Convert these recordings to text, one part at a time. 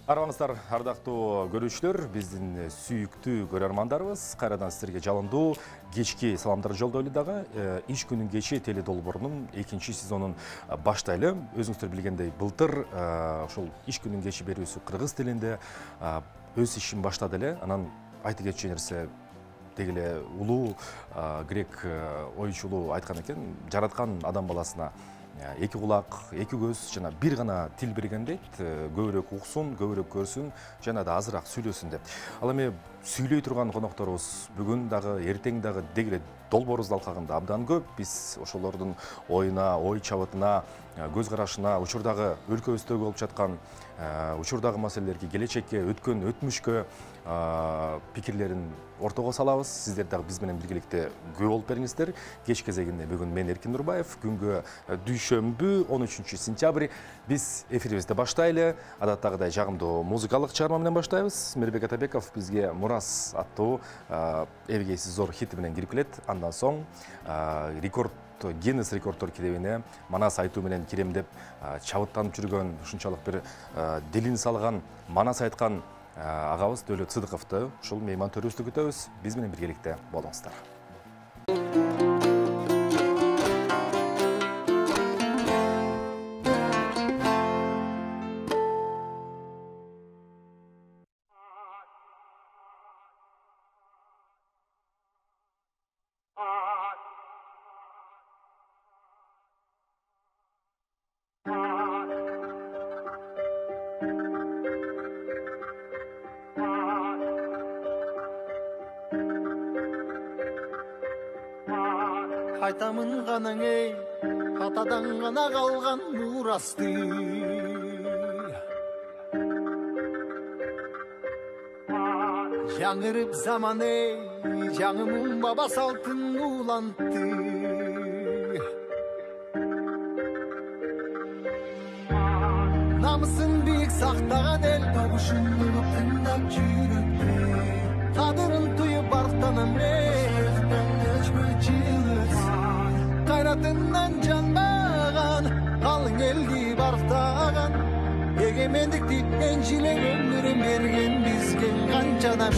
Арбаңыздар, ардактуу көрүүчүлөр, биздин сүйүктүү көрөрмандарыбыз, кайрадан сиздерге жалындуу кечки саламдар жолдойлу дагы. Иш күнүн кечи теле долбоорунун 2 сезонун баштайлы. Өзүңүздөр билгендей, былтыр ошол иш күнүн кечи берүүсү кыргыз тилинде өз ишин баштады эле. Анан айта кетчү нерсе деги эле улуу грек оюучулу айткан экен, жараткан адам баласына эки кулак, эки көз жана бир гана тил берген дейт. Көбүрөөк уксун, көбүрөөк көрсүн, жана да азыраак сүйлөсүн деп. Ал эми сүйлөй турган конокторубуз бүгүн дагы, эртең дагы деги эле долбоорубуздун алкагында абдан көп. Биз ошолордун оюна, ой чабытына, көз карашына, учурдагы өлкөбүздө болуп жаткан учурдагы маселелерге, келечекке, өткөн өтмүшкө пикирлерин ортого салабыз. Сиздер дагы биз менен биргеликте күбө болуп бериңиздер. Кеч кезегинде бүгүн мен Эркин Нурбаев, күнгө дүйшөмбү 13 сентябрь биз эфирибизди баштайлы. Адаттагыдай жагымдуу музыкалык чыгарма менен баштайбыз. Мирбек Атабеков бизге Мурас аттуу эбегейсиз зор хити менен кирип келет. Андан соң Гиннес рекордтор китебине манас айтуу менен кирем деп чабыттанып жүргөн, ушунчалык бир дилин салган, манас айткан агабыз Дөөлөт Сыдыковду ушул мейман төрүбүздө күтөбүз. Биз менен биргеликте болуңуздар. Айтамын ғанаң ей, атадан ғана қалған мурасты. Жаңырып заман ей, жаңымын баба салтын уланты. Намысын биік сақтаған ел, табышын ұлып тыңдап жүріпті. Қадырын тұйып арықтанам Қайратынан жанбаған, қалың елді барықтаған, егемендікті еншілеп өмірін берген бізген қаншадам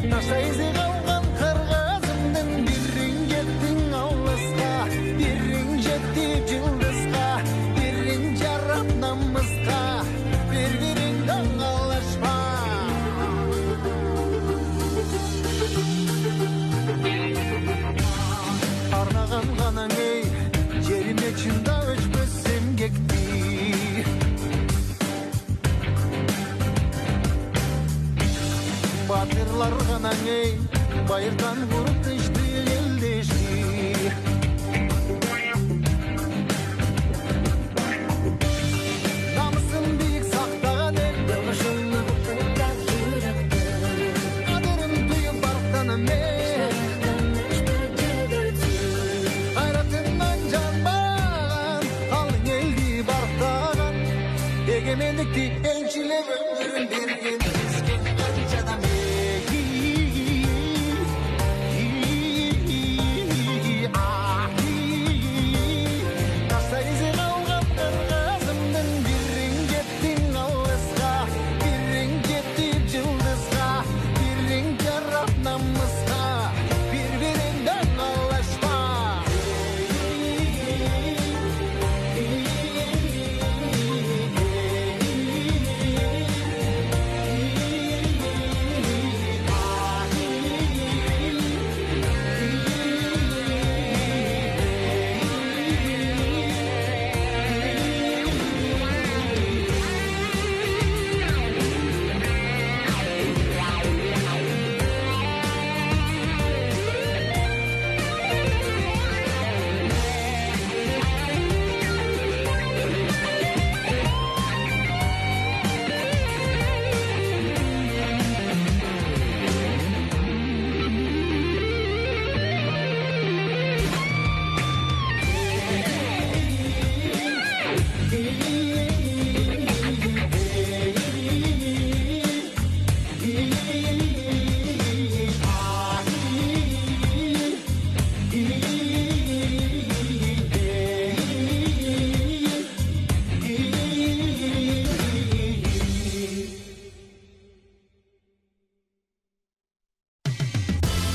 Нашта eze қалған қырғызымдың бірін кеттің аулысқа, бірін жеттіп жылдысқа, бірін жарап намысқа, бір-бірін даңғалашпа. Арнаған ғанаң ей, жеріме чында өшпөс емгекті. Батырлар ғанаң ей, байырдан құрып тышты елдеші. Намысын биік сақтаған ел, дұғышылы бұқтан жүріпті. Қадырын тұйып барықтанам Қайратынан жанбаған, қалың елді барықтаған, егемендікті еншілеп өмірін берген бізген қаншадам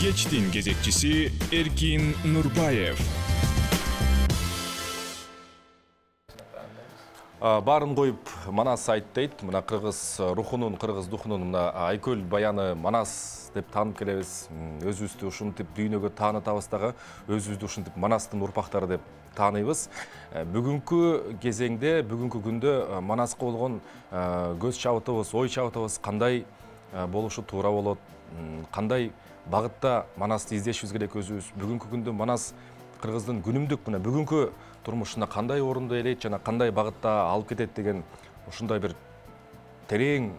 Кечтин кезекчиси Эркин Нурбаев. Барын коюп Манас айт дейт. Мына кыргыз рухунун, кыргыз духунун мына Айкөл баяны Манас деп таанып келебиз. Өзүбүздү ушинтип дүйнөгө таанытабыз дагы, өзүбүздү ушинтип Манастын урпактары деп тааныйбыз. Бүгүнкү кезеңде, бүгүнкү күндө Манаска болгон көз чабытыбыз, ой чабытыбыз кандай болушу туура болот? Кандай багытта Манасты издешибиз керек өзүбүз? Бүгүнкү күндө Манас кыргыздын күнүмдүк мына бүгүнкү турмушуна кандай орунду ээлейт жана кандай багытта алып кетет деген ушундай бир терең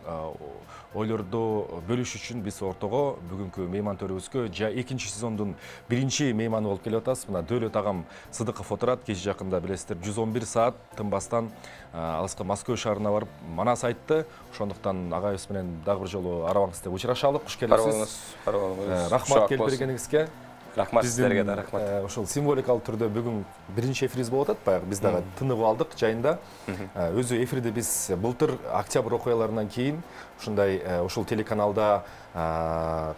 ойлорду бөлүш үчүн биз ортого бүгүнкү мейман төрүбүзгө экинчи сезондун биринчи мейманы болуп келип атабыз. Мына Дөөлөт агам Сыдыков отурат. Кече жакында билесиздер 111 саат тынбастан алыска Москва шаарына барып Манас айтты. Ошондуктан агайыбыз менен дагы бир жолу арабаңызда учурашалы. Куш келипсиз. Рахмат келип бергениңизге. Рахмат сіздерге да, рахмат. Ошол символикалык түрдө бүгүн биринчи эфирибиз болуп атат. Баягы биз дагы тынып алдык жайында. Өзү эфирди биз былтыр октябрь окуяларынан кийин ушундай ушул телеканалда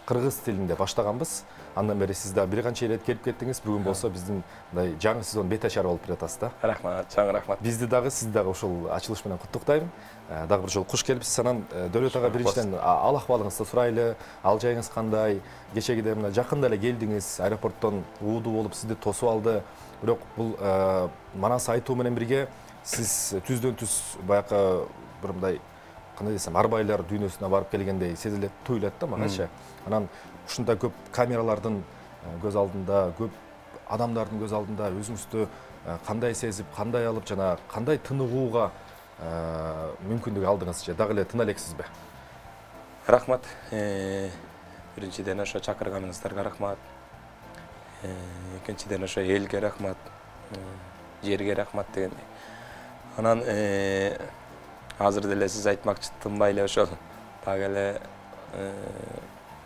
кыргыз тилинде баштаганбыз. Андан бери сиз да бир канча ирет келип кеттиңиз. Бүгүн болсо биздин мындай жаңы сезон бет ачары болуп жатасыз да. Рахмат, чоң рахмат. Бизди дагы сизди дагы ушул ачылыш менен куттуктайм. Дагы бир жолу куш келипсиз. Анан Дөөлөт ага биринчиден ал акыбалыңызды сурайлы. Ал жайыңыз кандай? Кечегиде мына жакында эле келдиңиз, аэропорттон уудуу болуп сизди тосуп алды. Бирок бул Манас айтуу менен бирге сиз түздөн түз баягы бир мындай кандай десем арбайлар дүйнөсүнө барып келгендей сезилет, туюлат да магачы. Анан ушундай көп камералардын көз алдында, көп адамдардын көз алдында өзүңүздү кандай сезип, кандай алып жана кандай тыныгууга мүмкүндүк алдыңыз же дагы эле тына элексизби? Рахмат. Биринчиден ошо чакырганыңыздарга рахмат. Экинчиден ошо элге рахмат, жерге рахмат дегендей. Анан азыр деле сиз айтмакчы тынбай эле ошол дагы эле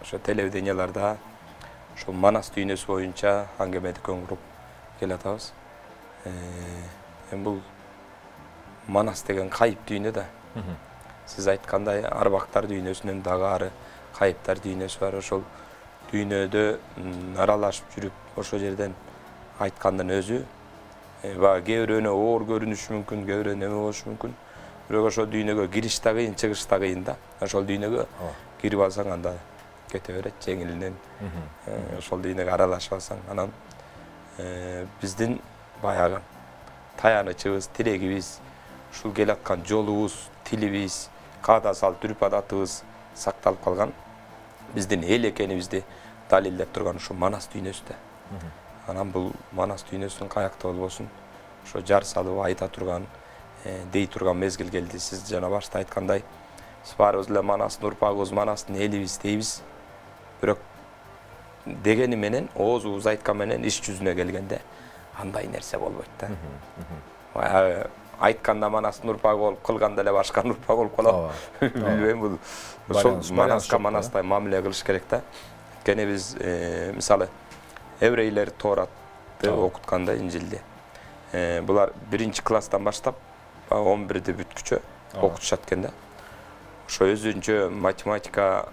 ошо телевиденияларда ошол Манас дүйнөсү боюнча аңгеме дүкөн куруп келатабыз. Бул Манас деген кайып дүйнө да. Сиз айткандай арбактар дүйнөсүнөн дагы ары кайыптар дүйнөсү бар. Ошол дүйнөдө аралашып жүрүп ошол жерден айткандын өзү баягы кээ бирөөнө оор көрүнүшү мүмкүн, кээ бирөө неме болушу мүмкүн. Бирок ошол дүйнөгө кириш да кыйын, чыгыш да кыйын да. Ошол дүйнөгө кирип алсаң анда кете берет жеңилинен. Ошол дүйнөгө аралашып алсаң, анан биздин баягы таянычыбыз, тирегибиз, ушул келаткан жолубуз, тилибиз, каада салт үрп адатыбыз сакталып калган. Биздин эл экенибизди далилдеп турган ушу Манас дүйнөсү да. Анан бул Манас дүйнөсүнүн каякта болбосун, ошо жар салып айта турган, дей турган мезгил келди. Сиз жана башта айткандай, биз баарыбыз эле Манастын урпагыбыз, Манастын элибиз дейбиз. Бирок дегени менен, оозубуз айткан менен иш жүзүнө келгенде андай нерсе болбойт да. Айтканда Манастын урпагы болуп, кылганда эле башканын урпагы болуп калат. Билбейм, бул ошол Манаска Манастай мамиле кылыш керек да. Анткени биз мисалы еврейлер Торатты окутканда Инжилди. Булар 1-класстан баштап 11-ди бүткүчө окутушат экен да. Ошо өзүнчө математика,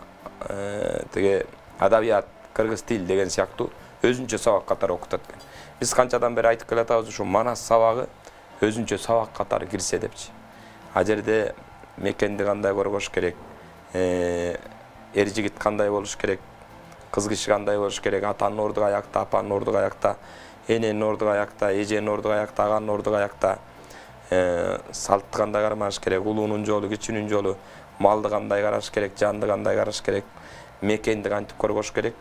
теге адабият, кыргыз тил деген сыяктуу өзүнчө сабак катары окутат экен. Биз канчадан бери айтып келатабыз, ушу Манас сабагы өзүнчө сабак катары кирсе депчи. А жерде мекенди кандай коргош керек, эр жигит кандай болуш керек, кыз киши кандай болуш керек, атанын ордугу аякта, апанын ордугу аякта, эненин ордугу аякта, эженин ордугу аякта, аганын ордугу аякта, салтты кандай кармаш керек, улуунун жолу, кичүүнүн жолу, малды кандай караш керек, жанды кандай караш керек, мекенди кантип коргош керек,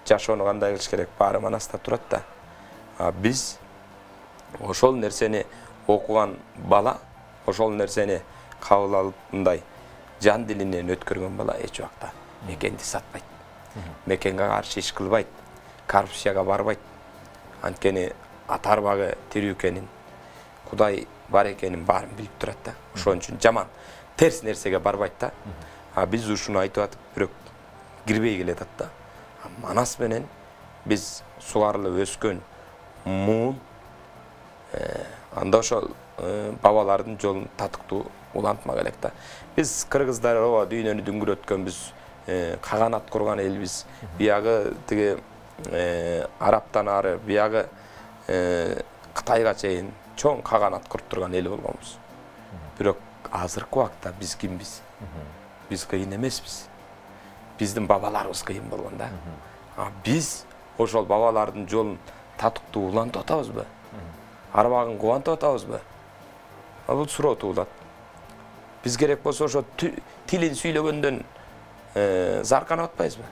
жашоону кандай кылыш керек, баары Манаста турат да. Биз ошол нерсени окуган бала, ошол нерсени кабыл алып мындай жан дилинен өткөргөн бала эч убакта мекенди сатпайт. Мекенге каршы иш кылбайт, коррупцияга барбайт. Анткени ата арбагы тирүү экенин, Кудай бар экенин баарын билип турат да. Ошон үчүн жаман терс нерсеге барбайт да. Биз ушуну айтып атып, бирок кирбей келатат да. Манас менен биз сугарылып өскөн муун анда ошол бабалардын жолун татыктуу улантма керек да. Биз кыргыздар ооба дүйнөнү дүңгүрөткөнбүз, каганат курган элбиз. Биягы тиги Арабтан ары, биягы Кытайга чейин чоң каганат куруп турган эл болгонбуз. Бирок азыркы убакта биз кимбиз? Биз кыйын эмеспиз. Биздин бабаларыбыз кыйын болгон да. Биз ошол бабалардын жолун татыктуу улантып атабызбы? Арбагын кубантып атабызбы? Бул суроо туулат. Биз керек болсо ошо тилин сүйлөгөндөн зарканып атпайбызбы?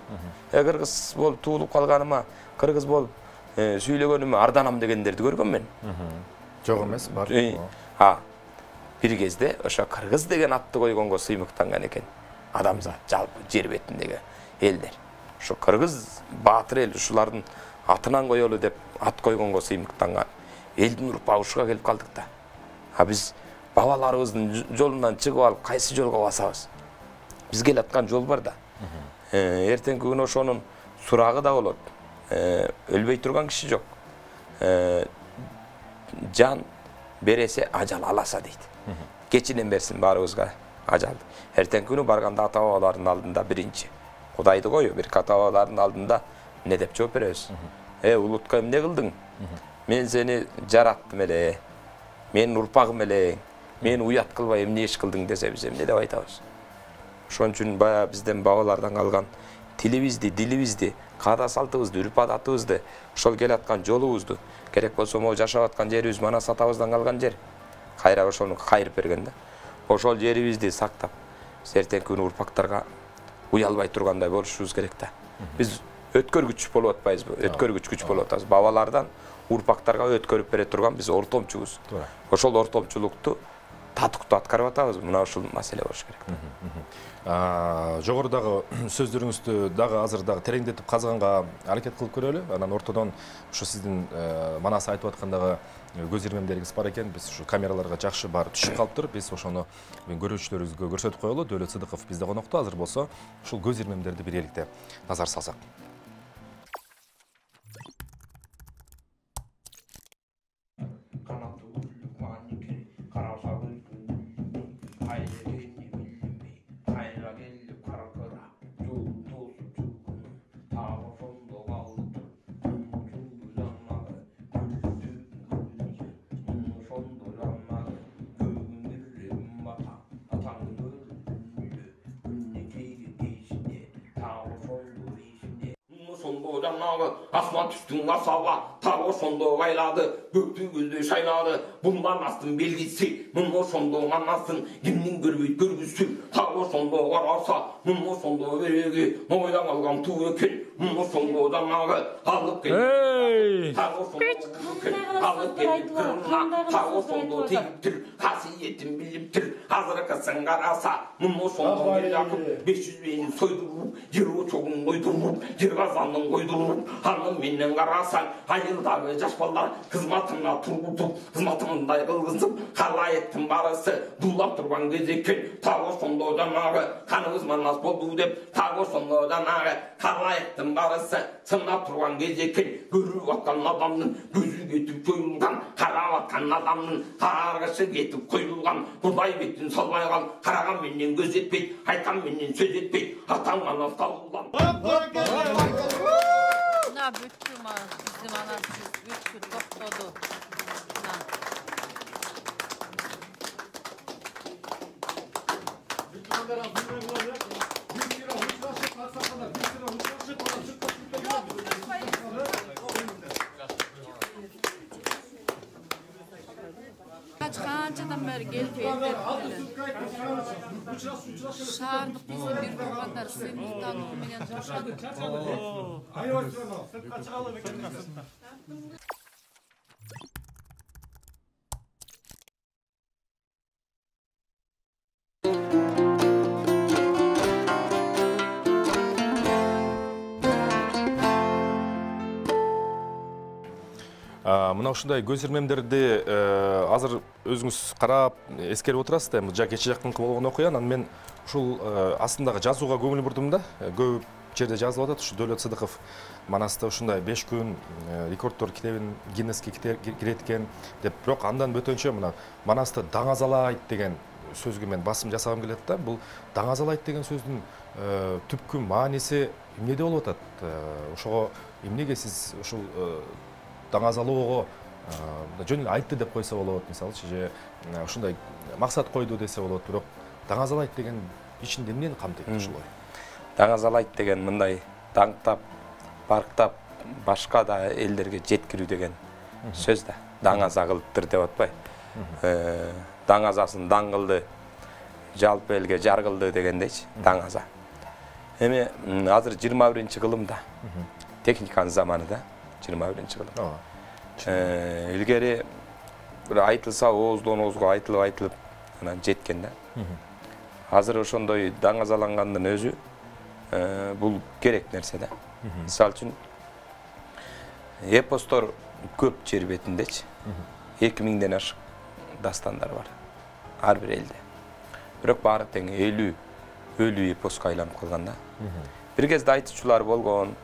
Кыргыз болуп туулуп калганыма, кыргыз болуп сүйлөгөнүмө арданам дегендерди көргөм мен. Жок эмес, бар. Бир кезде ошо кыргыз деген атты койгонго сыймыктанган экен. Адамзат жалпы жер бетиндеги элдер. Ошо кыргыз баатыр эл ушулардын атынан коелу деп ат койгонго сыймыктанган элдин урпагы ушуга келип калдык да. Биз бабаларыбыздын жолунан чыгып алып кайсы жолго басабыз? Бизге келаткан жол бар да. Эртеңки күнү ошонун сурагы да болот. Өлбөй турган киши жок. Жан бересе ажал аласа дейт. Кечинен берсин баарыбызга ажалды. Эртеңки күнү барганда ата бабалардын алдында биринчи Кудайды кою, бир ата бабалардын алдында не деп жооп беребиз? Улутка эмне кылдың? Мен сени жараттым эле. Менин урпагым эле. Мен уят кылбай эмне иш кылдың десе биз эмне деп айтабыз? Ошон үчүн бая бизден бабалардан калган тилибизди, дилибизди, каада салтыбызды, үрп адатыбызды, ошол келаткан жолубузду, керек болсо могу жашап аткан жерибиз Манас атабыздан калган жер. Кайра ошону кайрып берген да. Ошол жерибизди сактап, эртеңки күнү урпактарга уялбай тургандай болушубуз керек да. Биз өткөргүч болуп атпайбызбы? Өткөргүч күч болуп атабыз. Бабалардан урпактарга өткөрүп бере турган биз ортомчубуз. Ошол ортомчулукту татыктуу аткарып атабыз. Мына ушул маселе болуш керек. Жогорудагы сөздөрүңүздү дагы азыр дагы тереңдетип казганга аракет кылып көрөлү. Анан ортодон ушу сиздин Манас айтып аткандагы көз ирмемдериңиз бар экен. Биз ушу камераларга жакшы баары түшүп калыптыр. Биз ошону көрүүчүлөрүбүзгө көрсөтүп коелу. Дөөлөт Сыдыков бизде конокто. Азыр болсо ушул көз ирмемдерди бир эликте назар салсак. Asman tüstün asaba, tabi sonda bayladı, göktü güldü şayladı, bundan astın belgisi, bundan sonda manasın, kimnin görgüsü, tabi sonda vararsa, bundan sonda veregi, noydan algan tuğekin, bundan sonda danağı, alıp gelip, tabi sonda alıp gelip kırına, tabi sonda tekiptir, hasiyetin biliptir, hazır kısın karasa, bundan sonda bir yakıp, 500 beyni soydurup, yeri çoğun koydurup, yer kazanın koydurup, hanım menden karasan, hayırdağı jaş ballar kızmatına turgutup, kızmatımında kılgızıp, kala ettim barısı, dulap turban gezeken, tağı sonda danağı, kanımız manas boldu dep, tağı sonda danağı, kala ettim barısı, sınap turban gezeken, görüp atkan adamın, gözü getip koyulgan, kara atkan adamın, kargısı getip koyulgan, Kuday betin salmaygan, karagan menden göz etpey, haytan menden söz etpey, hatan manas kalılan. Buna bütün bizim anasız bütün topladı. Kaçdan beri gelip şardık bizi bir kurbanlar sınıftan olmayan coşadı. Мына ушундай көз ирмемдерди азыр өзүңүз карап эскерип отурасыз да, кече жакынкы болгон окуя. Анан мен ушул астындагы жазууга көңүл бурдум да. Көп жерде жазылып атат, ушу Дөөлөт Сыдыков Манаста ушундай 5 күн рекорддор китебин Гиннеске кирет экен деп, бирок андан бөтөнчө мына Манасты даңазалайт деген сөзгө мен басым жасагым келет да. Бул даңазалайт деген сөздүн түпкү мааниси эмнеде болуп атат? Ошого эмнеге сиз ушул даңазалоого жөн эле айтты деп койсо болот, мисалычы, же ушундай максат койду десе болот, бирок даңазалайт деген ичинде эмнени камтыйт ушулой? Даңазалайт деген мындай даңктап, барктап, башка да элдерге жеткирүү деген сөз да. Даңаза кылыптыр деп атпай. Даңазасын даң кылды, жалпы элге жар кылды дегендейчи, даңаза. Эми азыр 21-кылымда, техниканын заманы да, 21-кылым. Илгери бир айтылса ооздон оозго айтылып анан жеткен да. Азыр ошондой даңазалангандын өзү бул керек нерсе да. Мисалы үчүн эпостор көп жер бетиндечи. 2000ден ашык дастандар бар ар бир элде. Бирок баары тең 50 өлүү эпоска айланып калган да. Бир кезде айтуучулар болгон,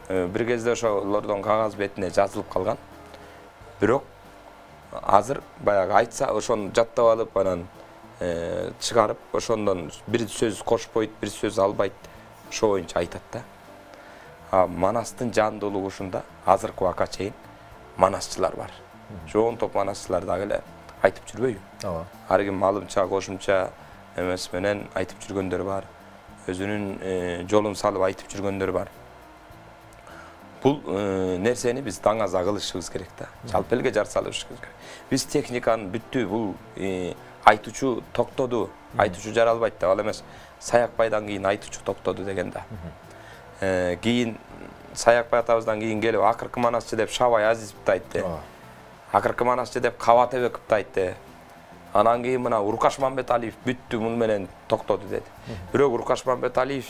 бир кезде ошолордон кагаз бетине жазылып калган. Бирок азыр баягы айтса ошону жаттап алып анан чыгарып, ошондон бир сөз кошпойт, бир сөз албайт, ошо боюнча айтат да. Манастын жандуулугу ушунда азыркы убакка чейин манасчылар бар. Жоон топ манасчылар дагы эле айтып жүрбөйбү? Ар ким малымча, кошумча эмес менен айтып жүргөндөр бар. Өзүнүн жолун салып айтып жүргөндөр бар. Бул нерсени биз даңаза кылышыбыз керек да. Жалпы элге жар салышыбыз керек. Биз техниканын бүттү, бул айтуучу токтоду, айтуучу жаралбайт деп ал эмес. Саякбайдан кийин айтуучу токтоду деген да. Кийин Саякбай атабыздан кийин келип акыркы манасчы деп Шабай Азизовду айтты. Акыркы манасчы деп Кабатебековду айтты. Анан кийин мына Уркаш Мамбеталиев бүттү, мун менен токтоду деди. Бирок Уркаш Мамбеталиев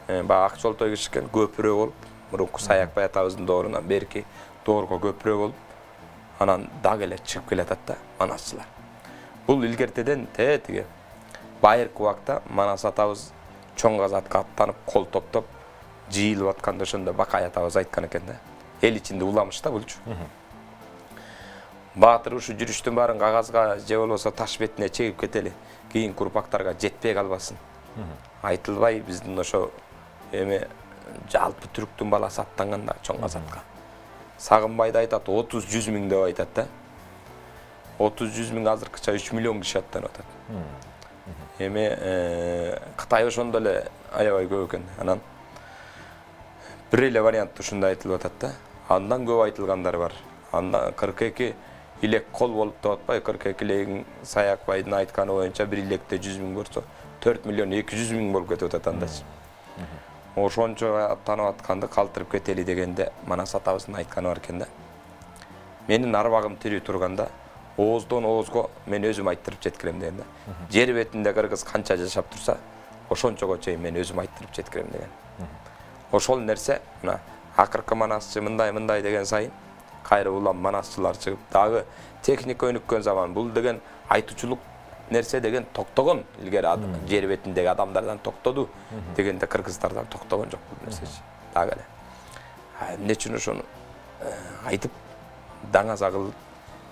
баягы ак жолтой кишкен көпүрө болуп, мурунку Саякбай атабыздын доорунан берки доорго көпүрө болуп, анан дагы эле чыгып келатат да манасчылар. Бул илгертеден тиги байыркы убакта Манас атабыз чоң казатка аттанып, кол топтоп, жыйылып атканда ошондо Бакай атабыз айткан экен да. Эл ичинде уламыш да булчу. Баатыр ушу жүрүштүн баарын кагазга же болбосо таш бетине чегип кетели, кийинки урпактарга жетпей калбасын. Айтылбай биздин ошо эми жалпы түрктүн баласы аттанганда чоң казатка. Сагынбайды айтат 30-100 миң деп айтат да. 30-100 миң азыркыча 3 миллион киши аттанып атат. Эми Кытай ошондо эле аябай көп экен. Анан бир эле вариант ушундай айтылып атат да. Андан көп айтылгандар бар. Андан 42 илек кол болуп деп атпай, 42 илегин Саякбайдын айтканы боюнча бир илекте 100 миң көрсө 4 миллион 200 миң болуп кетип атат андачы. Ошончо аттанып атканды калтырып кетели дегенде Манас атабыздын айтканы бар экен да. Менин арбагым тирүү турганда ооздон оозго мен өзүм айттырып жеткирем деген да. Жер бетинде кыргыз канча жашап турса, ошончого чейин мен өзүм айттырып жеткирем деген. Ошол нерсе мына акыркы манасчы мындай деген сайын кайра улам манасчылар чыгып, дагы техника өнүккөн заман бул деген айтуучулук нерсе деген токтогон. Илгери жер бетиндеги адамдардан токтоду дегенде кыргыздардан токтогон жок бул нерсечи. Дагы эле. Эмне үчүн ошону айтып даңаза кылып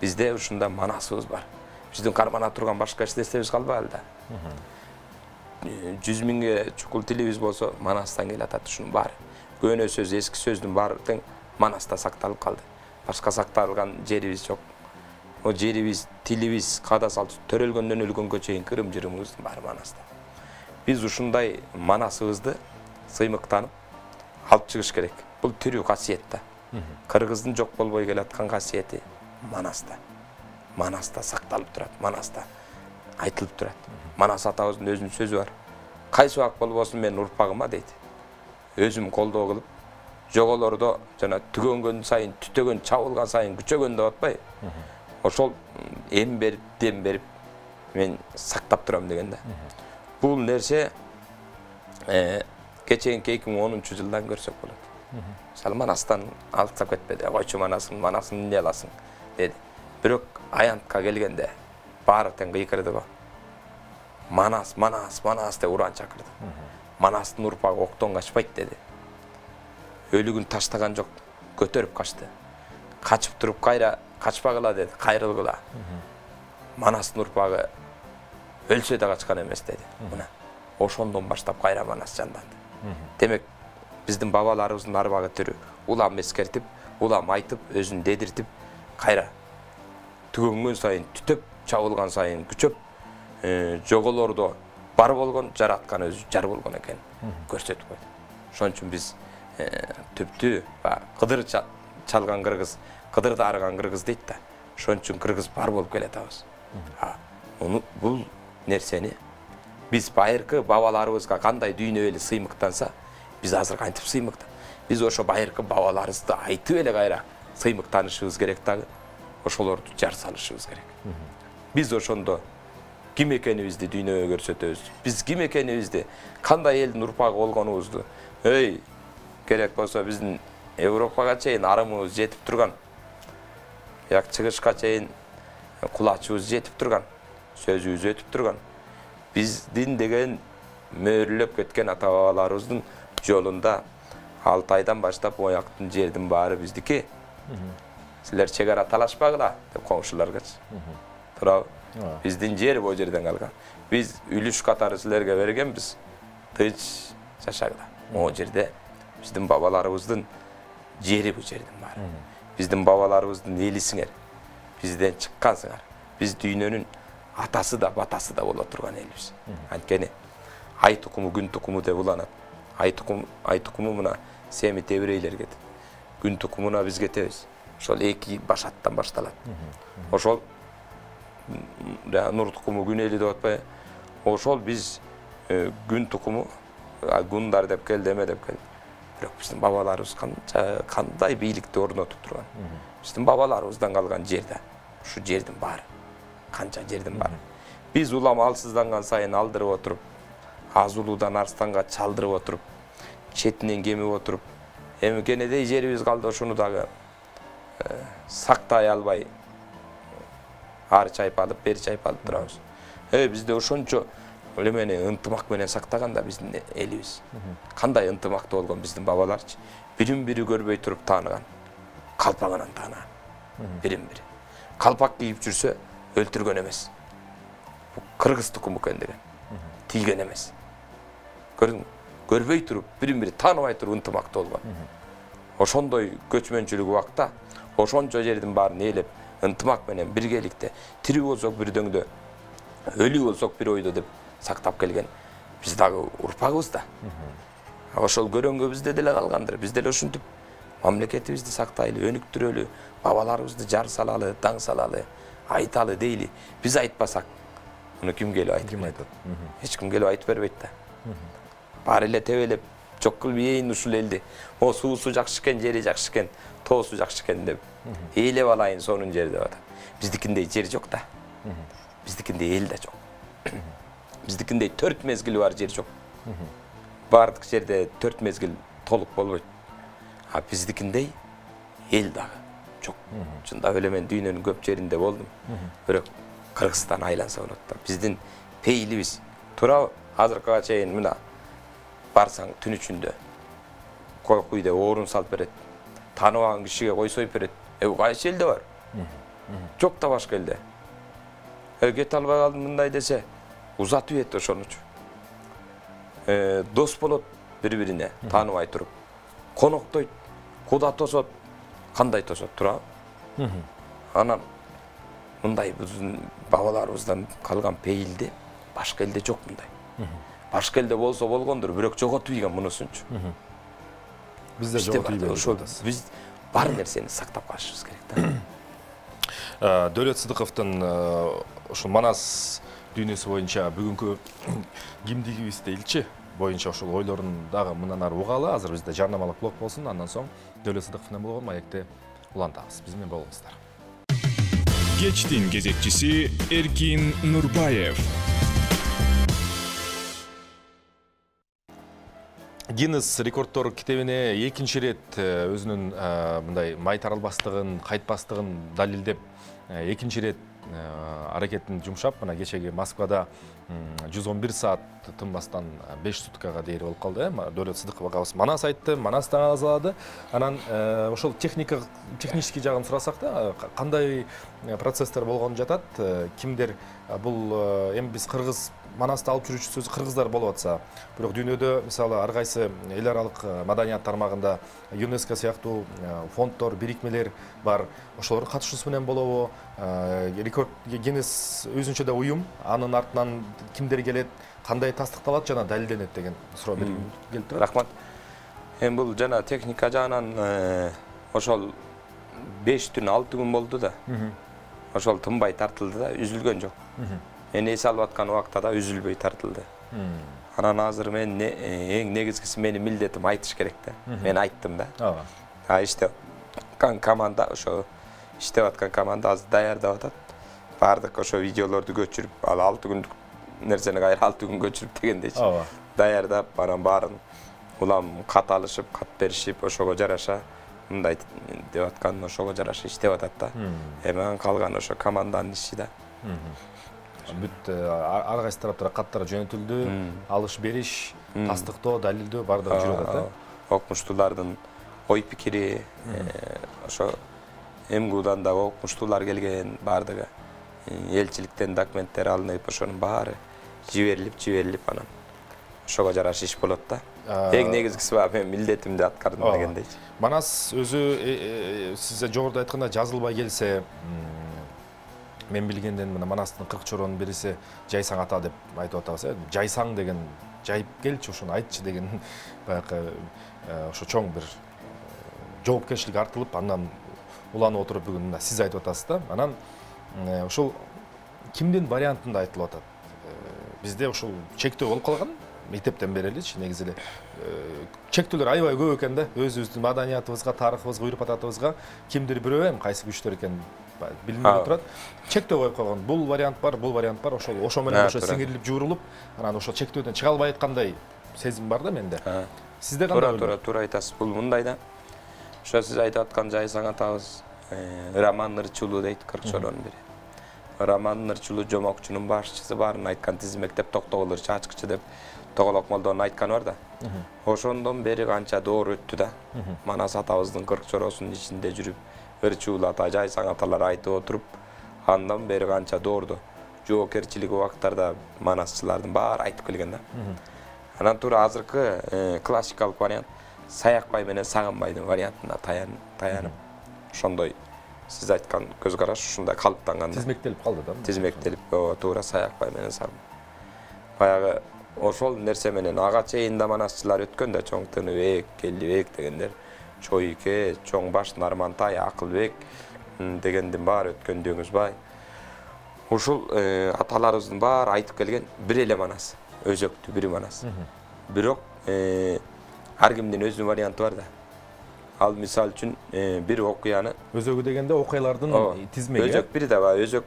бизде ушунда манасыбыз бар. Биздин кармана турган башка эч нерсебиз калбаган да. 100 миңге чукул тилибиз болсо Манастан келатат ушунун баары. Көөнө сөз, эски сөздүн баары тең Манаста сакталып калды. Башка сакталган жерибиз жок. О жерибиз, тилибиз, каада салт төрөлгөндөн өлгөнгө чейин кырым-жырымыбыздын баары Манаста. Биз ушундай манасыбызды сыймыктанып алып чыгыш керек. Бул тирүү касиет да. Кыргыздын жок болбой келаткан касиети Манаста. Манаста сакталып турат, Манаста айтылып турат. Манас атабыздын өзүнүн сөзү бар. Кайсы убак болбосун мен урпагыма дейт. Өзүм колдоо кылып, жоголордо жана түгөнгөн сайын, түтөгөн, чабылган сайын күчөгөн деп атпай. Ошол эм берип, дем берип мен сактап турам деген да. Бул нерсе кечээинки 2010-жылдан көрсөк болот. Мисалы Манастан алып кетпеди. Койчу Манасын эмне аласың деди. Бирок аянтка келгенде баары тең кыйкырды го. Манас деп уран чакырды. Манастын урпагы октон качпайт деди. Өлүгүн таштаган жок, көтөрүп качты. Качып туруп кайра качпагыла деди, кайрылгыла. Манастын урпагы өлсө да качкан эмес деди. Мына ошондон баштап кайра Манас жанданды. Демек биздин бабаларыбыздын арбагы түрү улам эскертип, улам айтып, өзүн дедиртип, кайра түгөнгөн сайын түтөп, чабылган сайын күчөп, жоголордо бар болгон, жараткан өзү жар болгон экен көрсөтүп койду. Ошон үчүн биз түптү кыдыр чалган кыргыз, кыдырды арыган кыргыз дейт да. Ошон үчүн кыргыз бар болуп келатабыз. Бул нерсени биз байыркы бабаларыбызга кандай дүйнө эли сыймыктанса, биз азыр кантип сыймыкта. Биз ошо байыркы бабаларыбызды айтып эле кайра сыймыктанышыбыз керек дагы, ошолорду жар салышыбыз керек. Биз ошондо ким экенибизди дүйнөгө көрсөтөбүз. Биз ким экенибизди, кандай элдин урпагы болгонубузду, керек болсо биздин Европага чейин арымыбыз жетип турган, чыгышка чейин кулачыбыз жетип турган, сөзүбүз өтүп турган. Биздин деген мөөрлөп кеткен ата-бабаларыбыздын жолунда Алтайдан баштап ояктын жердин баары биздики. Силер чегара талашпагыла деп коңшуларгачы. Туурабы? Биздин жер бул жерден калган. Биз үлүш катары силерге бергенбиз. Тыч жашагыла. Могу жерде биздин бабаларыбыздын жери бул жердин баары. Биздин бабаларыбыздын элисиңер. Бизден чыккансыңар. Биз дүйнөнүн атасы да батасы да боло турган элбиз. Анткени ай тукуму күн тукуму деп уланат. Ай тукуму мына Семит еврейлер кетет. Күн тукумуна биз кетебиз. Ошол эки башаттан башталат. Ошол нур тукуму күн эли деп атпайбы? Ошол биз күн тукуму гундар деп келди, эме деп келди. Бирок биздин бабаларыбыз кандай бийликти орнотуп турган. Биздин бабаларыбыздан калган жерде. Ушу жердин баары. Канча жердин баары. Биз улам алсызданган сайын алдырып отуруп, Азулуудан Арстанга чалдырып отуруп, четинен кемип отуруп, эми кенедей жерибиз калды, ошону дагы сактай албай ары чайпалып, бери чайпалып турабыз. Бизде ошончо эмени ынтымак менен сактаганда биздин элибиз. Кандай ынтымактуу болгон биздин бабаларчы. Бирин-бири көрбөй туруп тааныган. Калпагынан таанаган. Бирин-бири. Калпак кийип жүрсө өлтүргөн эмес. Кыргыз тукуму экен деген. Тийген эмес. Көрбөй туруп, бирин-бири тааныбай туруп ынтымактуу болгон. Ошондой көчмөнчүлүк убакта, ошончо жердин баарын ээлеп, ынтымак менен биргеликте, тирүү болсок бир дөңдө, өлүү болсок бир ойдо деп сактап келген биз дагы урпагыбыз да. Ошол көрөнгө бизде деле калгандыр. Биз деле ушинтип мамлекетибизди сактайлы, өнүктүрөлү, бабаларыбызды жар салалы, таң салалы, айталы дейли. Биз айтпасак, муну ким келип айтып? Ким айтат? Эч ким келип айтып бербейт да. Баары эле тебелеп, жок кылып ийин ушул элди. О суусу жакшы экен, жери жакшы экен, тоосу жакшы экен деп ээлеп алайын сонун жер деп атат. Биздикиндей жер жок да. Биздикиндей эл да жок. Биздикиндей 4 мезгили бар жер жок. Бардык жерде 4 мезгил толук болбойт. А биздикиндей эл дагы жок. Чындап эле мен дүйнөнүн көп жеринде болдум. Бирок Кыргызстан айланса болот да. Биздин пейлибиз тура азыркыга чейин мына барсаң түн ичинде кой куйда орун салып берет. Тааныбаган кишиге кой союп берет. Кайсы элде бар? Жок да башка элде. Кете албай калдым мындай десе, узатып эт ошонучу. Дос болот бири-бирине тааныбай туруп. Коноктойт, куда тосот, кандай тосот тура. Анан мындай биздин бабаларыбыздан калган пейилди башка элде жок мындай. Башка элде болсо болгондур, бирок жоготуп ийген мунусунчу. Бизде жоготуп ошол биз бар нерсени сактап калышыбыз керек да. Дөлөт Сыдыковдун ошол Манас дүйнөсү боюнча бүгүнкү кимдигибиз дейилчи боюнча ошол ойлорун дагы мындан ары угалы. Азыр бизде жарнамалык блок болсун, андан соң Дөлөт Сыдыков менен болгон маекти улантабыз. Биз менен болуңуздар. Кечтин кезекчиси Эркин Нурбаев. Гиннес рекордтор китебине экинчи рет өзүнүн мындай май таралбастыгын, кайтпастыгын далилдеп, экинчи рет аракетин жумшап, мына кечеги Москвада 111 саат тынбастан 5 суткага дейин болуп калды. Дөлөт Сыдыков агабыз Манас айтты, Манас да азалады. Анан ошол технический жагын сурасак да, кандай процесстер болгон жатат? Кимдер бул эми биз кыргыз Манасты алып жүрүүчү сөзү кыргыздар болуп атса, бирок дүйнөдө мисалы ар кайсы эл аралык маданият тармагында ЮНЕСКО сыяктуу фонддор, бирикмелер бар. Ошолордун катышуусу менен болобу? Рекорд Гиннес өзүнчө да уюм, анын артынан кимдер келет, кандай тастыкталат жана далилденет деген суроо келип турат. Рахмат. Эми бул жана техника жагынан ошол 5 түн 6 күн болду да. Ошол тынбай тартылды да, үзүлгөн жок. Эне эс алып аткан убакта да үзүлбөй тартылды. Анан азыр мен эң негизгиси менин милдетим айтыш керек да. Мен айттым да. Иштеп аткан команда, ошо иштеп аткан команда азыр даярдап атат. Бардык ошо видеолорду көчүрүп, ал 6 күндүк нерсени кайра 6 күн көчүрүп дегендейчи. Даярдап, анан баарын улам кат алышып, кат беришип, ошого жараша мындай деп аткан, ошого жараша иштеп атат да. Эми калган ошо команданын иши да. Бүт ар кайсы тараптара каттар жөнөтүлдү, алыш бериш, тастыктоо, далилдөө бардыгы жүрүп атат. Окумуштуулардын ой пикири, ошо МГУдан да окумуштуулар келген, бардыгы элчиликтен документтер алынып, ошонун баары жиберилип анан ошого жараша иш болот да. Эң негизгиси мен милдетимди аткардым дегендейчи. Манас өзү сиз жогоруда айтканда жазылбай келсе, мен билгенден мына Манастын 40 чоронун бириси Жайсаң ата деп айтып атабыз. Жайсаң деген жайып келчи, ошону айтчы деген баягы ошо чоң бир жоопкерчилик артылып, андан уланып отуруп бүгүн сиз айтып атасыз да. Анан ошол кимдин вариантында айтылып атат. Бизде ошол чектөө болуп калган, мектептен бери элечи негизи эле чектөөлөр аябай көп экен да. Өзүбүздүн маданиятыбызга, тарыхыбызга, урп-ататыбызга кимдир бирөө эми кайсы күчтөр экен билинбей турат. Чектөө коюп койгон. Бул вариант бар, ошо менен ошо сиңирилип жуурулуп, анан ошо чектөөдөн чыга албай аткандай сезим бар да менде. Сизде кандай? Туура айтасыз. Бул мындай да. Ошо сиз айтып аткан Жайсаң атабыз Роман Нырчулуу дейт, 40 чоронун бири. Роман Нырчулуу жомокчунун башчысы барын айткан, тизмектеп токтогулur чачкычы деп Тоголок молдонун айтканы бар да. Ошондон бери канча доор өттү да. Манас атабыздын 40 чоросунун ичинде жүрүп, Ырчуул ата, Жайсаң аталар айтып отуруп, андан бери канча доорду жоокерчилик убактарда манасчылардын баары айтып келген да. Анан туура азыркы классикалык вариант Саякбай менен Сагынбайдын вариантына таянып, ошондой сиз айткан көз караш ушундай калыптанган. Тизмектелип калды да. Тизмектелип, туура Саякбай менен Сагынбай. Баягы ошол нерсе менен ага чейин да манасчылар өткөн да, чоң Тыныбек, Келдибек дегендер, Чойке, чоң баш Нармантай, Акылбек дегендин баары өткөн Дөңүзбай. Ушул аталарыбыздын баары айтып келген бир эле манас, өзөктүү бир манас. Бирок ар кимдин өзүнүн варианты бар да. Ал мисал үчүн бир окуяны өзөгү дегенде окуялардын тизмеги. Өзөк бири да бар, өзөк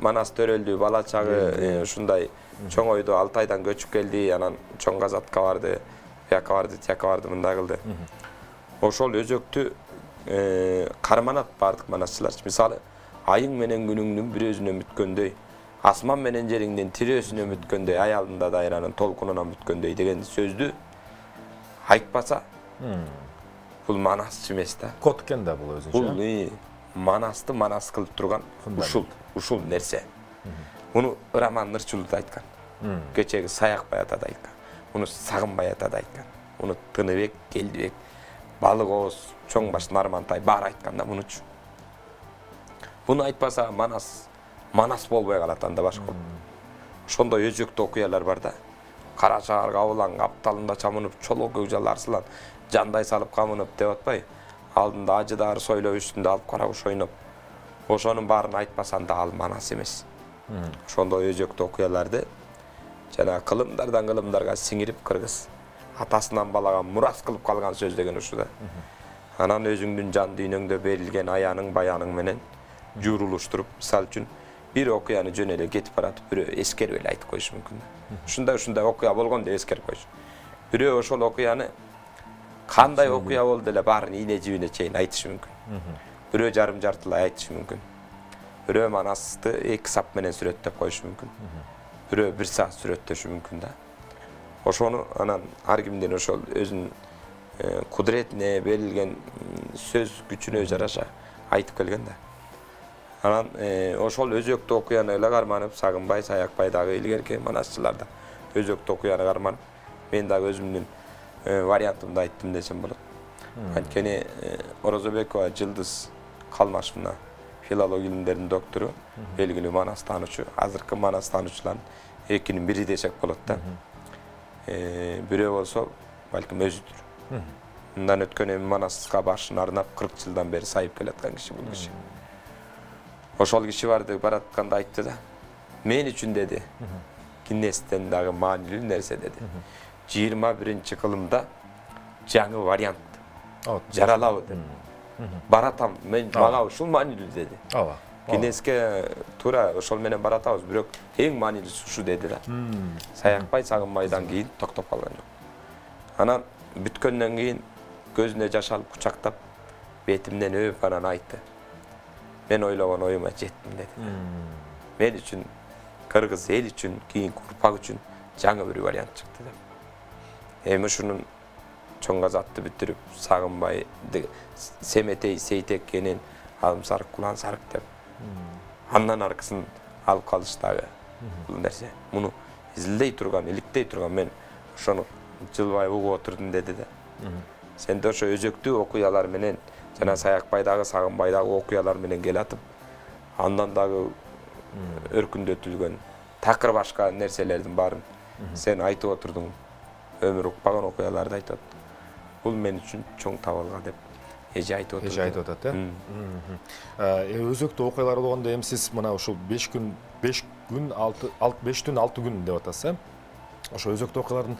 Манас төрөлдү, бала чагы ушундай чоңойду, Алтайдан көчүп келди, анан чоң казатка барды, бияка барды, тияка барды, мындай кылды. Ошол өзөктү карманат бардык манасчылар. Мисалы, айың менен күнүңдүн бир өзүнө мүткөндөй, асман менен жериңдин тирөөсүнө мүткөндөй, аялында дайранын толкунунан мүткөндөй деген сөздү айтпаса, бул манасчы эмес да. Код экен да бул өзүнчө. Бул манасты манас кылып турган ушул нерсе. Муну Роман Нырчулуу да айткан. Кечеги Саякбай ата да айткан. Муну Сагынбай ата да айткан. Муну Тыныбек, Келдибек, Балык Ооз, чоң баш Нармантай баары айткан да мунучу. Буну айтпаса манас болбой калат анда башка. Ошондой өзөктүү окуялар бар да. Кара шаар кабылан, капталында чамынып, чолок көкжал арсылан, жандай салып камынып деп атпай, алдында ажыдары сойлоо үстүндө алып кара куш ойноп, ошонун баарын айтпасан да ал манас эмес. Ошондой өзөктүү окуяларды жана кылымдардан кылымдарга сиңирип кыргыз атасынан балага мурас кылып калган сөз деген ушу да. Анан өзүңдүн жан дүйнөңдө берилген аяның баяның менен жуурулуштуруп, мисалы үчүн бир окуяны жөн эле кетип баратып, бирөө эскерип эле айтып коюшу мүмкүн. Ушундай окуя болгон деп эскерип коюшу. Бирөө ошол окуяны кандай окуя болду эле баарын ийне жибине чейин айтышы мүмкүн. Бирөө жарым жартылай айтышы мүмкүн. Biri manasты 2 sap menen сүрөттөп коюшу мүмкүн. Biri 1 saat сүрөттөшү мүмкүн да. Ошону анан ар кимдин ошол өзүнүн кудуретине берилген сөз күчүнө жараша айтып келген да. Анан ошол өзөктүү окуяны эле карманып, Сагынбай, Саякбай дагы илгерки манасчыларда өзөктүү окуяны карманып, мен дагы өзүмдүн вариантымды айттым десем болот. Анткени Орозобекова Жылдыз Калмашевна филология илимдеринин доктору, белгилүү манас таануучу, азыркы манас таануучулардын экинин бири десек болот да. Бирөө болсо, балким өзүдүр. Мындан өткөн эми манаска башын арнап 40 жылдан бери сайып келаткан киши бул киши. Ошол киши баратканда айтты да. Мен үчүн деди. Гиннестен дагы маанилүү нерсе деди. 21 кылымда жаңы вариант жаралабы деди. Баратам, мен мага ушул маанилүү деди. Ооба. Гиннеске туура ошол менен баратабыз, бирок эң маанилүүсү ушу деди да. Саякбай, Сагынбайдан кийин токтоп калган жок. Анан бүткөндөн кийин көзүнө жаш алып кучактап, бетимден өп анан айтты. Мен ойлогон оюма жеттим деди. Мен үчүн, кыргыз эл үчүн, кийинки урпак үчүн жаңы бир вариант чыкты деп. Эми ушунун чоң казатты бүтүрүп, Сагынбайды Семетей Сейтеккенин Алым Сарык Кулан Сарык деп. Андан аркысын алып калыштагы бул нерсе. Муну изилдей турган, иликтей турган мен ошону жылбай угуп отурдум деди да. Сенде ошо өзөктүү окуялар менен жана Саякбайдагы, Сагынбайдагы окуялар менен келатып, андан дагы өркүндөтүлгөн такыр башка нерселердин баарын сен айтып отурдуң. Өмүр укпаган окуяларды айтып. Бул мен үчүн чоң табылга деп эже айтып отурду. Эже айтып атат, өзөктүү окуялар болгондо эми сиз мына ушул 5 түн 6 күн деп атасыз, ошо өзөктүү окуялардын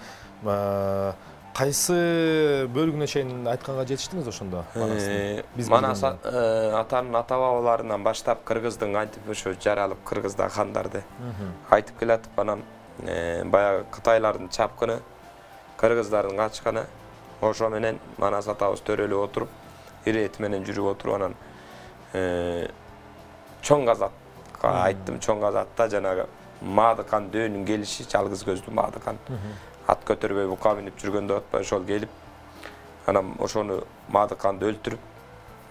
кайсы бөлүгүнө чейин айтканга жетиштиңиз ошондо? Манас атанын ата бабаларынан баштап кыргыздын кантип ошо жаралып кыргызда хандарды айтып келатып, анан баягы Кытайлардын чапкыны, кыргыздардын качканы, ошо менен Манас атабыз төрөлүп отуруп, ирети менен жүрүп отуруп, анан чоң казатка айттым. Чоң казатта жанагы Маадыкан дөөнүн келиши, жалгыз көздүү Маадыкан ат көтөрбөй бука минип жүргөндө атпай ошол келип, анан ошону Маадыканды өлтүрүп,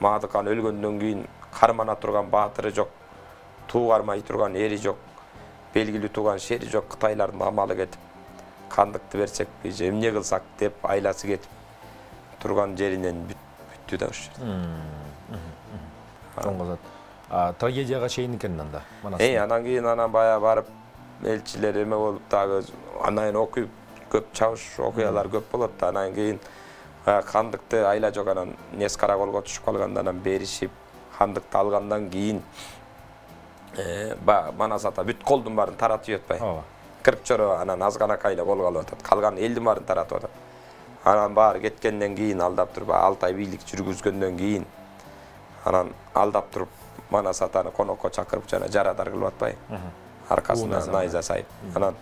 Маадыкан өлгөндөн кийин кармана турган баатыры жок, туу кармай турган эри жок, белгилүү туган шери жок, Кытайлардын амалы кетип, кандыкты берсекпи, эмне кылсак деп айласы кетип турган жеринен бүттү да ошо. Чоң казат. Трагедияга чейин экен анда. Анан кийин бая барып элчилер эме болуп дагы анан окуп көп чабыш окуялар көп болот да. Анан кийин кандыкты айла жок, анан Нес Караколго түшүп калганда анан беришип, кандыкты алгандан кийин Манас ата бүт колдун баарын таратып жатпай. Кырпчоро анан азганакай эле кол калып атат. Калган элдин баарын таратып атат. Анан баары кеткенден кийин алдап туруп, 6 ай бийлик жүргүзгөндөн кийин анан алдап туруп Манас атаны конокко чакырып жана жарадар кылып атпай. Аркасына найза сайып. Анан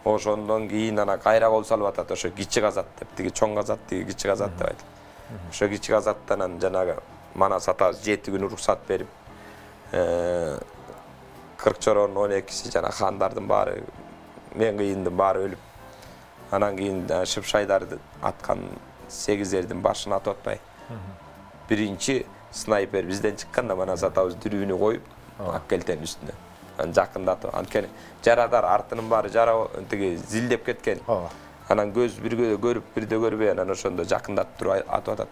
ошондон кийин анан кайра кол салып атат, ошо кичи казат деп, тиги чоң казат, тиги кичи казат деп айтат. Ошо кичи казаттан жанагы Манас ата 7 күн уруксат берип, Кыркчоронун 12-си жана хандардын баары, мен кийиндин баары өлүп, анан кийин Шыпшайдарды аткан 8-ердин башын атып атпай. Биринчи снайпер бизден чыкканда Манас атабыз дүрүүнү коюп, Аккелтенин үстүнө. Анан жакындатып, анткени жарадар артынын баары жара тиги зилдеп кеткен. Анан көз бирге көрүп, бирде көрбөй, анан ошондо жакындатып туруп атып атат.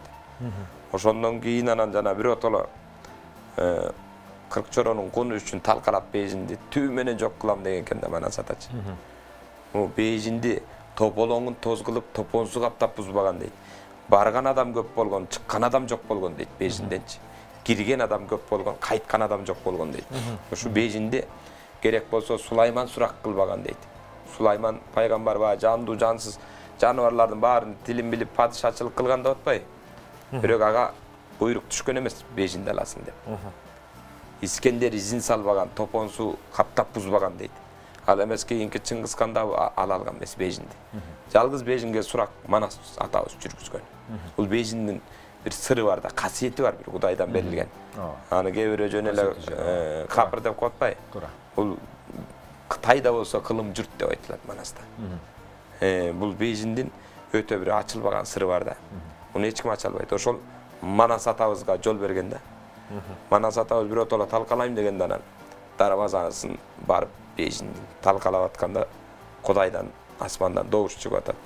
Ошондон кийин анан жана биротоло Кыркчоронун куну үчүн талкалап бейжинди түбү менен жок кылам деген экен да Манас атачы. Бул бейжинди тополоңун тоз кылып, топонсу каптап бузбаган дейт. Барган адам көп болгон, чыккан адам жок болгон дейт бейжинденчи. Кирген адам көп болгон, кайткан адам жок болгон дейт. Ошо бейжинди керек болсо Сулайман сурак кылбаган дейт. Сулайман пайгамбар баа жандуу жансыз жаныбарлардын баарын тилин билип падышачылык кылган деп атпай. Бирок ага буйрук түшкөн эмес, бейжинди аласың деп. Искендер изин салбаган, топонсу каптап бузбаган дейт. Ал эмес кийинки Чыңгызканда ала алган эмес бейжинди. Жалгыз бейжинге сурак Манас атабыз жүргүзгөн. Бул бейжиндин bir sırrı var da, kasiyeti var bir Kudaydan berilgen. Аны кээ-бирөө жөн эле капыр деп коюп атпайбы? Туура. Бул Кытайда болсо кылым журт деп айтылат Манаста. Бул Бейжиңдин өтө бир ачылбаган сыры бар да. Муну эч ким ача албайт. Ошол Манас атабызга жол берген да. Манас атабыз биротоло талкалайм дегенде анан дарбазасын барып Бейжиңди талкалап атканда Кудайдан асмандан добуш чыгып атат.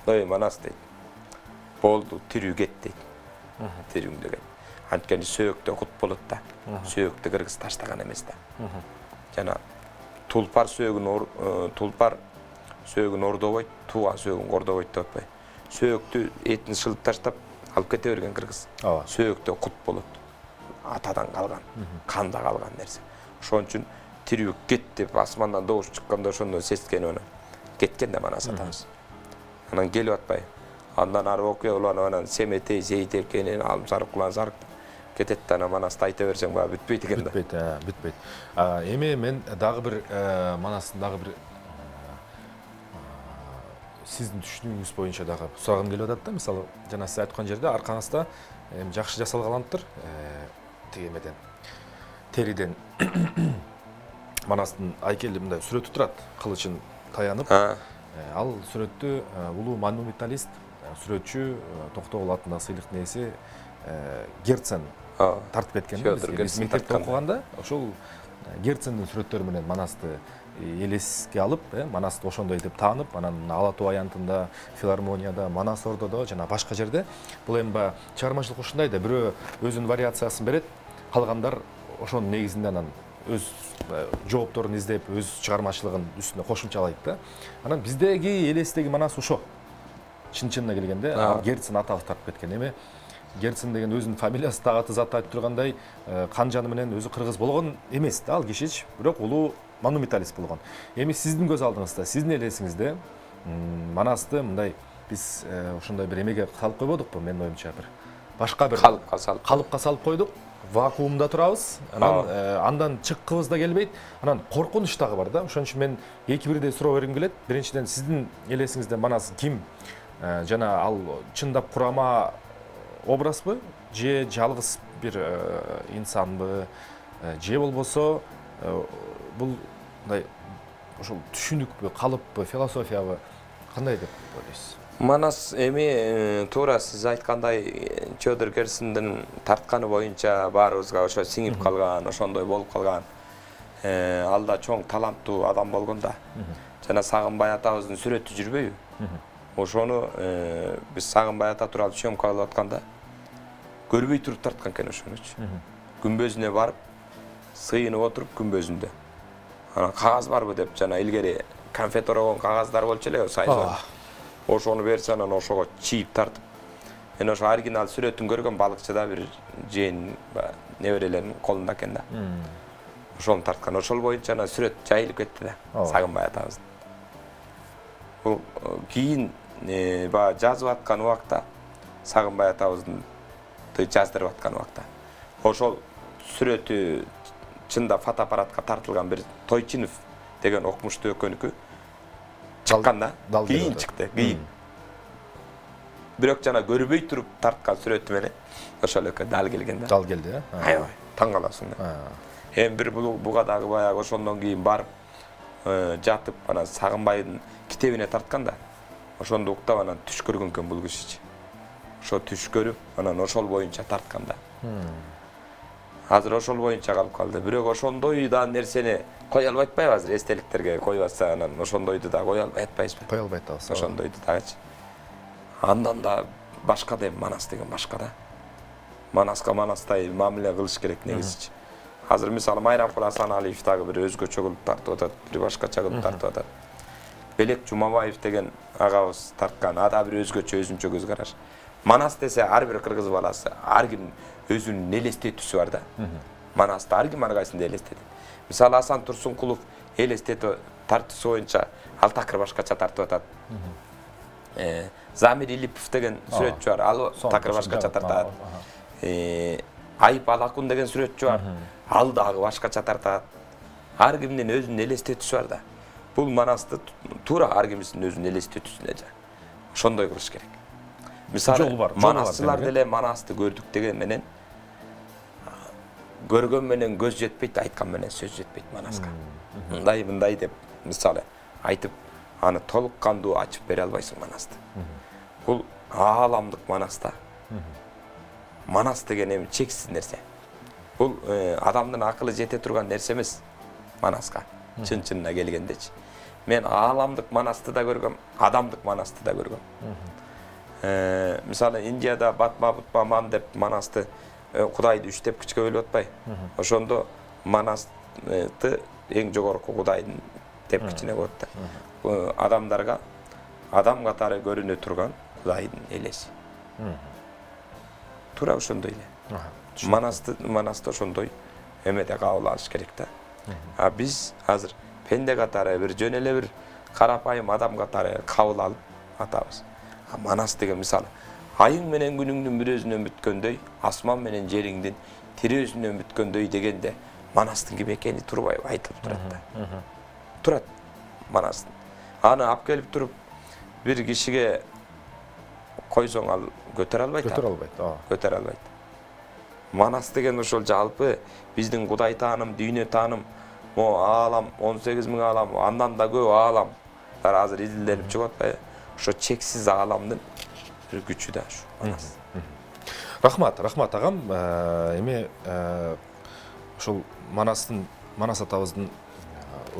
Ой Манас дейт. Болду, тирүү кет дейт. Тирүүң деген. Анткени сөйөктө кут болот да. Сөйөктү кыргыз таштаган эмес да. Жана тулпар сөөгүн ордобойт, тууган сөөгүн ордобойт деп атпайбы. Сөйөктү этин шылып таштап алып кете берген кыргыз. Сөйөктө кут болот. Атадан калган, канда калган нерсе. Ошон үчүн тирүү кет деп асмандан добуш чыкканда ошондо сезген анан кеткен да Манас атабыз. Анан келип атпайбы. Андан ары окуя уланып анан Семетей, Зейтеркенен, Алымсарык, Кулансарык кетет да анан Манаста айта берсең баа бүтпөйт экен да. Бүтпөйт. Эми мен дагы бир Манастын дагы бир сиздин түшүнүгүңүз боюнча дагы сурагым келип атат да. Мисалы, жана сиз айткан жерде аркаңызда жакшы жасалгаланыптыр. Тиги эмеден териден Манастын айкели мындай сүрөтү турат, кылычын таянып. Ал сүрөттү улуу монументалист, сүрөтчү Токтогул атындагы сыйлыктын ээси Герцен тартып кеткен. Биз мектепте окуганда ошол Герцендин сүрөттөрү менен Манасты элеске алып, Манасты ошондой деп таанып, анан Ала Тоо аянтында, филармонияда, Манас Ордодо жана башка жерде бул эми чыгармачылык ушундай да, бирөө өзүнүн вариациясын берет, калгандар ошонун негизинде анан өз жоопторун издеп, өз чыгармачылыгын үстүнө кошумчалайт да. Анан биздеги элестеги Манас ошо. Чын-чынына келгенде Герцен атабыз тартып кеткен. Эми Герцен деген өзүнүн фамилиясы тагаты зат айтып тургандай, кан жаны менен өзү кыргыз болгон эмес да, ал кишич, бирок улуу монументалист болгон. Эми сиздин көз алдыңызда, сиздин элесиңизде Манасты мындай биз ошондой бир эмеге салып койбодукпу, менин оюмча бир башка бир калыпка салып койдук. Вакуумда турабыз, андан чыккыбыз да келбейт, анан коркунуч дагы бар да. Ошон үчүн мен эки бирдей суроо бергим келет. Биринчиден, сиздин элесиңизде Манас ким? Жана ал чындап курама образбы, же жалгыз бир инсанбы, же болбосо бул мындай ошол түшүнүкпү, калыппы, философиябы, кандай деп ойлойсуз? Манас эми туура сиз айткандай Чөдөр Герцендин тартканы боюнча баарыбызга ошо сиңип калган, ошондой болуп калган. Ал да чоң таланттуу адам болгон да. Жана Сагынбай атабыздын сүрөтү жүрбөйбү? Ошону биз Сагынбай ата тууралуу съемка кылып атканда көрбөй туруп тарткан экен ошонучу. Күмбөзүнө барып, сыйынып отуруп күмбөзүндө. Анан кагаз барбы деп жана илгери конфет орогон кагаздар болчу эле, сайзор. Ошону берсе анан ошого чийип тартып. Мен ошо оригинал сүрөтүн көргөн балыкчыда бир жээн неберелеринин колунда экен да. Ошону тарткан. Ошол боюнча анан сүрөт жайылып кетти да, Сагынбай атабыздын. Бул кийин жазып аткан убакта, Сагынбай атабыздын жаздырып аткан убакта, ошол сүрөтү чында фотоаппаратка тартылган бир Тойчинов деген окумуштуу экөнүкү чыкканда, кийин чыкты, кийин. Бирок жана көрбөй туруп тарткан сүрөтү менен ошол экөө дал келген да. Дал келди, Аябай, таң каласың да. Эми бир буга дагы баягы ошондон кийин барып жатып, анан Сагынбайдын китебине тарткан да. Ошондо уктап анан түш көргөн экен бул кишичи. Ошо түш көрүп, анан ошол боюнча тарткан да. Азыр ошол боюнча калып калды. Бирок ошондой да нерсени кое албай атпайбы азыр эстеликтерге коюп атса, анан ошондойду да кое албай атпайбызбы? Кое албай атабыз. Ошондойду дагычы. Андан да башка деп Манас деген башка да. Манаска Манастай мамиле кылыш керек негизичи. Азыр мисалы Майрамкул Асаналиев дагы бир өзгөчө кылып тартып атат, бир башкача кылып тартып атат. Белек Жумабаев деген агабыз тарткан, ада бир өзгөчө өзүнчө көз караш. Манас десе ар бир кыргыз баласы, ар ким өзүнүн элестетүүсү бар да. Манасты ар ким ар кайсында элестетет. Мисалы Асан Турсункулов элестетүү тартуусу боюнча ал такыр башкача тартып атат. Замир Илипов деген сүрөтчү бар, ал такыр башкача тартат. Айып Алакун деген сүрөтчү бар, ал дагы башкача тартат. Ар кимдин өзүнүн элестетүүсү бар да. Бул Манасты туура ар кимдин өзүнүн элестетүүсүнө жа. Ошондой кылыш керек. Мисалы, манасчылар деле манасты көрдүк деген менен, көргөн менен көз жетпейт, айткан менен сөз жетпейт манаска. Мындай деп, мисалы, айтып, аны толук кандуу ачып бере албайсың манасты. Бул ааламдык манаста. Манас деген эми чексиз нерсе. Бул адамдын акылы жете турган нерсе эмес манаска. Чын-чынына келгендечи. Мен ааламдык манасты да көргөм, адамдык манасты да көргөм. Мисалы, Индияда Батма Бутмаман деп манасты Кудайды үчтеп кичкөөлөп атпай. Ошондо манасты эң жогорку Кудайдын тепкичине коет да. Адамдарга адам катары көрүнө турган Кудайдын элеси. Тура ошондой эле. Манасты ошондой эмеде кабыл алыш керек да. А биз азыр пенде катары бир жөн эле бир карапайым адам катары кабыл алып атабыз. Манас деген мисалы, айың менен күнүңдүн бир өзүнөн бүткөндөй, асман менен жериңдин тири өзүнөн бүткөндөй дегенде манастын ким экени турбай айтылып турат да. Турат манастын. Аны алып келип туруп бир кишиге койсоң ал көтөрө албайт. Көтөрө албайт. Манас деген ошол жалпы биздин Кудай тааным, дүйнө тааным, аалам 18.000 аалам, андан да көп ааламдар азыр изилденип чыгып атпайбы? Ошо чексиз ааламдын бир күчү да ушу манас. Рахмат агам. Эми ошол Манас атабыздын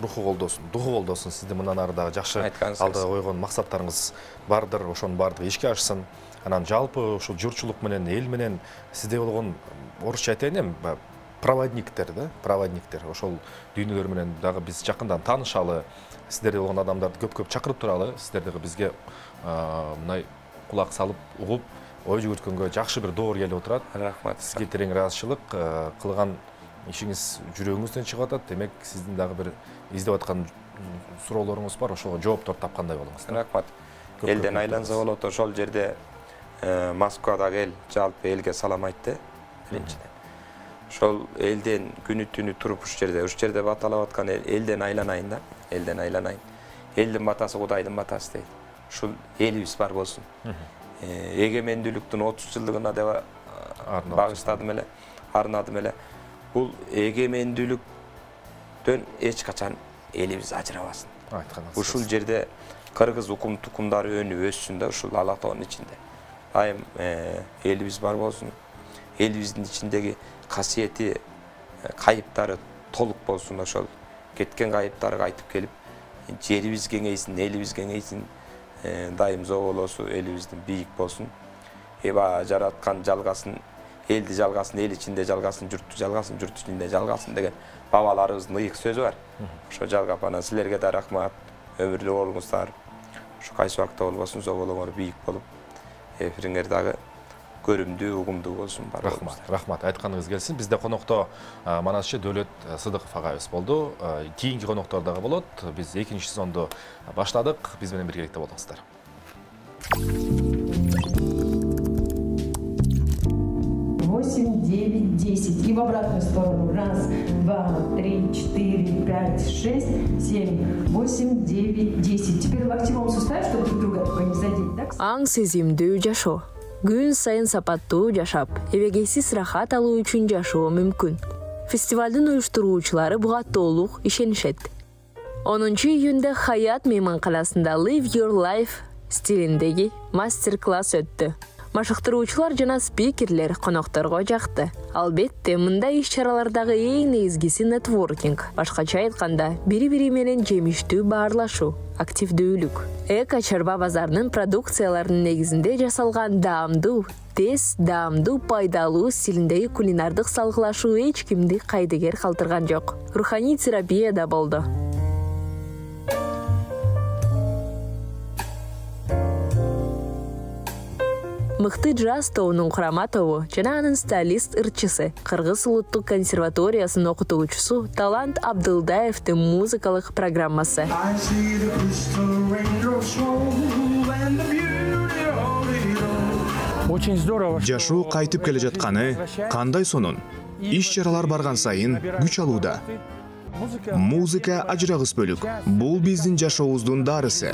руху колдосун, духу колдосун. Сизди мындан ары дагы жакшы алдыга койгон максаттарыңыз бардыр, ошонун баардыгы ишке ашсын. Анан жалпы ушул журтчулук менен, эл менен сизде болгон орусча айтайын эми проводниктер да, проводниктер. Ошол дүйнөлөр менен дагы биз жакындан таанышалы, сиздерде болгон адамдарды көп-көп чакырып туралы, сиздердеги бизге мындай кулак салып, угуп, ой жүгүрткөнгө жакшы бир доор келип отурат. Рахмат. Сизге терең ыраазычылык, кылган ишиңиз жүрөгүңүздөн чыгып атат. Демек, сиздин дагы бир издеп аткан суроолоруңуз бар, ошого жооптор тапкандай болуңуз. Рахмат. Элден айланса болот, ошол жерде Москвадагы эл жалпы элге салам айтты. Биринчиден. Ошол элден күнү түнү туруп уш жерде баталап аткан элден айланайын да, элден айланайын. Элдин батасы Кудайдын батасы дейт. Ушул элибиз бар болсун. Эгемендүүлүктүн 30 жылдыгына деп багыштадым эле, арнадым эле. Бул эгемендүүлүктөн эч качан элибиз ажырабасын. Ушул жерде кыргыз укум-тукумдары өнүп өссүн да, ушул ала тоонун ичинде. Айым элибиз бар болсун. Элибиздин ичиндеги касиети, кайыптары толук болсун. Ошол кеткен кайыптары кайтып келип, жерибиз кеңейсин, элибиз кеңейсин, дайым зоболосу элибиздин бийик болсун. Эба жараткан жалгасын, элди жалгасын, эл ичинде жалгасын, журтту жалгасын, журт ичинде жалгасын деген бабаларыбыздын ыйык сөзү бар. Ошо жалгап анан силерге да рахмат, өмүрлүү болуңуздар. Ошо кайсы убакта болбосун зоболоңор бийик болуп, эфириңер дагы көрүмдүү, угумдуу болсун. Рахмат. Айтканыңыз келсин. Бизде конокто манасчы Дөөлөт Сыдыков агайыбыз болду. Кийинки коноктор дагы болот. Биз 2-ши сезонду баштадык. Биз менен биргеликте болуңуздар. 8, 9, 10. И в обратную сторону. 1, 2, 3, 4, 5, 6, 7, 8, 9, 10. Теперь локтевом суставе, чтобы друг друга не задеть, так? Аң сезимдүү жашоо. Күн сайын сапаттуу жашап, эбегейсиз рахат алуу үчүн жашоо мүмкүн. Фестивалдын уюштуруучулары буга толук ишенишет. 10-июнда Хаят мейманканасында Live Your Life стилиндеги мастер-класс өттү. Машыктыруучулар жана спикерлер конокторго жакты. Албетте, мындай иш-чаралардагы эң негизгиси нетворкинг. Башкача айтканда, бири-бири менен жемиштүү баарлашуу, активдүүлүк. Эко-чарба базарынын продукцияларынын негизинде жасалган даамдуу, тез, даамдуу, пайдалуу стилиндеги кулинардык салгылашуу эч кимди кайдыгер калтырган жок. Руханий терапия да болду. Мыкты джаз тобунун курама тобу жана анын стилист-ырчысы, Кыргыз улуттук консерваториясынын окутуучусу Талант Абдылдаевдин музыкалык программасы. Очень здорово. Жашоо кайтып келе жатканы кандай сонун. Иш-чаралар барган сайын күч алууда. Музыка ажырагыс бөлүк. Бул биздин жашообуздун дарысы.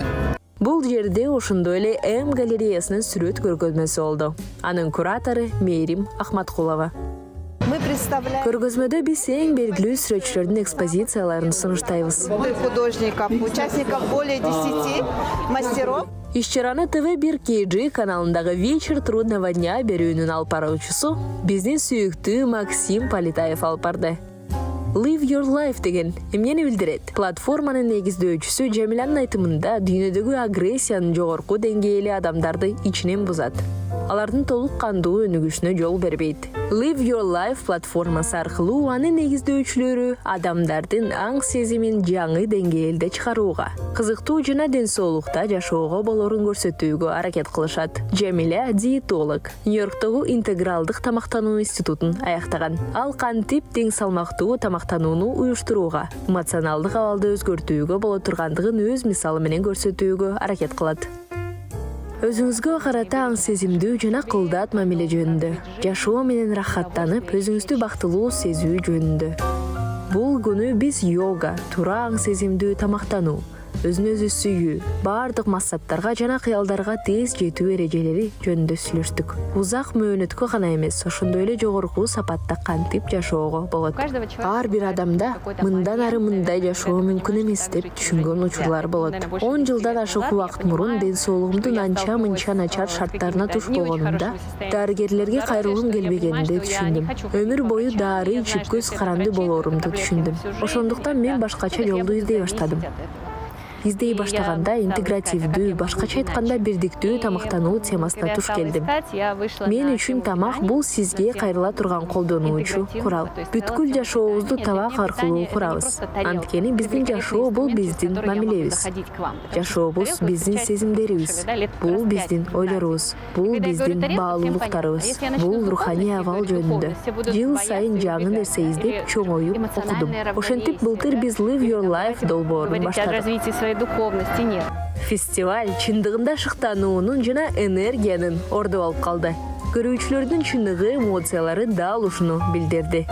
Бул жерде ошондой эле М галереясынын сүрөт көргөзмөсү болду. Анын куратору Мээрим Ахматкулова. Көргөзмөдө биз эң белгилүү сүрөтчүлөрдүн экспозицияларын сунуштайбыз. Художников, участников более 10 мастеров. Иш-чараны ТВ1 KG каналындагы «Вечер трудного дня» берүүнүн алып баруучусу биздин сүйүктүү Максим Политаев алып барды. Live Your Life деген эмнени билдирет? Платформанын негиздөөчүсү Жамиланын айтымында дүйнөдөгү агрессиянын жогорку деңгээли адамдарды ичинен бузат. Алардын толук кандуу өнүгүшүнө жол бербейт. Live Your Life платформасы аркылуу анын негиздөөчүлөрү адамдардын аң сезимин жаңы деңгээлде чыгарууга, кызыктуу жана ден соолукта жашоого болорун көрсөтүүгө аракет кылышат. Жамиля диетолог, Нью-Йорктогу интегралдык тамактануу институтун аяктаган. Ал кантип тең салмактуу тамактанууну уюштурууга, эмоционалдык абалды өзгөртүүгө боло тургандыгын өз мисалы менен көрсөтүүгө аракет кылат. Өзүңүзгө карата аң сезимдүү жана кылдаат мамиле жөнүндө, жашоо менен рахаттанып, өзүңүздү бактылуу сезүү жөнүндө. Бул күнү биз йога, туура аң сезимдүү тамактануу, өзүн өзү сүйүү, баардык максаттарга жана кыялдарга тез жетүү эрежелери жөнүндө сүйлөштүк. Узак мөөнөткө гана эмес, ошондой эле жогорку сапатта кантип жашоого болот. Ар бир адамда мындан ары мындай жашоо мүмкүн эмес деп түшүнгөн учурлар болот. 10 жылдан ашык убакыт мурун ден соолугумдун анча-мынча начар шарттарына туш болгонумда дарыгерлерге кайрылгым келбегенди түшүндүм. Өмүр бою дары ичип көз каранды болорумду түшүндүм. Ошондуктан мен башкача жолду издей баштадым. Издей баштаганда интегративдүү, башкача айтканда бирдиктүү тамактануу темасына туш келдим. Мен үчүн тамак бул сизге кайрыла турган колдонуучу курал. Бүткүл жашообузду табак аркылуу курабыз. Анткени биздин жашоо бул биздин мамилебиз. Жашообуз биздин сезимдерибиз. Бул биздин ойлорубуз. Бул биздин баалуулуктарыбыз. Бул руханий абал жөнүндө. Жыл сайын жаңы нерсе издеп, чоңоюп окудум. Ошентип былтыр биз Live Your Life долбоорун баштадык. Духовности нет. Фестиваль чындыгында шыктануунун жана энергиянын орду болуп калды. Көрүүчүлөрдүн чындыгы, эмоциялары дал ушуну билдирди.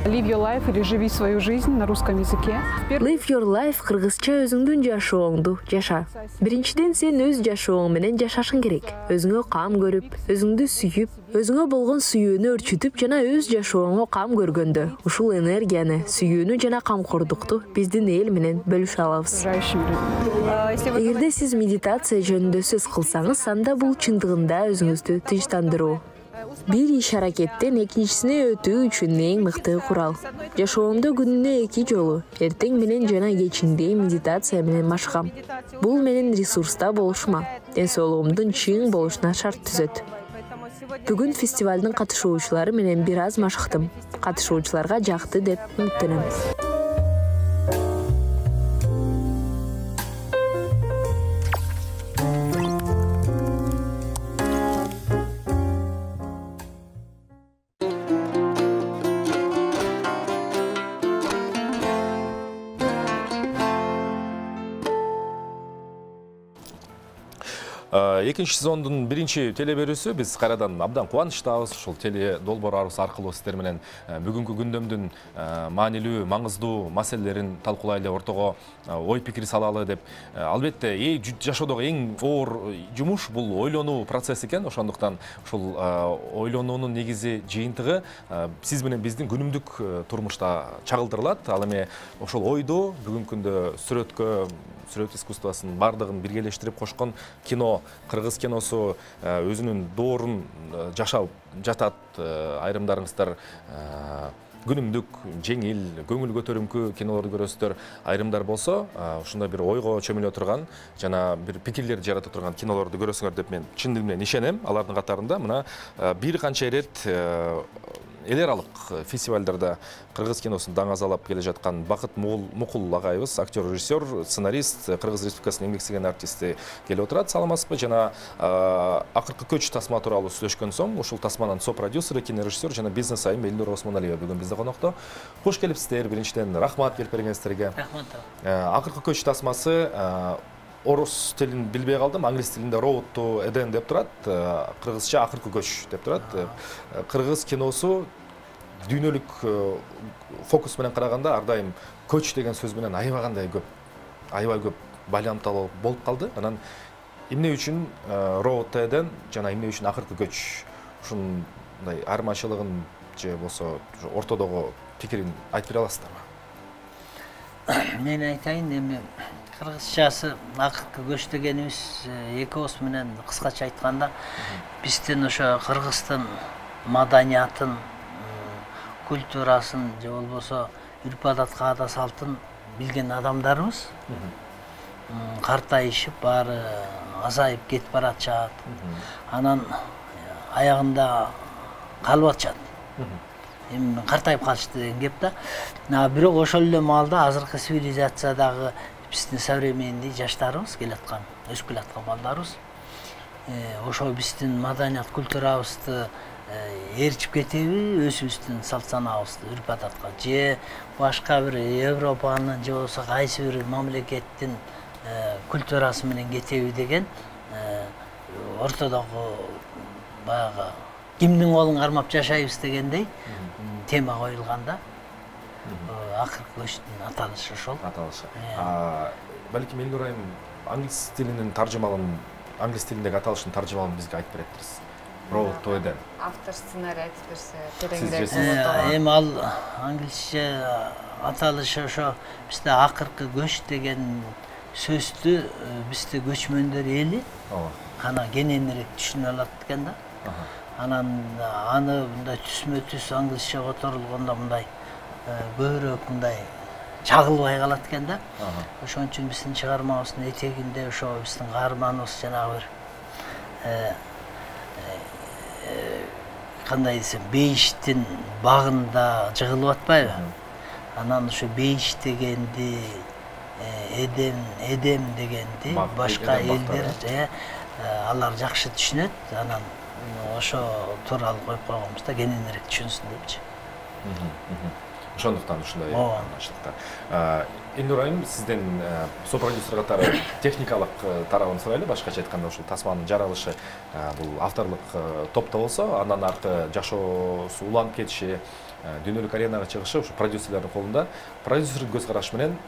Live Your Life или живи свою жизнь на русском языке. Live Your Life кыргызча өзүңдүн жашооңду жаша. Биринчиден сен өз жашооң менен жашашың керек. Өзүңө кам көрүп, өзүңдү сүйүп, өзүңө болгон сүйүүнү өрчүтүп жана өз жашооңо кам көргөндө ушул энергияны, сүйүүнү жана камкордукту биздин эл менен бөлүшө алабыз. Эгерде сиз медитация жөнүндө сөз кылсаңыз, анда бул чындыгында өзүңүздү тынчтандыруу. Бир иш аракеттен экинчисине өтүү үчүн эң мыкты курал. Жашоомдо күнүнө 2 жолу, эртең менен жана кечинде медитация менен машыгам. Бул менин ресурста болушума, ден соолугумдун чың болушуна шарт түзөт. Бүгүн фестивалдын катышуучулары менен бир аз машыктым. Катышуучуларга жакты деп үмүттөнөм. Экинчи сезондун биринчи телеберүүсү биз кайрадан абдан кубанычтабыз. Ушул теле долбоорубуз аркылуу сиздер менен бүгүнкү күндөмдүн маанилүү, маңыздуу маселелерин талкуулайлы, ортого ой пикир салалы деп. Албетте, жашоодогу эң оор жумуш бул ойлонуу процесси экен. Ошондуктан ушул ойлонуунун негизи жыйынтыгы сиз менен биздин күнүмдүк турмушта чагылдырылат. Ал эми ошол ойду бүгүнкү күндө сүрөт искусствосын бардыгын биргелештирип кошкон кино, кыргыз киносу өзүнүн доорун жашап жатат. Айрымдарыңыздар күнүмдүк, жеңил, көңүл көтөрүмкү кинолорду көрөсүздөр. Айрымдар болсо, ушундай бир ойго чөмүлө турган жана бир пикирлерди жарата турган кинолорду көрөсүңөр деп мен чын дил менен ишенем. Алардын катарында мына бир канча ирет эл аралык фестивалдарда кыргыз киносун даңазалап келе жаткан Бакыт Мукул агайыбыз, актер, режиссер, сценарист, Кыргыз Республикасынын эмгек сиңген артисти келип отурат. Саламатсызбы? Жана акыркы көч тасма тууралуу сүйлөшкөн соң, ушул тасманын со-продюсери, кинорежиссер жана бизнес айым Элнур Осмоналиева бүгүн бизде конокто. Кош келипсиздер. Биринчиден рахмат келип бергениңиздерге. Рахмат. Акыркы көч тасмасы орус тилин билбей калдым. Англис тилинде Road to Eden деп турат. Кыргызча акыркы көч деп турат. Кыргыз киносу дүйнөлүк фокус менен караганда ар дайым көч деген сөз менен аябай көп байланымталуу болуп калды. Анан эмне үчүн РОТ-ден жана эмне үчүн акыркы көч ушундай айырмачылыгын же болсо ортодогу пикирин айтып бере аласыздарбы? Мен айтайын, эми кыргызчасы акыркы көч дегенибиз эки ооз менен кыскача айтканда биздин ошо Кыргыздын маданиятын, культурасын же болбосо үрп-адат, каада салтын билген адамдарыбыз. Картайышып баары азайып кетип баратышат. Анан аягында калып атышат. Эми картайып калышты деген кеп да. Бирок ошол эле маалда азыркы цивилизациядагы биздин современный жаштарыбыз келаткан, өсүп келаткан балдарыбыз ошо биздин маданият, культурабызды ээрчип кетеби, өзүбүздүн салт санаабызды, үрп-адатка же башка бир Европанын же болбосо кайсы бир мамлекеттин культурасы менен кетеби деген ортодогу баягы кимдин колун кармап жашайбыз дегендей тема коюлганда акыркы көчтүн аталышы ошол. Аталышы. Балким Элнур айым англис тилинин таржымалын, англис тилиндеги аталышын таржымалын бизге айтып берет. РОТ-ден. Автор сценарий айтып берсе, тереңдеп. Эми ал англисче аталышы ошо бизде акыркы көч деген сөздү бизде көчмөндөр эли кана кененирээк түшүнө алат экен да. Анан аны мындай түзмө-түз англисче которулгондо мындай көбүрөөк мындай чагылбай калат экен да. Ошон үчүн биздин чыгармабыздын этегинде ошо биздин каарманыбыз жанагы бир кандай десем, бейиштин багында жыгылып атпайбы? Анан ошо бейиш дегенди, эдем дегенди башка элдер алар жакшы түшүнөт. Анан ошо тууралуу коюп койгонбуз да, кененирээк түшүнсүн депчи. Ошондуктан ушундай анашылыктар. Элнур айым, сизден сопродюсер катары техникалык тарабын сурайлы. Башкача айтканда ушул тасманын жаралышы бул авторлук топто болсо, андан аркы жашоосу уланып кетиши, дүйнөлүк аренага чыгышы ушу продюсерлердин колунда. Продюсер көз караш менен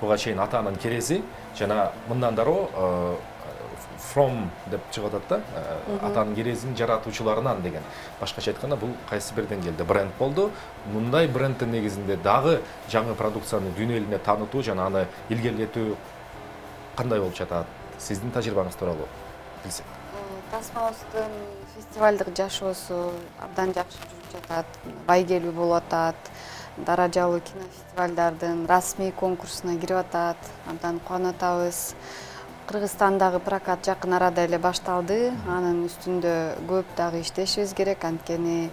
буга чейин ата-ананын керези жана мындан дароо from деп чыгып атат да, атанын керезин жаратуучуларынан деген. Башкача айтканда бул кайсы бир деңгээлде бренд болду. Мындай брендтин негизинде дагы жаңы продукцияны дүйнө элине таанытуу жана аны илгерилетүү кандай болуп жатат? Сиздин тажрыйбаңыз тууралуу билсек. Тасмабыздын фестивалдык жашоосу абдан жакшы жүрүп жатат, байгелүү болуп атат. Даражалуу кинофестивалдардын расмий конкурсуна кирип атат. Абдан кубанып атабыз. Кыргызстандагы прокат жакын арада эле башталды. Анын үстүндө көп дагы иштешибиз керек, анткени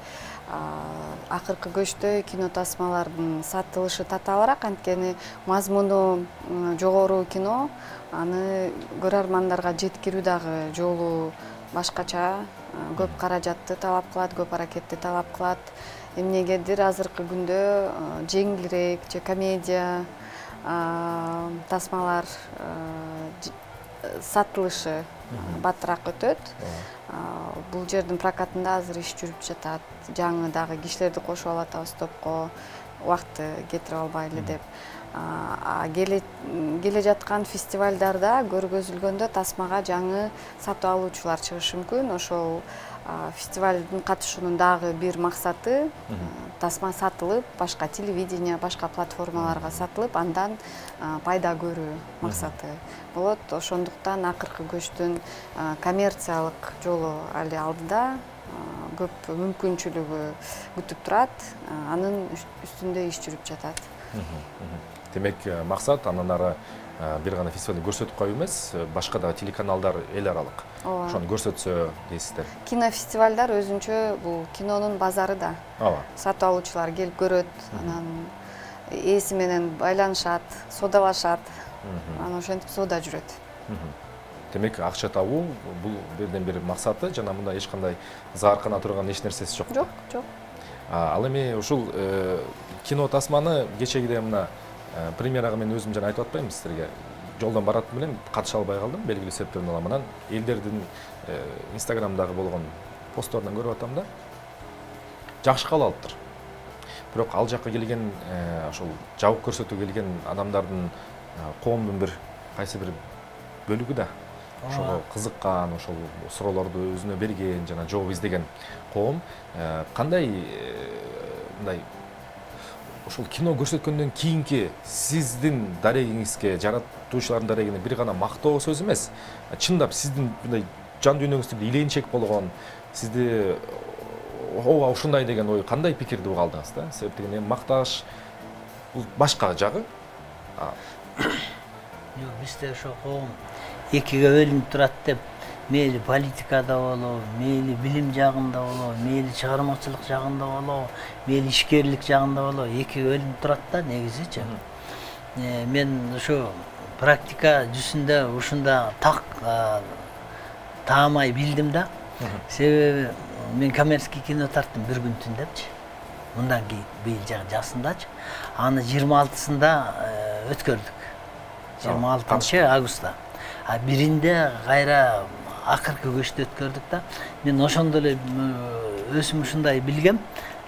акыркы көчтө кино тасмалардын сатылышы татаалыраак, анткени мазмуну жогору кино, аны көрөрмандарга жеткирүү дагы жолу башкача, көп каражатты талап кылат, көп аракетти талап кылат. Эмнегедир азыркы күндө жеңилирээк же комедия тасмалар сатылышы баттыраак өтөт. Бул жердин прокатында азыр иш жүрүп жатат. Жаңы дагы кишилерди кошуп алатабыз топко, убакытты кетирип албайлы деп. Келе жаткан фестивалдарда көргөзүлгөндө тасмага жаңы сатып алуучулар чыгышы мүмкүн. Ошол фестивалдын катышуунун дагы бир максаты тасма сатылып, башка телевидение, башка платформаларга сатылып, андан пайда көрүү максаты болот. Ошондуктан акыркы көчтүн коммерциялык жолу али алдыда, көп мүмкүнчүлүгү күтүп турат. Анын үстүндө иш жүрүп жатат. Демек, максат андан ары бир гана фестивалды көрсөтүп коюу эмес, башка да телеканалдар эл аралык. Ошону көрсөтсө дейсиздер. Кинофестивалдар өзүнчө бул кинонун базары да. Сатып алуучулар келип көрөт, анан ээси менен байланышат, соодалашат. Анан ошентип соода жүрөт. Демек, акча табуу бул бирден бир максаты, жана мында эч кандай зааркана турган эч нерсеси жок. Жок. Ал эми ушул кино тасманы кечегиде мына премьерага мен өзүм жана айтып атпаймынбы сиздерге. Жолдон барат менен катыша албай калдым, белгилүү себептерден улам. Анан элдердин Инстаграмдагы болгон постторунан көрүп атам да. Жакшы кабыл алыптыр. Бирок ал жакка келген ошол жабык көрсөтүү келген адамдардын коомдун бир кайсы бир бөлүгү да ошого кызыккан, ошол суроолорду өзүнө берген, жана жооп издеген коом кандай мындай ошол кино көрсөткөндөн кийинки сиздин дарегиңизге, жаратуучулардын дарегине бир гана мактоо сөз эмес, чындап сиздин мындай жан дүйнөңүздө илэнчек болгон, сизди ооба ушундай деген ой, кандай пикирди уга алдыңыз да? Себеп деген макташ бул башка жагы. Жок, бизде ошо коом экиге бөлүнүп турат деп, мейли политикада болобу, мейли билим жагында болобу, мейли чыгармачылык жагында болобу, мейли ишкерлик жагында болобу, экиге бөлүнүп турат да негизичи. Мен ошо практика жүзүндө ушунда так таамай билдим да. Себеби мен коммерческий кино тарттым бир күн түндепчи. Мындан кийин быйыл жазындачы. Аны 26-сында өткөрдүк. 26 августта. Биринде кайра акыркы көчтө өткөрдүк да. Мен ошондо эле өзүм ушундай билгем.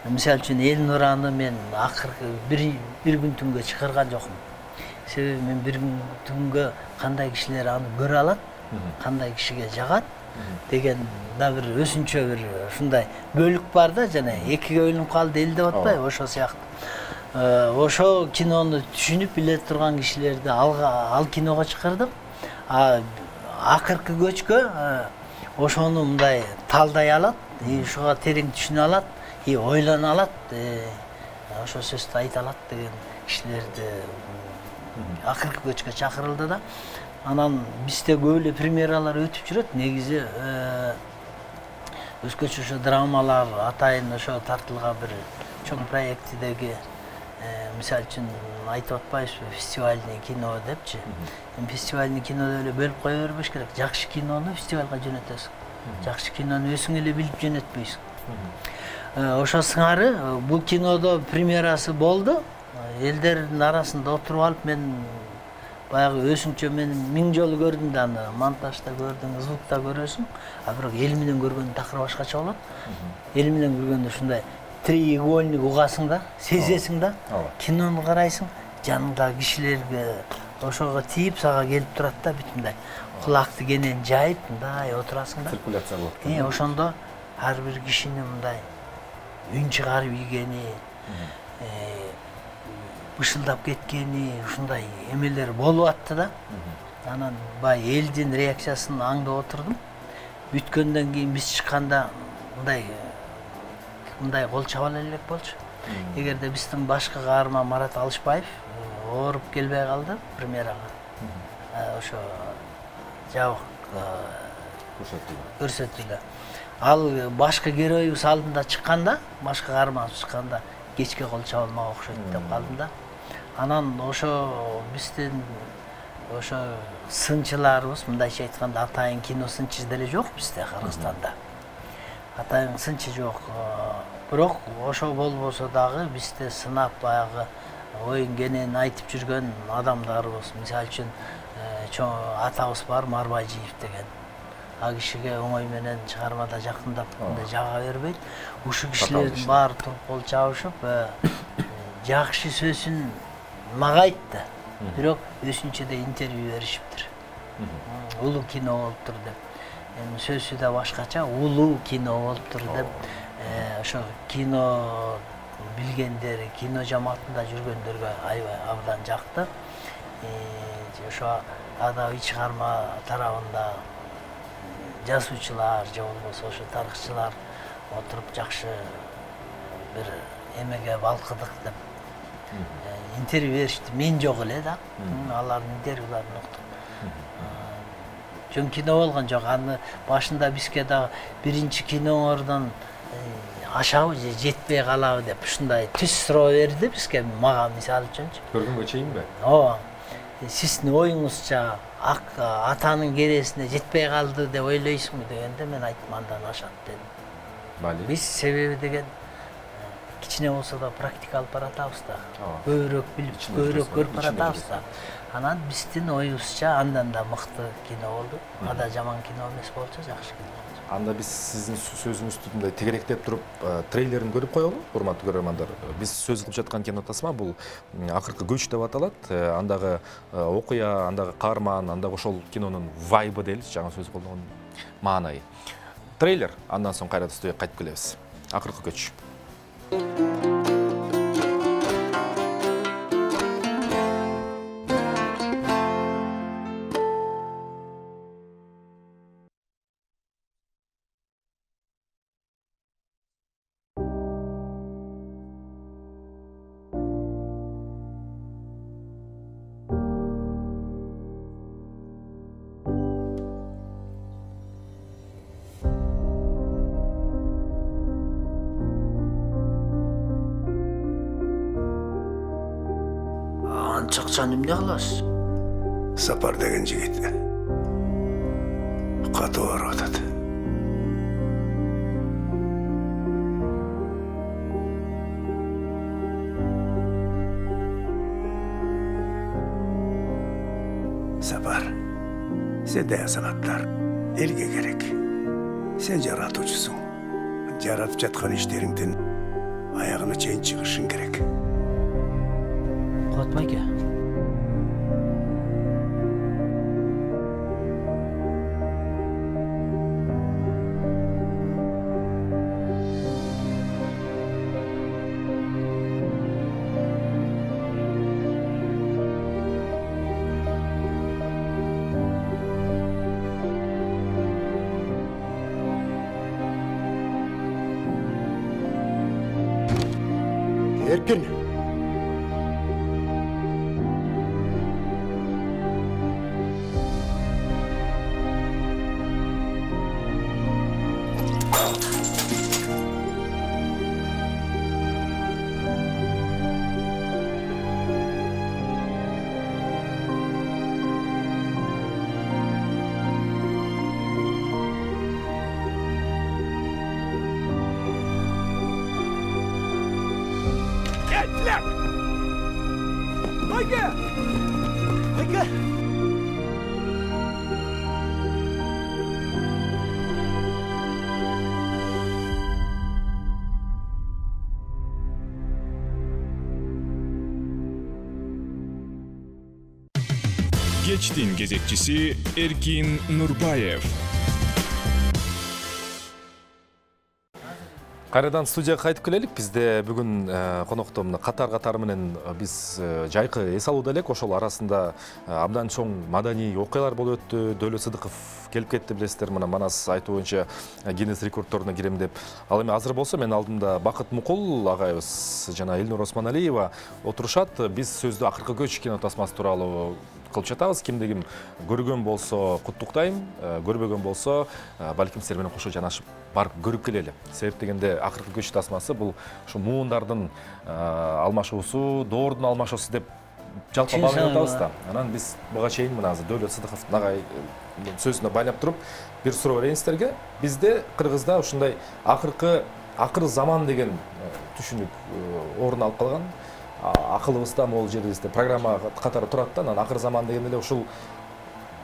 Мисалы үчүн Эл Нураны мен акыркы бир күн түнгө чыгарган жокмун. Себеби мен бир күн түнгө кандай кишилер аны көрө алат, кандай кишиге жагат деген да бир өзүнчө бир ушундай бөлүк бар да, жана экиге бөлүнүп калды эл деп атпайбы, ошол сыяктуу. Ошо кинону түшүнүп биле турган кишилерди ал киного чакырдым. Акыркы көчкө ошону мындай талдай алат, ушуга терең түшүнө алат, ойлоно алат, ошо сөздү айта алат деген кишилерди акыркы көчкө чакырылды да. Анан бизде көп эле премьералар өтүп жүрөт. Негизи өзгөчө ошо драмалар атайын ошо тартылган бир чоң проектидеги, мисалы үчүн айтып атпайбызбы, фестивальный кино депчи. Фестивальный кинодо эле бөлүп кое бербеш керек. Жакшы кинону фестивалга жөнөтөсүң. Жакшы кинону өзүң эле билип жөнөтпөйсүң. Ошо сыңары бул кинодо премьерасы болду. Элдердин арасында отуруп алып мен баягы өзүңчө мен 1000 жолу көрдүм да, аны монтажда көрдүң, звукта көрөсүң, бирок эл менен көргөндө такыр башкача болот. Эл менен көргөндө ушундай треугольник угасың да, сезесиң да, кинону карайсың, жаныңдагы кишилерге ошого тийип сага келип турат да, бүт мындай кулакты кенен жайып, мындай отурасың да. Циркуляция болот. Ошондо ар бир кишинин мындай үн чыгарып ийгени, бышылдап кеткени, ушундай эмелер болуп атты да. Анан баягы элдин реакциясын аңдап отурдум. Бүткөндөн кийин биз чыкканда мындай кол чаба элек болчу. Эгерде биздин башкы каарман Марат Алышбаев ооруп келбей калды премьерага. Ошо жабык көрсөтүлдү. Ал башкы героюбуз алдында чыкканда, башкы каарманыбыз чыкканда кечке кол чабылмага окшойт деп калдым да. Анан ошо биздин ошо сынчыларыбыз, мындайча айтканда атайын кино сынчысы деле жок бизде Кыргызстанда. Атайын сынчы жок. Бирок ошо болбосо дагы бизде сынап баягы оюн кенен айтып жүргөн адамдарыбыз, мисалы үчүн чоң атабыз бар Марбайжиев деген. А кишиге оңой менен чыгармада жакындап жага бербейт. Ушул кишилердин баары туруп кол чабышып, жакшы сөзүн мага айтты. Бирок өзүнчө да интервью беришиптир. Улуу кино болуптур деп. Эми сөзү да башкача, улуу кино болуптур деп. Ошо кино билгендер, кино жамаатында жүргөндөргө аябай абдан жакты. Ошо адабий чыгарма тарабында жазуучулар же болбосо ошо тарыхчылар отуруп жакшы бир эмеге балкыдык деп интервью беришти. Мен жок эле да. Алардын интервьюларын уктум. Жөн кино болгон жок. Аны башында бизге дагы биринчи киноңордон ашабы же жетпей калабы деп ушундай түз суроо берди бизге, мага мисалы үчүнчү. Көргөнгө чейинби? Ооба. Сиздин оюңузча атанын кересине жетпей калды деп ойлойсуңбу дегенде мен айттым, андан ашат дедим. Биз себеби деген кичине болсо да практика алып баратабыз да. Көбүрөөк билип, көбүрөөк көрүп баратабыз да. Анан биздин оюбузча андан да мыкты кино болду. Ада жаман кино эмес болчу, жакшы кино болчу. анда биз сиздин сөзүңүз үстүндө тегеректеп туруп трейлерин көрүп коелу, урматтуу көрөрмандар. Биз сөз кылып жаткан кино тасма бул акыркы көч деп аталат. Андагы окуя, андагы каарман, андагы ошол кинонун вайбы дейбиз, жаңы сөз колдонгон маанайы. Трейлер, андан соң кайра студияга кайтып келебиз. Акыркы көч. Чакчан эмне кыласыз? Сапар деген жигит катуу ооруп атат. Сапар, сенде санаттар элге керек. Сен жаратуучусуң. Жаратып жаткан иштериңдин аягына чейин чыгышың керек. Куат байке. Эркин. Кечтин кезекчиси Эркин Нурбаев. Кайрадан студияга кайтып келелик. Бизде бүгүн конокто катар менен биз жайкы эс алууда элек. Ошол арасында абдан чоң маданий окуялар болуп өттү. Дөөлөт Сыдыков келип кетти, билесиздер. Мына Манас айтуу боюнча Гиннес рекордторуна кирем деп. Ал эми азыр болсо менин алдымда Бакыт Мукул агайыбыз жана Элнур Осмоналиева отурушат. Биз сөздү акыркы көч кино тасмасы тууралуу кылып жатабыз. Кимди ким көргөн болсо куттуктайм, көрбөгөн болсо балким сиздер менен кошо жанашып барып көрүп келели. Себеп дегенде акыркы көч тасмасы бул ушу муундардын алмашуусу, доордун алмашуусу деп жалпы баалап атабыз да. Анан биз буга чейин мына азыр Дөөлөт Сыдыков агай сөзүнө байлап туруп бир суроо берейин сиздерге. Бизде Кыргызда ушундай акыр заман деген түшүнүк орун алып калган. Акылыбызда могул жерибизде программа катары турат да. Анан акыр заман дегенде эле ушул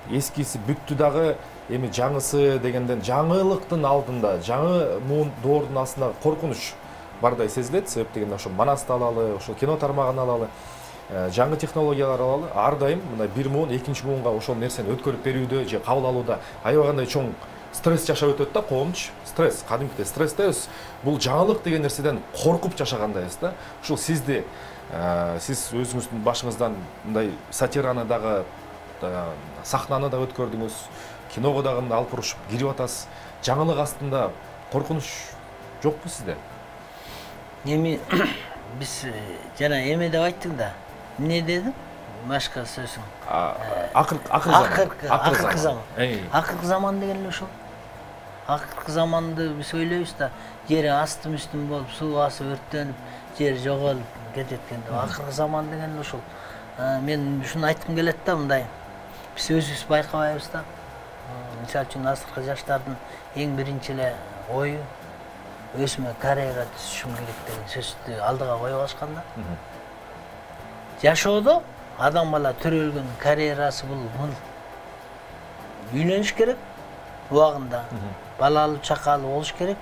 эскиси бүттү дагы эми жаңысы дегенден жаңылыктын алдында жаңы муун доордун астында коркунуч бардай сезилет. Себеп дегенде ошо Манасты алалы, ошол кино тармагын алалы, жаңы технологиялар алалы, ар дайым мына бир муун экинчи муунга ошол нерсени өткөрүп берүүдө же кабыл алууда аябагандай чоң стресс жашап өтөт да, коомчу. Стресс, кадимкидей стресстебиз. Бул жаңылык деген нерседен коркуп жашагандайбыз да. Ушул сизди сиз өзүңүздүн башыңыздан мындай сатираны дагы сахнаны да өткөрдүңүз, киного дагы алып урушуп кирип атасыз. Жаңылык астында коркунуч жокпу сизде? Эми биз жана эме деп айттың да. Эмне дедим? Башка сөзүң. Акыркы заман. Акыркы заман деген эле ошол. Акыркы заманды биз ойлойбуз да, жери астым үстүм болуп, суу асып өрттөнүп, жер жоголуп кетет экен деп. Акыркы заман деген эле ошол. Мен ушуну айткым келет да, мындай. Биз өзүбүз байкабайбыз да. Мисалы үчүн азыркы жаштардын эң биринчи эле ою өзүмө карьера түзүшүм керек деген сөздү алдыга коюп алышкан да. Жашоодо адам бала төрөлгөн карьерасы бул үйлөнүш керек, убагында балалуу чакалуу болуш керек,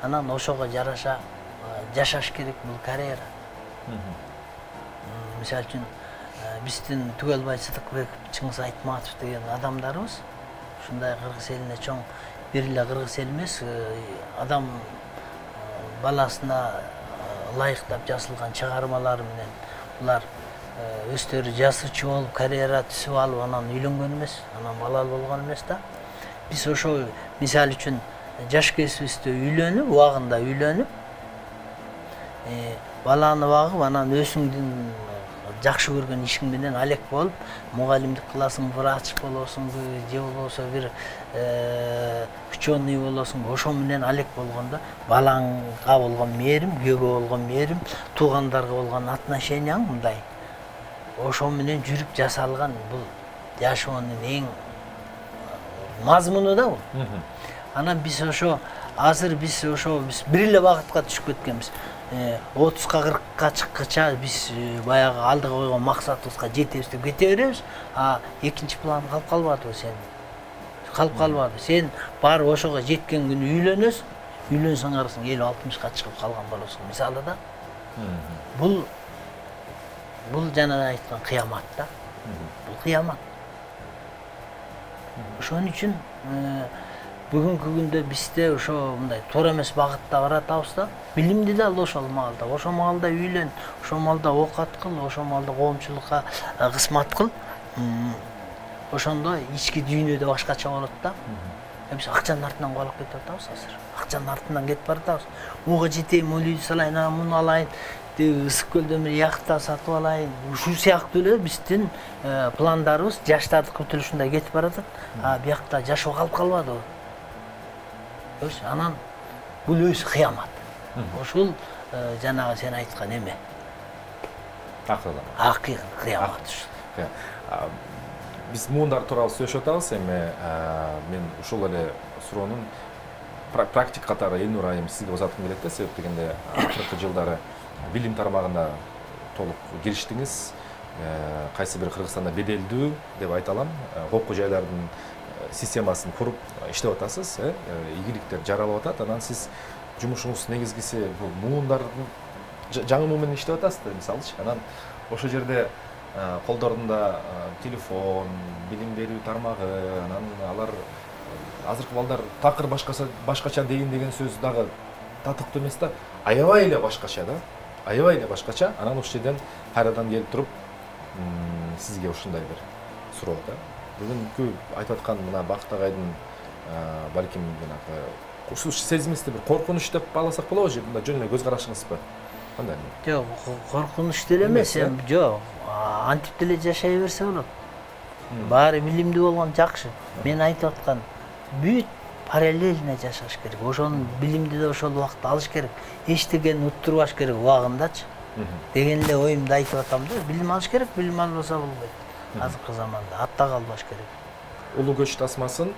анан ошого жараша жашаш керек бул карьера. Мисалы үчүн биздин Түгелбай Сыдыкбеков, Чыңгыз Айтматов деген адамдарыбыз ушундай кыргыз элине чоң, бир эле кыргыз эл эмес, адам баласына ылайыктап жазылган чыгармалары менен булар өздөрү жазуучу болуп, карьера түзүп алып, анан үйлөнгөн эмес, анан балалуу болгон эмес да. Биз ошо мисалы үчүн жаш кезибизде үйлөнүп, убагында үйлөнүп, баланы багып, анан өзүңдүн жакшы көргөн ишиң менен алек болуп, мугалимдик кыласың, врач болосуңбу, же болбосо бир ученый болосуңбу, ошо менен алек болгондо балаңга болгон мээрим, күйөөгө болгон мээрим, туугандарга болгон отношенияң мындай. Ошо менен жүрүп жасалган бул жашоонун эң мазмуну да бул. Анан биз ошо азыр биз бир эле багытка түшүп кеткенбиз. 30-га 40-га чыккыча биз баягы алдыга койгон максатыбызга жетебиз деп кете беребиз. Экинчи план калып калбадыбы сен? Калып калбады. Сен барып ошого жеткен күнү үйлөнөсүң. Үйлөнсөң арасың 50-60-га чыгып калган болосуң. Мисалы да. Бул жана айткан кыямат да. Бул кыямат. Ошон үчүн бүгүнкү күндө бизде ошо мындай туура эмес багытта баратабыз да. Билимди да ал ошол маалда. Ошол маалда үйлөн, ошол маалда окат кыл, ошол маалда коомчулукка кызмат кыл. Ошондо ички дүйнө да башкача болот да. Биз акчанын артынан куалап кетип атабыз азыр. Акчанын артынан кетип баратабыз. Уга жетейин, мол үйдү салайын, муну алайын, ысык көлдөн бир яхта сатып алайын. Ушул сыяктуу эле биздин пландарыбыз жаштардыкы бүт ушундай кетип баратат. Биякта жашоо калып калбадыбы? Анан бул өзү кыямат. Ошол жанагы сен айткан эме. Акый кыямат ушул. Биз муундар тууралуу сүйлөшүп атабыз, эми мен ушул эле суроонун практик катары Элнур айым сизге узаткым келет да, себеп дегенде акыркы жылдары билим тармагына толук кириштиңиз. Кайсы бир Кыргызстанда беделдүү деп айта алам, окуу жайлардын системасын куруп иштеп атасыз, ийгиликтер жаралып атат. Анан сиз жумушуңуз негизгиси бул муундардын жаңы менен иштеп атасыз да, мисалычы. Анан ошол жерде колдорунда телефон, билим берүү тармагы, анан алар азыркы балдар такыр башкача деген сөз дагы татыктуу эмес да. Аябай эле башкача да. Аябай эле башкача. Анан ушул жерден кайрадан келип туруп сизге ушундай бир суроо да. Бүгүнкү айтып аткан мына Бакыт агайдын балким жанагы ушул сезимибизди бир коркунуч деп бааласак болобу же мындай жөн эле көз карашыңызбы? Кандай? Жок, коркунуч деле эмес, жок. Антип деле жашай берсе болот. Баары билимдүү болгон жакшы. Мен айтып аткан бүт параллельно жашаш керек. Ошонун билимди да ошол убакта алыш керек. Эчтегени уттурбаш керек убагындачы. Деген эле оюмду айтып атам да. Билим алыш керек, билим албаса болбойт. Азыркы заманда артта калбаш керек. Улуу көч тасмасын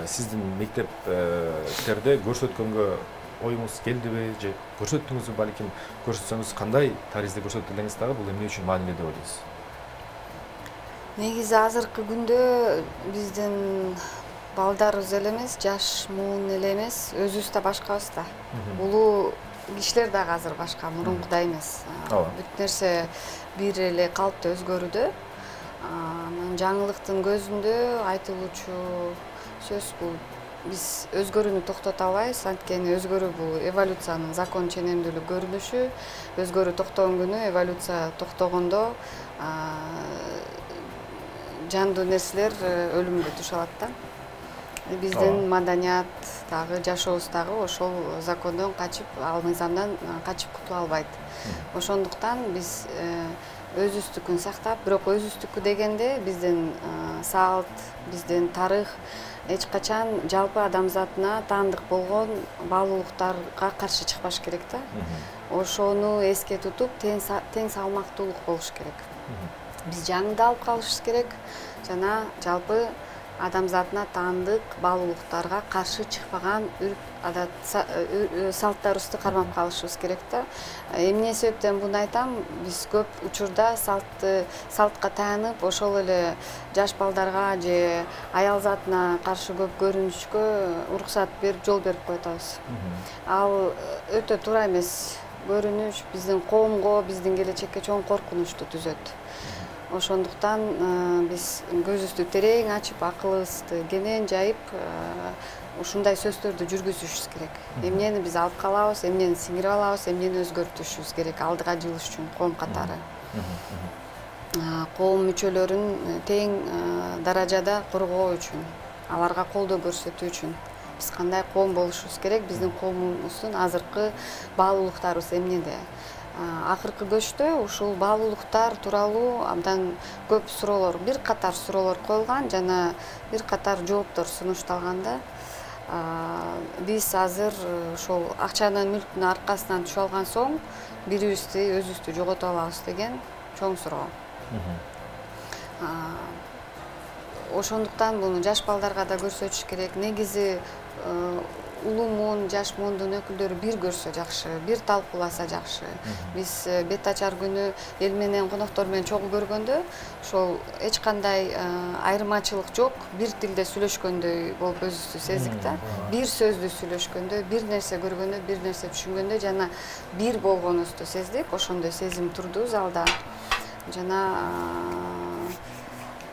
сиздин мектептерде көрсөткөнгө оюңуз келдиби же көрсөттүңүзбү, балким көрсөтсөңүз кандай таризде көрсөттү элеңиз дагы бул эмне үчүн маанилүү деп ойлойсуз? Негизи азыркы күндө биздин балдарыбыз эле эмес, жаш муун эле эмес, өзүбүз да башкабыз да. Улуу кишилер дагы азыр башка, мурункудай эмес. Бүт нерсе бир эле калыпта өзгөрүүдө. Анан жаңылыктын көзүндө айтылуучу сөз бул биз өзгөрүүнү токтото албайбыз, анткени өзгөрүү бул эволюциянын закон ченемдүүлүк көрүнүшү. Өзгөрүү токтогон күнү, эволюция токтогондо жандуу нерселер өлүмгө түшүп алат да. Биздин маданият дагы, жашообуз дагы ошол закондон качып, ал мыйзамдан качып кутула албайт. Ошондуктан биз өзүбүздүкүн сактап, бирок өзүбүздүкү дегенде биздин салт, биздин тарых эч качан жалпы адамзатына таандык болгон баалуулуктарга каршы чыкпаш керек да. Ошону эске тутуп, тең салмактуулук болуш керек. Биз жаңыда алып калышыбыз керек жана жалпы адамзатына таандык баалуулуктарга каршы чыкпаган үрп адат салттарыбызды кармап калышыбыз керек да. Эмне себептен буну айтам? Биз көп учурда салтка таянып, ошол эле жаш балдарга же аял затына каршы көп көрүнүшкө уруксат берип, жол берип коёбуз. Ал өтө туура эмес. Көрүнүш биздин коомго, биздин келечекке чоң коркунучту түзөт. Ошондуктан биз көзүбүздү терең ачып, акылыбызды кенен жайып, ушундай сөздөрдү жүргүзүшүбүз керек. Эмнени биз алып калабыз, эмнени сиңирип алабыз, эмнени өзгөртүшүбүз керек алдыга жылыш үчүн коом катары. Коом мүчөлөрүн тең даражада коргоо үчүн, аларга колдоо көрсөтүү үчүн биз кандай коом болушубуз керек, биздин коомубуздун азыркы баалуулуктарыбыз эмнеде? Акыркы көчтө ушул баалуулуктар тууралуу абдан көп суроолор, бир катар суроолор коюлган жана бир катар жооптор сунушталганда, биз азыр ошол акчанын мүлктүн аркасынан түшүп алган соң бирибизди өзүбүздү жогото алабыз деген чоң суроо. Ошондуктан буну жаш балдарга да көрсөтүш керек. Негизи улуу муун, жаш муундун өкүлдөрү бир көрсө жакшы, бир талкууласа жакшы. Биз бет ачар күнү эл менен, коноктор менен чогуу көргөндө, ошол эч кандай айырмачылык жок, бир тилде сүйлөшкөндөй болуп өзүбүздү сездик да. Бир сөздү сүйлөшкөндө, бир нерсе көргөндө, бир нерсе түшүнгөндө жана бир болгонубузду сездик. Ошондой сезим турду залда. Жана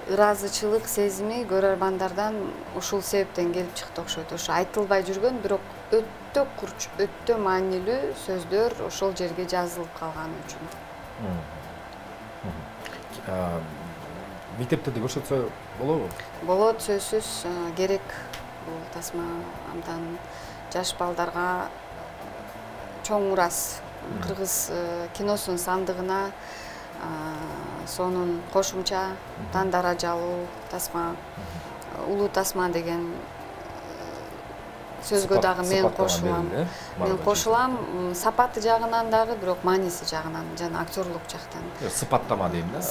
ыраазычылык сезими көрөрмандардан ушул себептен келип чыкты окшойт. Ошо айтылбай жүргөн, бирок өтө курч, өтө маанилүү сөздөр ошол жерге жазылып калганы үчүн. Мектепте де көрсөтсө болобу? Болот, сөзсүз керек. Бул тасма абдан жаш балдарга чоң урас. Кыргыз киносунун сандыгына сонун кошумча даражалуу тасма, улуу тасма деген сөзгө дагы мен кошулам. Мен кошулам, сапаты жагынан дагы, бирок мааниси жагынан жана актерлук жактан. Сыпаттама дейм да?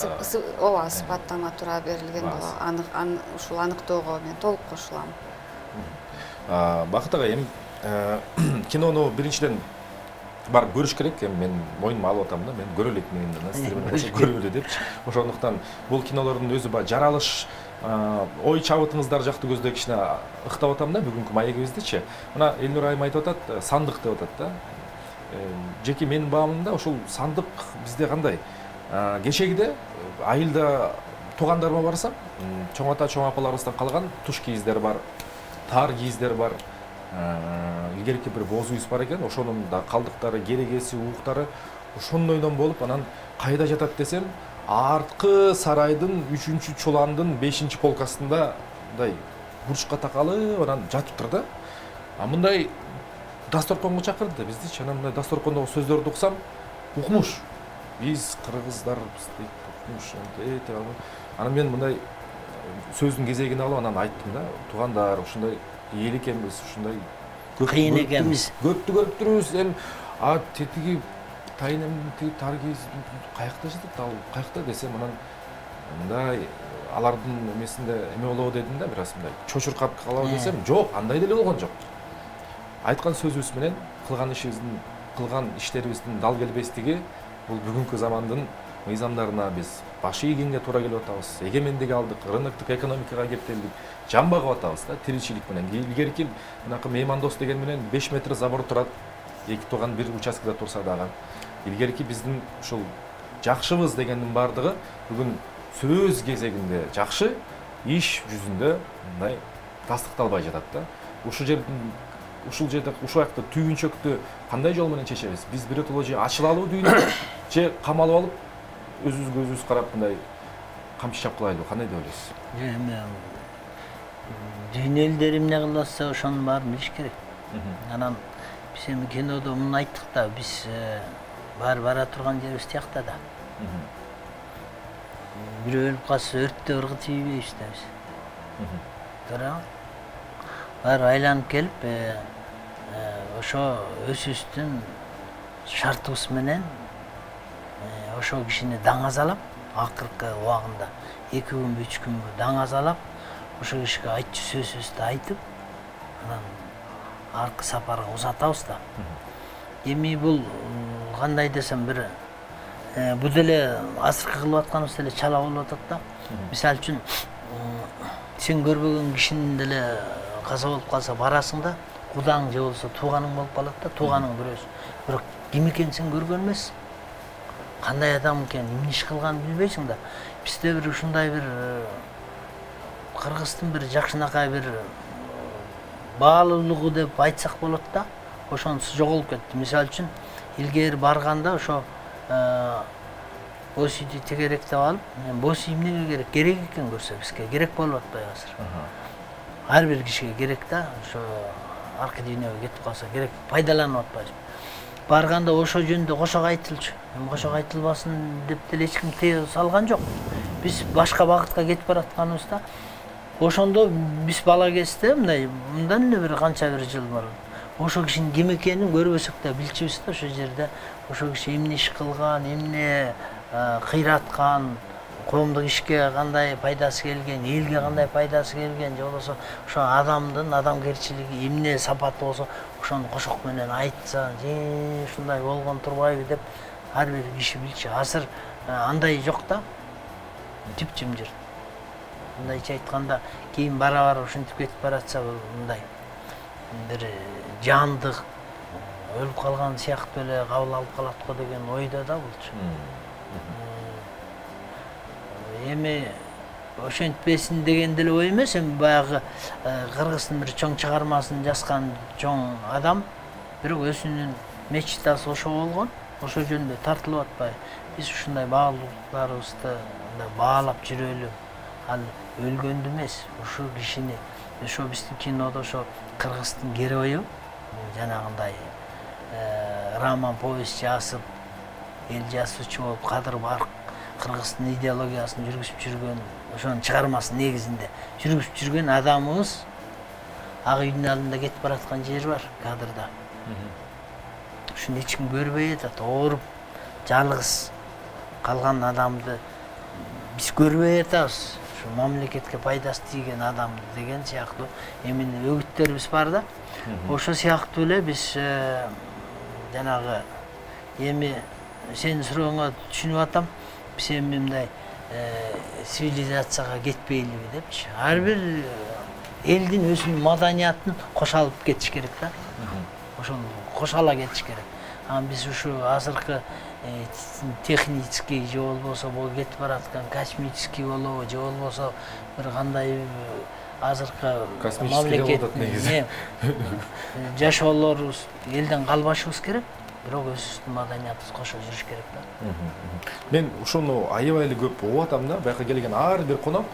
Ооба, сыпаттама туура берилген боло. Ушул аныктоого мен толук кошулам. Бакыт ага, эми кинону биринчиден барып көрүш керек, мен моюнума алып атам да, мен көрө элек менен сиздер менен көрөлү депчи. Ошондуктан бул кинолордун өзү баягы жаралыш, ой чабытыңыздар жакты көздөй кичине ыктап атам да бүгүнкү маегибиздичи. Мына Элнур айым айтып атат, сандык деп атат да. Жеке менин баамымда ошол сандык бизде кандай? Кечегиде айылда туугандарыма барсам, чоң ата, чоң апаларыбыздан калган туш кийиздер бар, тар кийиздер бар. Илгерки бир боз үйүбүз бар экен, ошонун да калдыктары, керегеси, ууктары ошондойдон болуп, анан кайда жатат десем, арткы сарайдын 3-чү чуландын 5-чи полкасында мындай бурчка такалып анан жатыптыр да. Мындай дасторконго чакырды биздичи. Анан мындай дасторкондогу сөздөрдү уксам, укмуш. Биз кыргыздарбыз дейт, укмуш. Анан мен мындай сөздүн кезегин алып анан айттым да, туугандар, ушундай эл экенбиз, ушундай кыйын экенбиз. Көптү көрүп турубуз, эми тетиги тайнемдин тар кийиз каякта жатат, ал каякта десем, анан мындай алардын эмесинде эме болобу дедим да, бир аз мындай чочуркап калабы десем, жок, андай деле болгон жок. Айткан сөзүбүз менен кылган ишибиздин, кылган иштерибиздин дал келбестиги бул бүгүнкү замандын мыйзамдарына биз баш ийгенге туура келип атабыз. Эгемендик алдык, рыноктук экономикага кептелдик, жан багып атабыз да, тиричилик менен. Илгерки мынакы меймандос деген менен 5 метр забор турат, эки тууган бир участкада турса дагы. Илгерки биздин ушул жакшыбыз дегендин бардыгы бүгүн сөз кезегинде жакшы, иш жүзүндө мындай тастыкталбай жатат да. Ушул жерде ушул аякта түйүнчөктү кандай жол менен чечебиз? Биз биротоло же ачылалуу дүйнө, же камалып алып өзүбүз көзүбүз карап мындай камчы чапкылайлы, кандай деп ойлойсуз? Эми дүйнө элдери эмне кылып атса ошонун баарын билиш керек. Анан биз эми кинодо муну айттык да, биз баары бара турган жерибиз тиякта да. Бирөө өлүп калса өрттө ыргы тийбейбиз да биз. Туура. Баары айланып келип, ошо өзүбүздүн шартыбыз менен ошол кишини даңазалап, акыркы убагында 2 күн, 3 күн даңазалап, ошол кишиге айтчу сөзүбүздү айтып, анан аркы сапарга узатабыз да. Эми бул кандай десем бир бул деле азыркы кылып атканыбыз деле чала болуп атат да. Мисалы үчүн сен көрбөгөн кишинин деле каза болуп калса барасың да, кудаң же болсо тууганың болуп калат да, тууганың бирөөсү. Бирок ким экенин сен көргөн эмессиң. Кандай адам экенин, эмне иш кылганын билбейсиң да. Бизде бир ушундай бир Кыргыздын бир жакшынакай бир баалуулугу деп айтсак болот да. Ошонусу жоголуп кетти. Мисалы үчүн илгери барганда ошо боз үйдү тегеректеп алып, боз үй эмнеге керек экен көрсө бизге керек болуп атпайбы азыр. Ар бир кишиге керек да, ошо аркы дүйнөгө кетип калса керек, пайдаланып атпайбыз. Барганда ошо жөнүндө кошок айтылчу. Эми кошок айтылбасын деп деле эч ким тыйыл салган жок. Биз башка багытка кетип баратканыбызда ошондо биз бала кезде мындан эле бир канча бир жыл мурун ошо кишинин ким экенин көрбөсөк да билчүбүз да, ошо жерде ошо киши эмне иш кылган, эмне кыйраткан, коомдук ишке кандай пайдасы келген, элге кандай пайдасы келген, же болбосо ошо адамдын адамгерчилиги эмне сапаты болсо ошону кошок менен айтса, ушундай болгон турбайбы деп ар бир киши билчү. Азыр андай жок да. Тип-жимжир. Мындайча айтканда, кийин бара-бара ушинтип кетип баратса, мындай бир жандык өлүп калган сыяктуу эле кабыл алып калат го деген ойдо да булчу. Эми ошентпесин деген деле ой эмес, эми баягы Кыргыздын бир чоң чыгармасын жазган чоң адам, бирок өзүнүн мечтасы ошо болгон, ошо жөнүндө тартылып атпайбы. Биз ушундай баалуулуктарыбызды баалап жүрөлү. Ал өлгөндү эмес, ошо кишини, ошо биздин кинодо ошо Кыргыздын герою, жанагындай роман повесть жазып, эл жазуучу болуп, кадыр бар Кыргыздын идеологиясын жүргүзүп жүргөн, ошонун чыгармасынын негизинде жүргүзүп жүргөн адамыбыз ак үйдүн алдында кетип бараткан жери бар кадрда. Ушуну эч ким көрбөй атат, ооруп, жалгыз калган адамды биз көрбөй атабыз. Ушу мамлекетке пайдасы тийген адам деген сыяктуу эмне өгүттөрүбүз бар да. Ошо сыяктуу эле биз жанагы эми сенин сурооңо түшүнүп атам. Биз эми мындай цивилизацияга кетпейлиби депчи. Ар бир элдин өзүнүн маданиятын кошо алып кетиш керек да. Ошону кошо ала кетиш керек. Биз ушу азыркы технический же болбосо бул кетип бараткан космический болобу, же болбосо бир кандай азыркы мамлекет жашоолорубуз элден калбашыбыз керек. Бирок өзүбүздүн маданиятыбызды кошо жүрүш керек да. Мен ушуну аябай эле көп угуп атам да. Бияка келген ар бир конок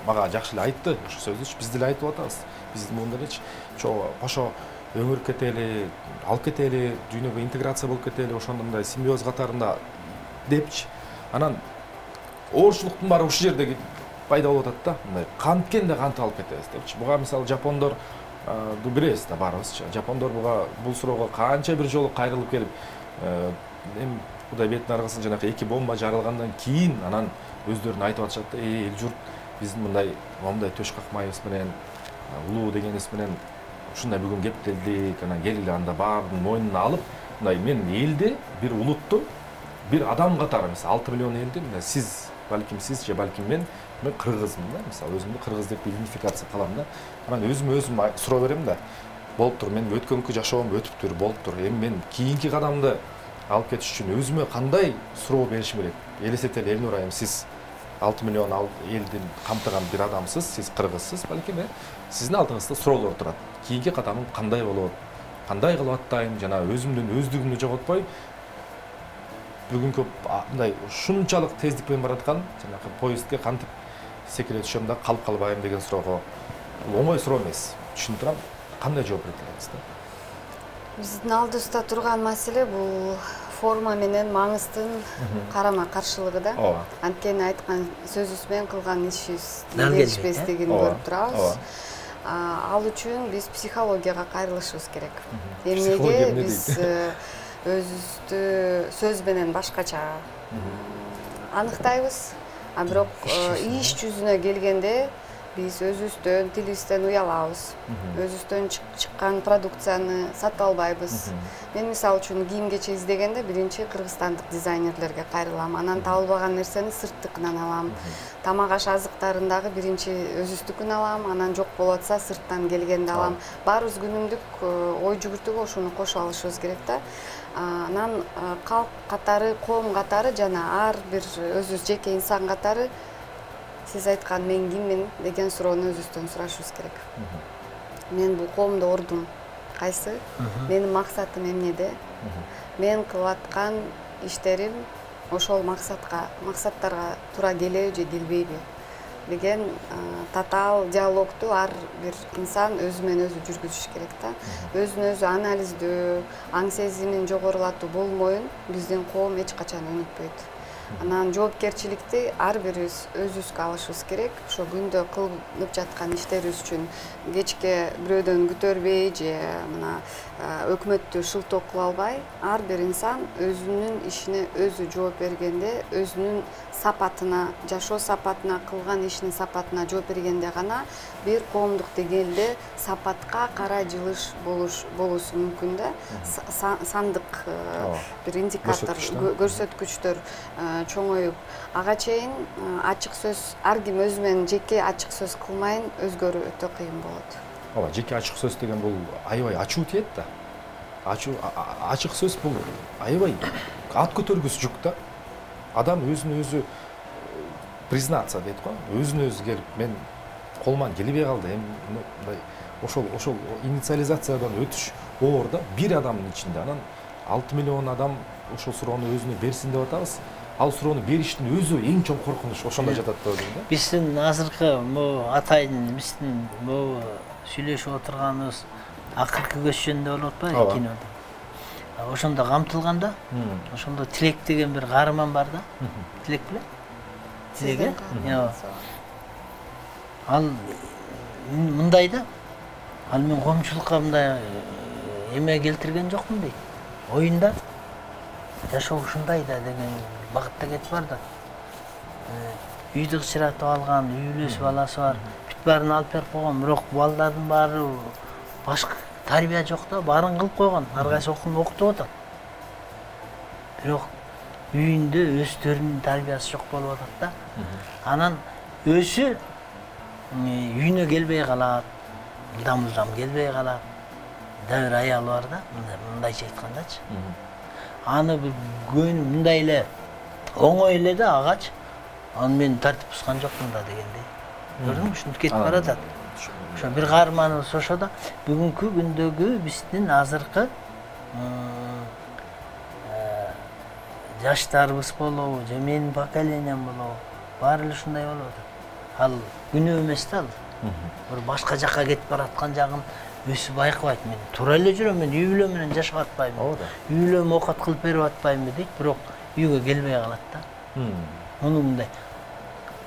мага жакшы эле айтты. Ушу сөздүчү биз деле айтып атабыз. Биздин моунда элечи кошо өңүрүп кетели, алып кетели, дүйнөгө интеграция болуп кетели, ошондой симбиоз катарында депчи. Анан оорчулуктун баары ушул жерде пайда болуп атат да. Мындай канткенде кантып алып кетебиз депчи. Буга мисалы жапондор билебиз да баарыбызчы. Жапондор бул суроого канча бир жолу кайрылып келип, эми Кудай беттин аргасын жанагы 2 бомба жарылгандан кийин анан өздөрүнө айтып атышат да, эл журт биздин мындай төш какмайыбыз менен, улуу дегенибиз менен ушундай бүгүн кептелдик, анан келгиле анда баардын мойнуна алып, мындай мен элди, бир улутту, бир адам катары, мисалы 6 миллион элди, сиз, балким сиз же балким мен кыргызмын да, мисалы өзүмдү кыргыз деп идентификация кылам да. Анан өзүм суроо берем да. Болуптур, мен өткөнкү жашоом өтүптүр, болуптур. Эми мен кийинки кадамды алып кетиш үчүн өзүмө кандай суроо беришим керек? Элестетели, Элнур айым, сиз 6 миллион элдин камтыган бир адамсыз, сиз кыргызсыз, балким сиздин алдыңызда суроолор турат. Кийинки кадамым кандай болот? Кандай кылып аттайм? Жана өзүмдүн өздүгүмдү жоготпой, бүгүнкү мындай ушунчалык тездик менен бараткан жанагы поездге кантип секире түшөм да калып калбайм деген суроого бул оңой суроо эмес. Түшүнүп турам. Кандай жооп бере аласыз да? Биздин алдыбызда турган маселе бул форма менен маңыздын карама-каршылыгы да. Анткени айткан сөзүбүз менен кылган ишибиз келишпестигин көрүп турабыз. Ал үчүн биз психологияга кайрылышыбыз керек. Эмнеге биз өзүбүздү сөз менен башкача аныктайбыз, бирок иш жүзүнө келгенде Биз өзүбүздөн тилибизден уялабыз. Өзүбүздөн чыккан продукцияны сатып албайбыз. Мен мисалы үчүн кийим кече издегенде биринчи кыргызстандык дизайнерлерге кайрылам. Анан табылбаган нерсени сырттыкынан алам. Тамак аш азыктарындагы биринчи өзүбүздүкүн алам, анан жок болуп атса сырттан келгенди алам. Баарыбыз күнүмдүк ой жүгүртүүгө ушуну кошуп алышыбыз керек да. Анан калк катары, коом катары жана ар бир өзүбүз жеке инсан катары сиз айткан мен киммин деген суроону өзүбүздөн сурашыбыз керек. Мен бул коомдо ордум кайсы? Менин максатым эмнеде? Мен кылып аткан иштерим ошол максаттарга туура келеби же келбейби деген татаал диалогду ар бир инсан өзү менен өзү жүргүзүш керек да. Өзүн өзү анализдөө, аң сезимин жогорулатуу болмоюн биздин коом эч качан өнүкпөйт. Анан жоопкерчиликти ар бирибиз өзүбүзгө алышыбыз керек. Ошо күндө кылып жаткан иштерибиз үчүн кечке бирөөдөн күтөрбөй же мына өкмөттү шылтоо кыла албай, ар бир инсан өзүнүн ишине өзү жооп бергенде, өзүнүн сапатына, жашоо сапатына, кылган ишинин сапатына жооп бергенде гана бир коомдук деңгээлде сапатка карай жылыш болушу мүмкүн да. Сандык бир индикатор, көрсөткүчтөр чоңоюп, ага чейин ачык сөз, ар ким өзү менен жеке ачык сөз кылмайын өзгөрүү өтө кыйын болот. Ооба, жеке ачык сөз деген бул аябай ачуу тиет да. Ачык сөз бул аябай ат көтөргүс жүк да. Адам өзүн өзү признаться дейт го. Өзүн өзү келип мен колуман келбей калды. Мындай ошол инициализациядан өтүш оор да. Бир адамдын ичинде анан 6 миллион адам ошол суроону өзүнө берсин деп атабыз. Ал суроону бериштин өзү эң чоң коркунуч ошондо жатат деп ойлойм да. Биздин азыркы атайын биздин сүйлөшүп отурганыбыз акыркы көч жөнүндө болуп атпайбы кинодо. Ошондо камтылганда, ошондо Тилек деген бир каарман бар да. Тилек беле? Тилек э? Ал мындай да. Ал мен коомчулукка мындай эме келтирген жокмун дейт. Оюнда жашоо ушундай да деген багытта кетип бар да. Үйдү кычыратып алган, үй бүлөсү баласы бар. Бүт баарын алып берип койгон, бирок балдардын баары башка тарбия жок да, баарын кылып койгон. Ар кайсы окутуп атат. Бирок үйүндө өздөрүнүн тарбиясы жок болуп атат да. Анан өзү үйүнө келбей калат, ылдам келбей калат. Дәвір аялы бар да, мындайча айткандачы. Аны мындай эле оңой эле да агач. Аны мен тартип бузган жокмун да дегендей. Көрдүңбү, ушинтип кетип баратат. Ошо бир каарманыбыз ошо да бүгүнкү күндөгү биздин азыркы жаштарыбыз болобу, же менин поколениям болобу, баары эле ушундай болуп атат. Ал күнөө эмес да ал. Бир башка жакка кетип бараткан жагын өзү байкабайт. Мен туура эле жүрөм, мен үй бүлөм менен жашап атпайбы. Үй бүлөм оокат кылып берип атпайбы дейт, бирок үйгө келбей калат да. Муну мындай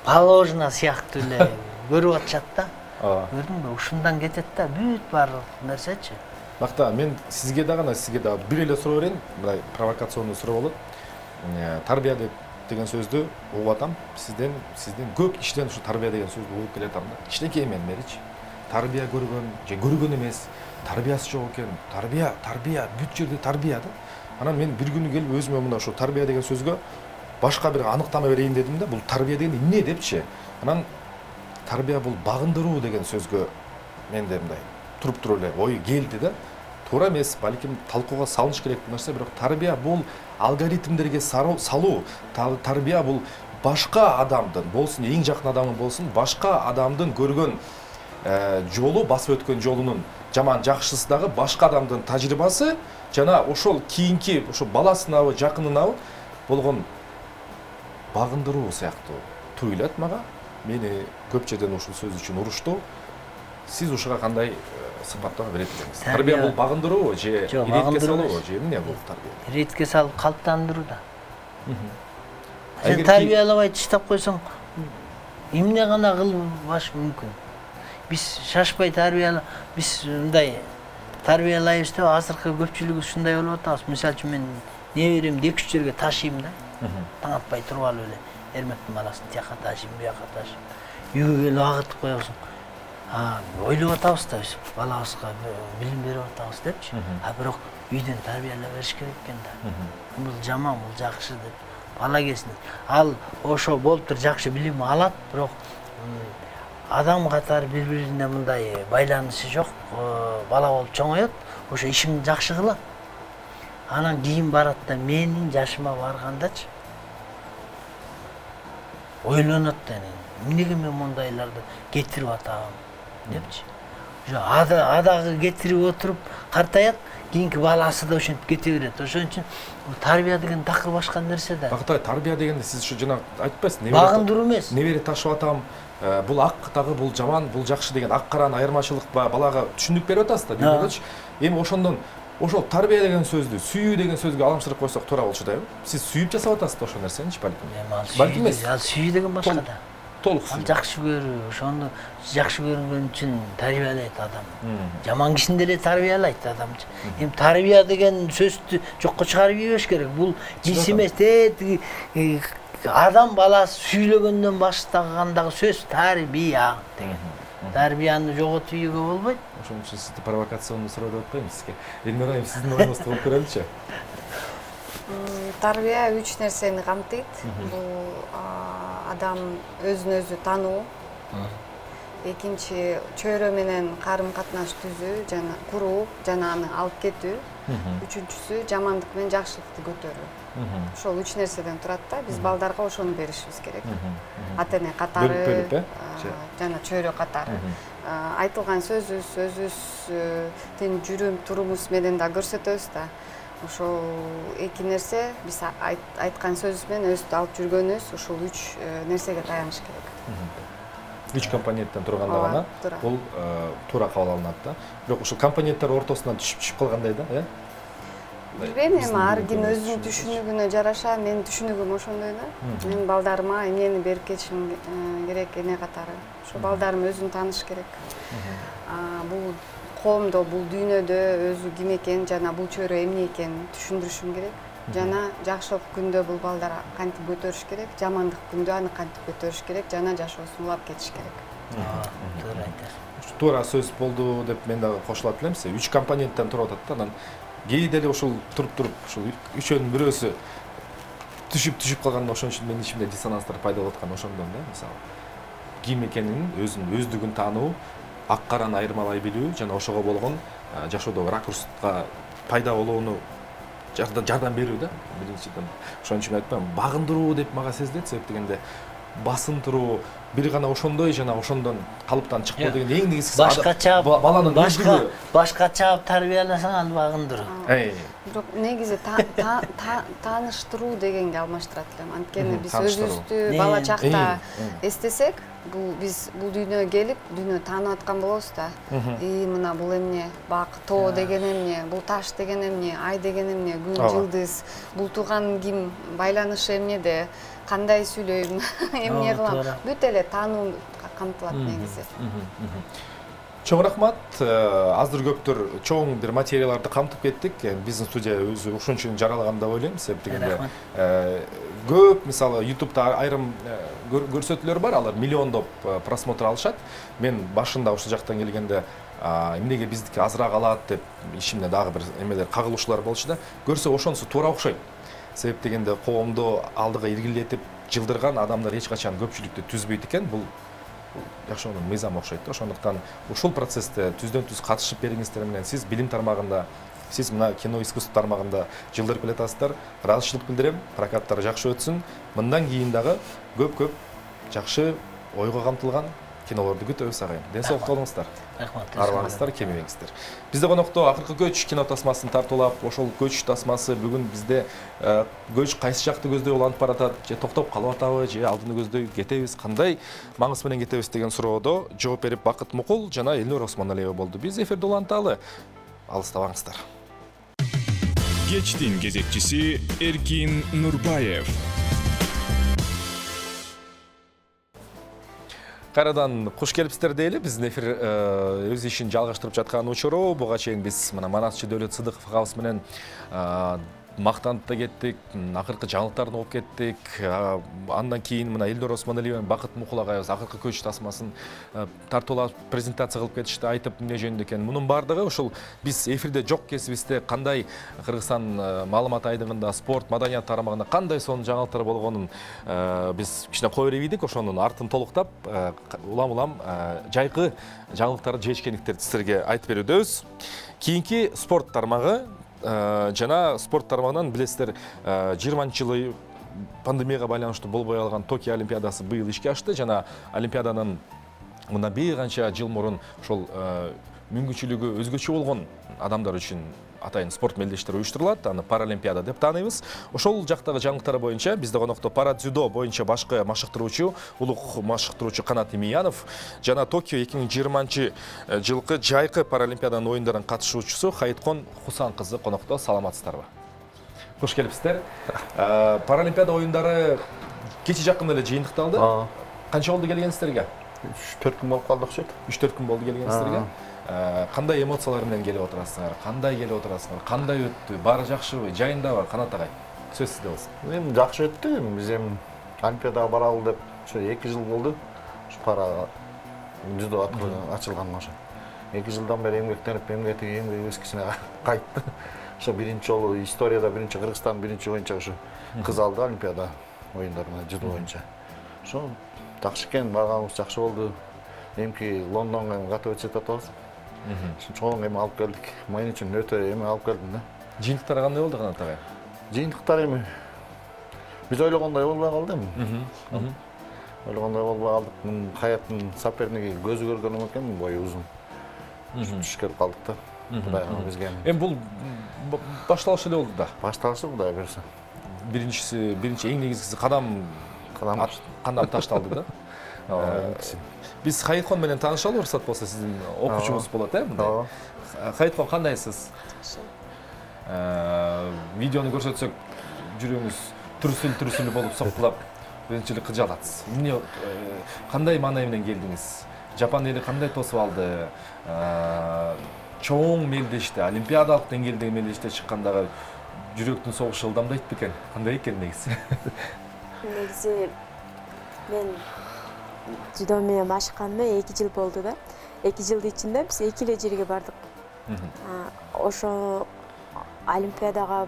положено сыяктуу эле көрүп атышат да. Көрдүңбү? Ушундан кетет да, бүт баардык нерсечи. Бакта, мен сизге дагы бир эле суроо берейин, мындай провокационный суроо болот. Тарбия деген сөздү угуп атам. Сизден көп иштен ушу тарбия деген сөздү угуп келатам да. Кичинекей меничи. Тарбия көргөн, же көргөн эмес, тарбиясы жок экен. Тарбия, бүт жерде тарбия да. Анан мен бир күнү келип өзүмө мына ушу тарбия деген сөзгө башка бир аныктама берейин дедим да. Бул тарбия деген эмне депчи. Анан тарбия бул багындыруу деген сөзгө менде мындай туруп эле ой келди да. Туура эмес, балким талкууга салыныш керек бул нерсе, бирок тарбия бул алгоритмдерге салуу. Тарбия бул башка адамдын болсун, эң жакын адамы болсун, башка адамдын көргөн жолу, басып өткөн жолунун жаман жакшысы дагы башка адамдын тажрыйбасы жана ошол кийинки ошо баласынабы, жакынынабы болгон багындыруу сыяктуу туюлат мага. Мени көп жерден ушул сөз үчүн урушту. Сиз ушуга кандай сыпаттама берет экенсиз? Тарбия бул багындыруу же иретке салуу же эмне бул тарбия? Иретке салып калыптандыруу да. Сен тарбиялабай таштап койсоң, эмне гана кылбаш мүмкүн. Биз шашпай тарбиялап, биз мындай тарбиялайбыз деп азыркы көпчүлүгү ушундай болуп атабыз. Мисалы үчүн мен неберемди 2-3 жерге ташыйм да. Таң атпай туруп алып эле эрмектин баласын тияка ташыйм, бияка ташыйм. үйгө келип агытып коесуң. Ойлоп атабыз да биз балабызга билим берип атабыз депчи. Бирок үйдөн тарбиялап бериш керек экен да. Бул жаман, бул жакшы деп бала кезинен. Ал ошо болуп туруп жакшы билим алат, бирок адам катары бири-бирине мындай байланышы жок. Бала болуп чоңоет, ошо ишин жакшы кылат. Анан кийин барат да менин жашыма баргандачы ойлонот да, эмнеге мен мондайларды кетирип атам депчи. Ошо адагы кетирип отуруп картаят, кийинки баласы да ошентип кете берет. Ошон үчүн тарбия деген такыр башка нерсе да. Бакытай, тарбия дегенде сиз ушу жана айтпайсыз, багындыруу эмес. Небере ташып атам, бул ак дагы, бул жаман, бул жакшы деген ак каранын айырмачылык балага түшүндүк берип атасыз да, дегенчи. Эми ошондон ошол тарбия деген сөздү, сүйүү деген сөзгө аламшырып койсок туура болчу да. Сиз сүйүп жасап атасыз да ошол нерсени, балким эмес. Сүйүү деген башка да. Толук сүйүү. Жакшы көрүү, ошону жакшы көргөн үчүн тарбиялайт адам. Жаман кишини деле тарбиялайт адамчы. Эми тарбия деген сөздү жокко чыгарып ийбеш керек. Бул жис эмес, адам баласы сүйлөгөндөн баштагандагы сөз тарбия деген. Тарбияны жоготуп ийүүгө болбойт. Ошон үчүн сизди провокационный суроо деп атпайм сизге. Эльмира айым, сиздин оюңузду угуп көрөлүчү. Тарбия 3 нерсени камтыйт. Бул адам өзүн өзү тануу. Экинчи, чөйрө менен карым катнаш түзүү жана куруу жана аны алып кетүү. Үчүнчүсү, жамандык менен жакшылыкты көтөрүү. Ошол 3 нерседен турат да. Биз балдарга ошону беришибиз керек. Ата-эне катары жана чөйрө катары. Айтылган сөзүбүздүн жүрүм турумубуз менен да көрсөтөбүз да. Ошол эки нерсе биз айткан сөзүбүз менен өзүбүздү алып жүргөнүбүз ошол 3 нерсеге таяныш керек. 3 компоненттен турганда гана бул туура кабыл алынат да. Бирок ошол компоненттер ортосунан түшүп калгандай да, э? Билбейм, эми ар ким өзүнүн түшүнүгүнө жараша, менин түшүнүгүм ошондой да. Мен балдарыма эмнени берип кетишим керек эне катары. Ошо балдарым өзүн тааныш керек. Бул коомдо, бул дүйнөдө өзү ким экен жана бул чөйрө эмне экенин түшүндүрүшүм керек. Жана жакшылык күндө бул балдар кантип көтөрүш керек, жамандык күндө аны кантип көтөрүш керек, жана жашоосун улап кетиш керек. Туура айтасыз. Туура сөз болду деп мен дагы кошулат элем. 3 компоненттен туруп атат да. Анан кээде эле ошол туруп ушул үчөөнүн бирөөсү түшүп калганда ошон үчүн менин ичимде диссонанстар пайда болуп аткан ошондон да. Мисалы ким экенин, өзүнүн өздүгүн таануу, ак караны айырмалай билүү жана ошого болгон жашоодогу ракурска пайда болууну жардам берүү да. Биринчиден ошон үчүн айтпайм, багындыруу деп мага сезилет, себеп дегенде басындыруу бир гана ошондой жана ошондон калыптан чыкпоо деген эң негизгиси баланын башкача тарбияласаң ал багындыруу. Бирок негизи тааныштыруу дегенге алмаштырат элем. Анткени биз өзүбүздү бала чакта эстесек, биз бул дүйнөгө келип, дүйнө таанып аткан болобуз да. Мына бул эмне, бак, тоо деген эмне, бул таш деген эмне, ай деген эмне, күн, жылдыз, бул тууган ким, байланышы эмнеде, кандай сүйлөйм, эмне кылам, бүт эле таануу камтылат негизи. Чоң рахмат. Аздыр көптүр чоң бир материаларды камтып кеттик. Биздин студия өзү ошон үчүн жаралган деп ойлойм. Себеп дегенде көп, мисалы, YouTube'да айрым көрсөтүүлөр бар, алар миллиондоп просмотр алышат. Мен башында ошол жактан келгенде эмнеге биздики азыраак алат деп ишимде дагы бир эмелер кагылышуулар болчу да. Көрсө ошонусу туура окшойт. Себеп дегенде коомду алдыга иргилетип жылдырган адамдар эч качан көпчүлүктү түзбөйт экен. Бул жашоонун мыйзамы окшойт да. Ошондуктан ушул процессте түздөн-түз катышып бериңиздер менен сиз билим тармагында, сиз мына кино искусство тармагында жылдырып келатасыздар. Ыраазычылык билдирем. Прокаттар жакшы өтсүн. Мындан кийин дагы көп жакшы ойго камтылган кинолорду күтөбүз агайын. Ден соолук болуңуздар. Рахмат. Арманыңыздар кемебеңиздер. Бизде конокто акыркы көч кино тасмасын тартуулап, ошол көч тасмасы бүгүн бизде көч кайсы жакты көздөй уланып баратат, же токтоп калып атабы, же алдыны көздөй кетебиз, кандай маңыз менен кетебиз деген суроодо жооп берип Бакыт Мукул жана Элнура Осмоналиева болду. Биз эфирде уланталы. Алыстабаңыздар. Кечтин кезекчиси Эркин Нурбаев. Кайрадан куш келипсиздер дейли. Биздин эфир өз ишин жалгаштырып жаткан учуру. Буга чейин биз мына Манасчы Дөөлөт Сыдыков агабыз менен мактанып да кеттик, акыркы жаңылыктарды окуп кеттик. Андан кийин мына Элдор Осмоналиев, Бакыт Мукулагаев акыркы көч тасмасын тартуулап презентация кылып кетишти, айтып эмне жөнүндө экенин. Мунун бардыгы ушул биз эфирде жок кесибизде кандай Кыргызстан маалымат айдыгында, спорт, маданият тарамагында кандай сонун жаңылыктар болгонун биз кичине кое бербейдик. Ошонун артын толуктап, улам-улам жайкы жаңылыктарды жечкендиктерди силерге айтып берүүбүз. Кийинки спорт тармагы жана спорт тармагынан билесиздер 20-жылы пандемияга байланыштуу болбой алган Токио Олимпиадасы быйыл ишке ашты. Жана Олимпиаданын мына бир канча жыл мурун ошол мүмкүнчүлүгү өзгөчө болгон адамдар үчүн атайын спорт мелдештер уюштурулат. Аны Паралимпиада деп тааныйбыз. Ошол жактагы жаңылыктар боюнча бизде конокто пара дзюдо боюнча башкы машыктыруучу, улук машыктыруучу Канат Имиянов жана Токио 2020-жылкы жайкы Паралимпиаданын оюндарынын катышуучусу Хайыткон Хусан кызы конокто. Саламатсыздарбы? Кош келипсиздер. Паралимпиада оюндары кече жакын эле жыйынтыкталды. Канча болду келгениңиздерге? 3-4 күн болуп калды окшойт. 3-4 күн болду келгениңиздерге. Кандай эмоциялар менен келип отурасыңар? Кандай келип отурасыңар? Кандай өттү? Баары жакшыбы? Жайындабы? Канат агай, сөз сизде болсун. Эми жакшы өттү. Биз эми Олимпиадага баралы деп ошо 2 жыл болду. Ушу пара жүзө ачылганына ошо. 2 жылдан бери эмгектенип эскисине кайтты. Ошо биринчи жолу историяда биринчи Кыргызстан биринчи боюнча ошо кыз алды Олимпиада оюндарына жүзө боюнча. Ошо жакшы экен, барганыбыз жакшы болду. Эмки Лондонго готовиться этип атабыз. Чоң эми алып келдик. Мен үчүн өтө эми алып келдим да. Жыйынтыктар кандай болду Канат агай? Жыйынтыктар эми биз ойлогондой болбой калды эми. Ойлогондой болбой калдык. Мунун Хаяттын соперниги көзү көргөнүм экен, бою узун. Түшкөрүп калдык да. Кудайга бизге. Эми бул башталышы эле болду да. Башталышы Кудай берсе. Биринчи эң негизгиси кадам ташталды да. Биз Хайыткон менен таанышалы, уруксат болсо, сиздин окуучуңуз болот, мындай. Хайыткон кандайсыз? Видеону көрсөтсөк, жүрөгүңүз түрсүл болуп соктулап, биринчилик кыжалатсыз. Эмне кандай маанай менен келдиңиз? Жапан эли кандай тосуп алды? Чоң мелдеште, олимпиадалык деңгээлдеги мелдеште чыккандагы жүрөктүн согушу ылдамдайт бекен? Кандай экен негизи? Негизи мен дзюдо менен машыкканыма 2 жыл болду да. 2 жылдын ичинде биз 2 эле жерге бардык. Ошо Олимпиадага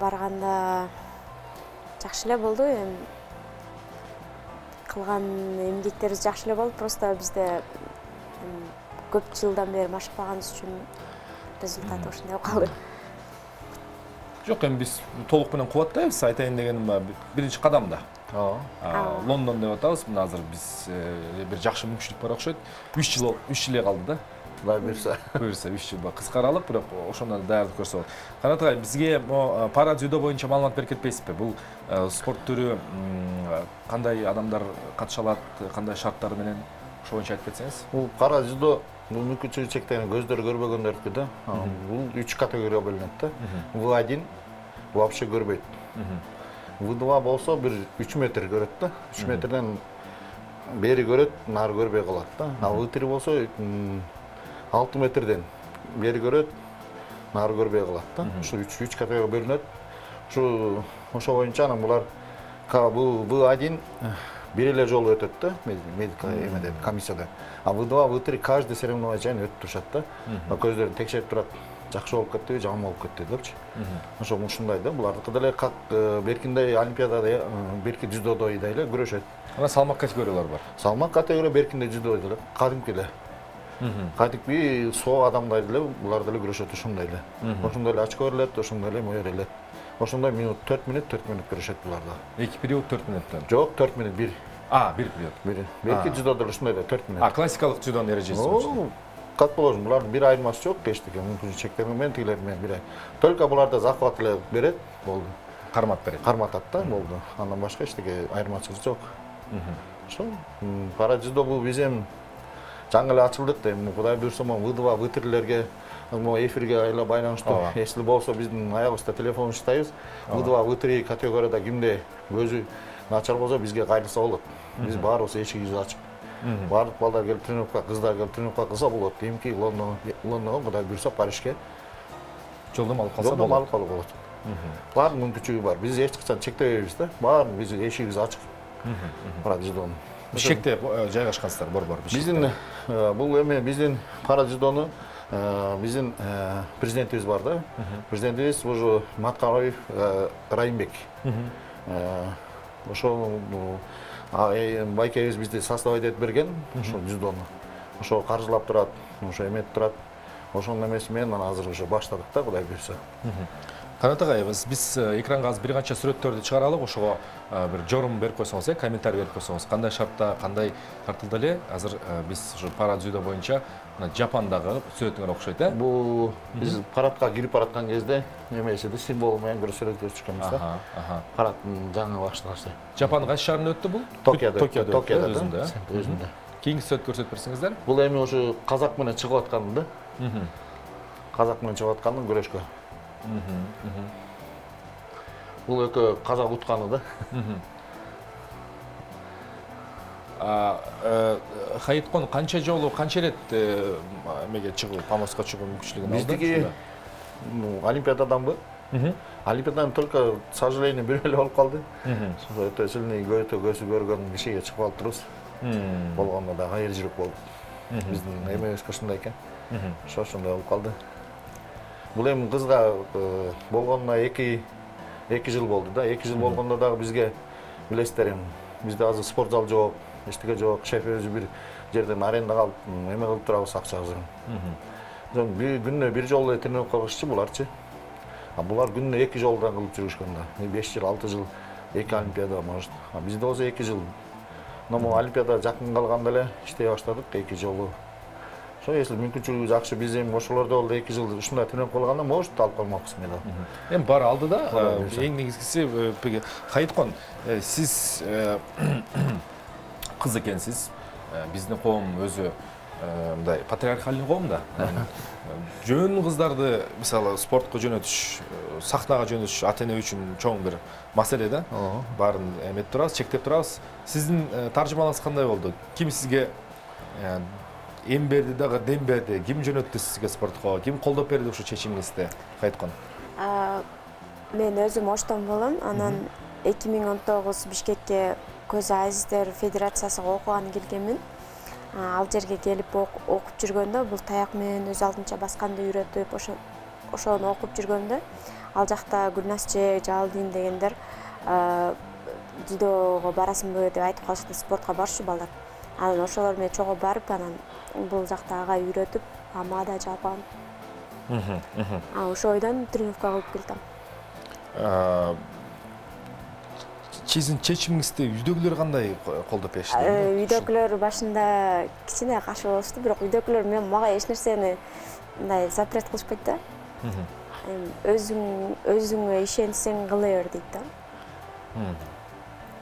барганда жакшы эле болду. Эми кылган эмгектерибиз жакшы эле болду. Просто бизде көп жылдан бери машыкпаганыбыз үчүн результаты ушундай болуп калды. Жок, эми биз толук менен кубаттайбыз. Айтайын дегеним биринчи кадамда. Лондон деп атабыз. Мына азыр биз бир жакшы мүмкүнчүлүк бар окшойт. 3 жыл калды да. Кудай буйрса. 3 жыл бар. Кыска аралык, бирок ошондон даярдык көрсө болот. Канат агай, бизге пара дзюдо боюнча маалымат берип кетпейсизби? Бул спорт түрү кандай адамдар катыша алат, кандай шарттар менен ошо боюнча айтып кетсеңиз? Бул пара дзюдо бул мүмкүнчүлүгү чектелген көздөрү көрбөгөндөрдүкү да. Бул 3 категория бөлүнөт да. В1 вообще көрбөйт. В2 болсо бир 3 метр көрөт да. 3 метрден бери көрөт, нары көрбөй калат да. Ал В3 болсо 6 метрден бери көрөт, нары көрбөй калат да. Ушу 3 категория бөлүнөт. Ошо боюнча анан булар бул В1 бир эле жолу өтөт да, медика эмеде, комиссияда. А В2, В3 каждый соревнование чейин өтүп турушат да. Көздөрүн текшерип турат. Жакшы болуп кетти, жаман болуп кетти депчи. Ошо ушундай да, булардыкы деле как беркиндей Олимпиадада, берки дзюдодой эле күрөшөт. Ана салмак категориялар бар. Салмак категория беркиндей дзюдодой эле, кадимки эле. Кадимки соо адамдай эле булар деле күрөшөт ушундай эле. Ошондой эле очко берилет, ошондой эле мойер эле. Ошондой минут 4 минут күрөшөт буларда. 2 период 4 минуттан. Жок, 4 минут 1. Бир период. Берки дзюдодо ушундай эле 4 минут. Классикалык дзюдонун эрежеси. Как положено, булардын бир айырмасы жок, кечтиги мүмкүнчүлүк чектелген менен тигилер менен бир ай. Только буларда захват эле берет, болду. Кармат берет. Карматат да, болду. Андан башка эчтеке айырмачылык жок. Ошо пара дзюдо бул биз эми жаңы эле ачылдык да, эми Кудай буйрса В2, В3лерге эфирге айла байланыштуу. Если болсо биздин аягыбызда телефон уштайбыз. В2, В3 категорияда кимде көзү начар болсо бизге кайрылса болот. Биз баарыбыз эшигибизди ачып барлык балдар келип тренировка, кыздар келип тренировка кылса болот. Эмки Лондонго Кудай буйрса Парижге Жолдом алып қалса Жолдом алып қалуға болады. Бардың мүмкіншілігі бар. Біз ешқашан шектемейміз да. Барын біз ешігіміз ашық. Парадзидоны. Шекте жайғашқансыздар бар. Біздің бұл эме біздің парадзидоны біздің президентіміз бар да. Президентіміз уже Маткараев Райымбек. Ошол байкебиз бизди состав этип берген, ошо дзюдону. Ошо каржылап турат, ошо эметип турат. Ошонун эмеси менен азыр уже баштадык да, Кудай буйрса. Канат агай, биз экранга азыр бир канча сүрөттөрдү чыгаралык, ошого бир жорум берип койсоңуз, комментарий берип койсоңуз, кандай шартта, кандай тартылды эле? Азыр биз ушу парад дзюдо боюнча Жапондагы сүрөтүңөр окшойт, э? Бул биз парадка кирип бараткан кезде эмесиде символ менен бир сүрөткө чыкканбыз да. Парадтын жаңы башталышы. Жапондун кайсы шаарында өттү бул? Токиодо өзүндө. Кийинки сүрөт көрсөтүп берсеңиздер. Бул эми ушу казак менен чыгып аткан да. Казак менен чыгып аткандын күрөшкө. Бул экөө казак утканы да. Хайыткон канча жолу, канча рет эмеге чыгуу, Памоска чыгуу мүмкүнчүлүгүн алды? Биздики Олимпиададанбы? Олимпиададан только, к сожалению, бир эле болуп калды. Өтө сильный көзү көргөн кишиге чыгып алып турубуз. Болгондо да кайыр жүрүп болуп. Биздин эмебиз ушундай экен. Ошондой болуп калды. Бул эми кызга болгонуна 2 жыл болду да. 2 жыл болгондо дагы бизге билесиздер эми бизде азыр спорт зал жок, эчтеке жок. Шефибиз бир жерден арендага алып, эме кылып турабыз акчабызды. Күнүнө бир жолу эле тренировка кылышчу буларчы. Булар күнүнө 2 жолдан кылып жүрүшкөн да. 5 жыл, 6 жыл 2 олимпиада может. Бизде болсо 2 жыл. Но олимпиада жакын калганда эле иштей баштадык 2 жолу. Ошо если мүмкүнчүлүгү жакшы биз эми ошолордо болду 2 жыл ушундай тренировка кылганда может алып калмакпыз медаль. Эми бар алды да. Эң негизгиси Хайыткон, сиз кыз экенсиз. Биздин коом өзү мындай патриархалдуу коом да. Жөн кыздарды мисалы спортко жөнөтүш, сахнага жөнөтүш ата-эне үчүн чоң бир маселе да. Баарын эметип турабыз, чектеп турабыз. Сиздин таржымалыңыз кандай болду? Ким сизге эм берди дагы, дем берди? Ким жөнөттү сизге спортко? Ким колдоп берди ушул чечимиңизди? Хайыткон. Мен өзүм Оштон болом. Анан 2019 Бишкекке Көз Азиздер Федерациясыга окуганы келгенмин. Ал жерге келип окуп жүргөндө бул таяк менен өз алдынча басканды үйрөтүп, ошону окуп жүргөндө ал жакта Гүлнасчы, Жалдин дегендер дзюдого барасыңбы деп айтып калышты, спортко барчу балдар. Анан ошолор менен чогуу барып, анан бул жакта агай үйрөтүп, мага да жалп алып. Ошол ойдон тренировка кылып келдим. Сиздин чечимиңизди үйдөгүлөр кандай колдоп беришти? Үйдөгүлөр башында кичине каршы болушту, бирок үйдөгүлөр мага эч нерсени мындай запрет кылышпайт да. Өзүңө ишенсең кыла бер дейт да.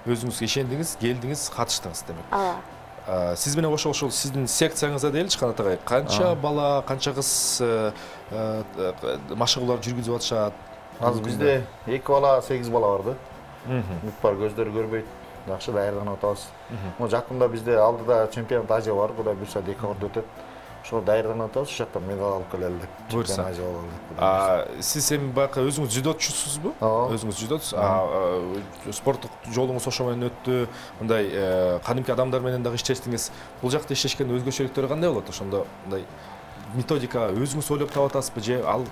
Өзүңүзгө ишендиңиз, келдиңиз, катыштыңыз демек. Сиз менен ошол сиздин секцияңызда деличи Канат агай, канча бала, канча кыз машыгуулар жүргүзүп атышат? Азыр бизде 2 бала, 8 бала бар да. Бүт бар, көздөрү көрбөйт, жакшы даярданып атабыз. Жакында бизде алдыда чемпионат Азия бар, Кудай буйрса декабрда өтөт. Ошо даярданып атабыз, ошол жактан медаль алып келели деп. Буйрса. Сиз эми байкы өзүңүз дзюдочусузбу? Өзүңүз дзюдочусуз. Спорттук жолуңуз ошо менен өттү. Мындай кадимки адамдар менен дагы иштештиңиз. Бул жакта иштешкендин өзгөчөлүктөрү кандай болот? Ошондо мындай методика өзүңүз ойлоп таап атасызбы же ал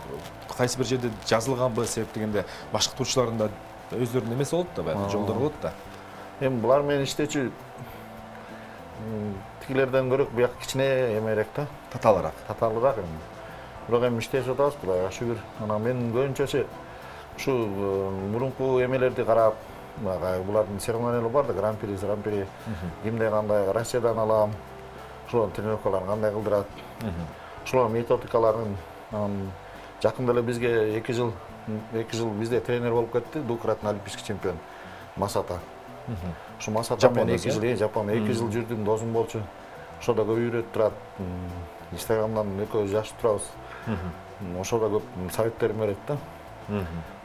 кайсы бир жерде жазылганбы себеп дегенде башкартуучулардын да өздөрүнүн эмеси болот да, баягы жолдору болот да. Эми булар менен иштечү тигилерден көрөк буяк кичине эмерээк да, татаалыраак эми. Бирок эми иштешип атабыз, Кудайга шүгүр. Анан мен көбүнчөсү ушу мурунку эмелерди карап, булардын церемониялары бар да, гран-при, кимде кандай Россиядан алам, ошолордун тренировкаларын кандай кылдырат. Ошолордун методикаларын жакында эле бизге 2 жыл бизде тренер болуп кетти, двукратный олимпийский чемпион Масата. Ошо Масата мен 2 жыл, Жапония 2 жыл жүрдүм, досум болчу. Ошодо көп үйрөтүп турат. Инстаграмдан экөөбүз жазышып турабыз. Ошодо көп советтер берет да.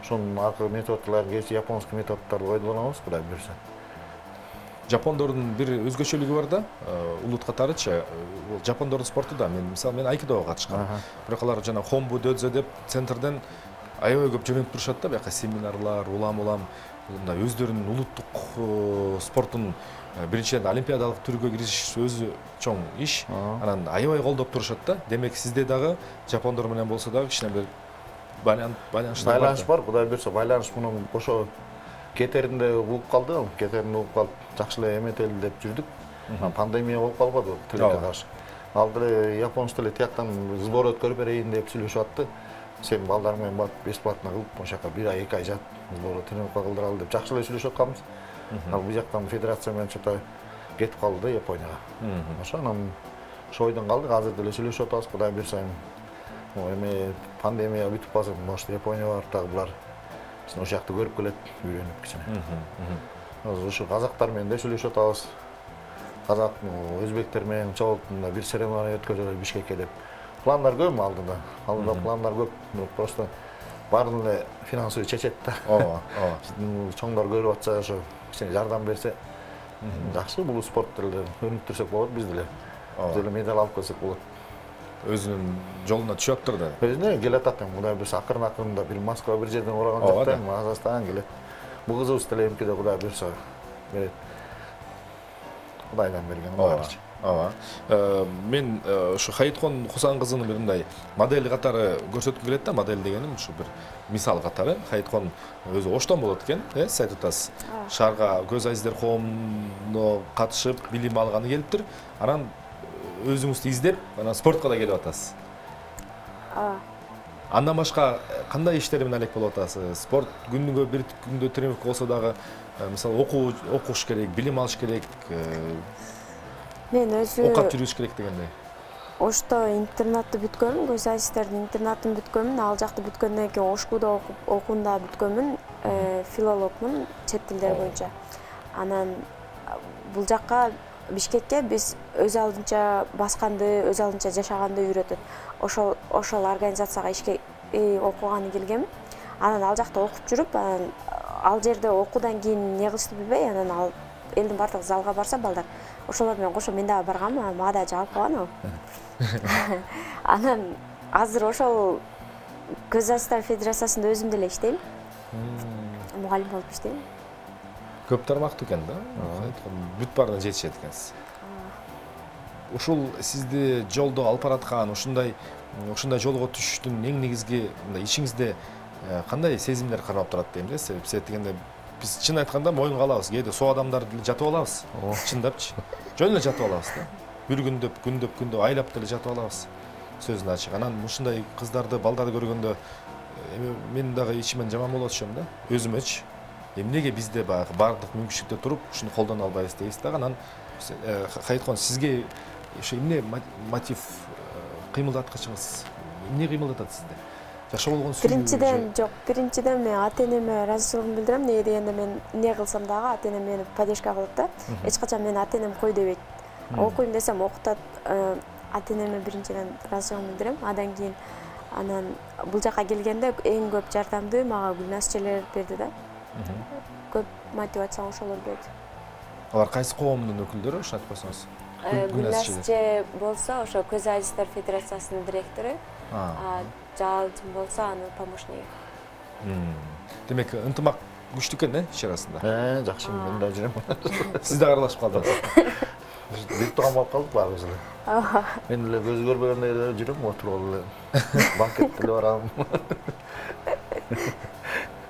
Ошонун аркы методдорун, японский методдорду койдуланабыз, Кудай буйрса. жапондордун бир өзгөчөлүгү бар да, улут катарычы, жапондордун спорту да, мен айкидого катышкам. Бирок алар жана хомбу дөдзө деп центрден аябай көп жөнөтүп турушат да, бияка семинарлар, улам мындай өздөрүнүн улуттук спортун биринчиден олимпиадалык түргө киришиш өзү чоң иш. Анан аябай колдоп турушат да. Демек сизде дагы жапондор менен болсо дагы кичине бир байланыш бар. Кудай буйрса байланыш мунун ошо кетеринде угуп калды, жакшы эле эметели деп жүрдүк. Пандемия болуп калбады тилекке каршы. Ал деле японец деле тияктан сбор өткөрүп берейин деп сүйлөшүп атты. Сен балдар менен барып бесплатно кылып, ошака 1 ай 2 ай жат, сбор тренировка кылдыралы деп жакшы эле сүйлөшүп атканбыз. Ал бу жактан федерация менен чота кетип калды да Японияга. Ошо анан ойдон калдык, азыр деле сүйлөшүп атабыз, Кудай буйрса эми пандемия бүтүп калса, может Японияга барып дагы булар ошол жакты көрүп келет, үйрөнүп кичине. Ошо казактар менен да сүйлөшүп атабыз. Казак, өзбектер менен чогултуп бир церемония өткөрөлү Бишкекке деп. Пландар көп алдыда. Пландар көп. Просто баарын эле финансовый чечет да. Чоңдор көрүп атса, ошо кичине жардам берсе, жакшы. Бул спорт деле өнүктүрсөк болот биз деле. Биз деле медаль алып келсек болот. Өзүнүн жолуна түшүп атыр да. Өзүнө келет атам. Кудай буйрса акырын-акырында бир Москва бир жерден ураган жок да, Казакстан келет. Бул кызыбыз деле эмкиде Кудай буйрса берет. Кудайдан берген баарычы. Мен ошо Хайыткон Хусан кызынын бир мындай модель катары көрсөткүм келет да, модель дегеним ушу бир мисал катары. Хайыткон өзү Оштон болот экен, сиз айтып атасыз. Шаарга көз айыздер коомуна катышып, билим алганы келиптир. Анан өзүңүздү издеп, анан спортко да келип атасыз. Андан башка кандай иштер менен алек болуп атасыз? Спорт күнүгө бир күндө тренировка болсо дагы, мисалы окуш керек, билим алыш керек. Мен өзү окат жүрүш керек дегендей. Ошто интернатты бүткөнмүн, көз айыздардын интернатын бүткөнмүн, ал жакты бүткөндөн кийин Ошкуда окуунда бүткөнмүн, филологмун чет тилдер боюнча. Анан бул жакка Бишкекке биз өз алдынча басканды, өз алдынча жашаганды үйрөтөт. Ошол организацияга ишке окуганы келгенмин. Анан ал жакта окуп жүрүп, ал жерде окуудан кийин не кылышты билбей, анан ал элдин бардыгы залга барса балдар, ошолор менен кошо мен дагы барганмын, мага да жагып калган ал. Анан азыр ошол Көз айыздар федерациясында өзүм деле иштейм. Мугалим болуп иштейм. Көп тармактуу экен да. Бүт баарына жетишет экенсиз. Ушул сизди жолдо алып бараткан, ушундай жолго түшүштүн эң негизги ичиңизде кандай сезимдер кармап турат дейм да. Себеп дегенде биз чын айтканда моюнга алабыз. Кээде соо адамдар деле жатып алабыз. Чындапчы. Жөн эле жатып алабыз да. Бир күндөп айлап деле жатып алабыз. Сөзүн ачык. Анан ушундай кыздарды, балдарды көргөндө мен дагы ичимен жаман болот атышам да. Өзүмөчү. Эмнеге бизде бардык мүмкүнчүлүктөр туруп, ушуну колдоно албайбыз дейбиз дагы. Анан Хайыткон сизге ошо эмне мотив кыймылдаткычыңыз? Эмне кыймылдатат сизди? Жашоо болгон сүйүү. Биринчиден мен ата-энеме ыраазычылыгымды билдирем. Эмне дегенде мен эмне кылсам дагы ата-энем мени поддержка кылат да. Эч качан мени ата-энем кой дебейт. Окуйм десем окутат. Ата-энеме биринчиден ыраазычылыгымды билдирем. Андан кийин бул жака келгенде эң көп жардамды мага Гүлназ челер берди да. Көп мотивация ошолор берди. Алар кайсы коомдун өкүлдөрү, ошо айтып койсоңуз? Гүлназ че болсо ошо Көз айыздар федерациясынын директору, Жалалдин болсо анын помощниги. Демек, ынтымак күчтүү экен, иш арасында. Жакшы, мен да жүрөм. Сиз да аралашып калдыңыз. Бир турган болуп калдык баарыбыз эле. Мен эле көз көрбөгөндөй эле жүрөм, отуруп эле. Банкетте эле барам.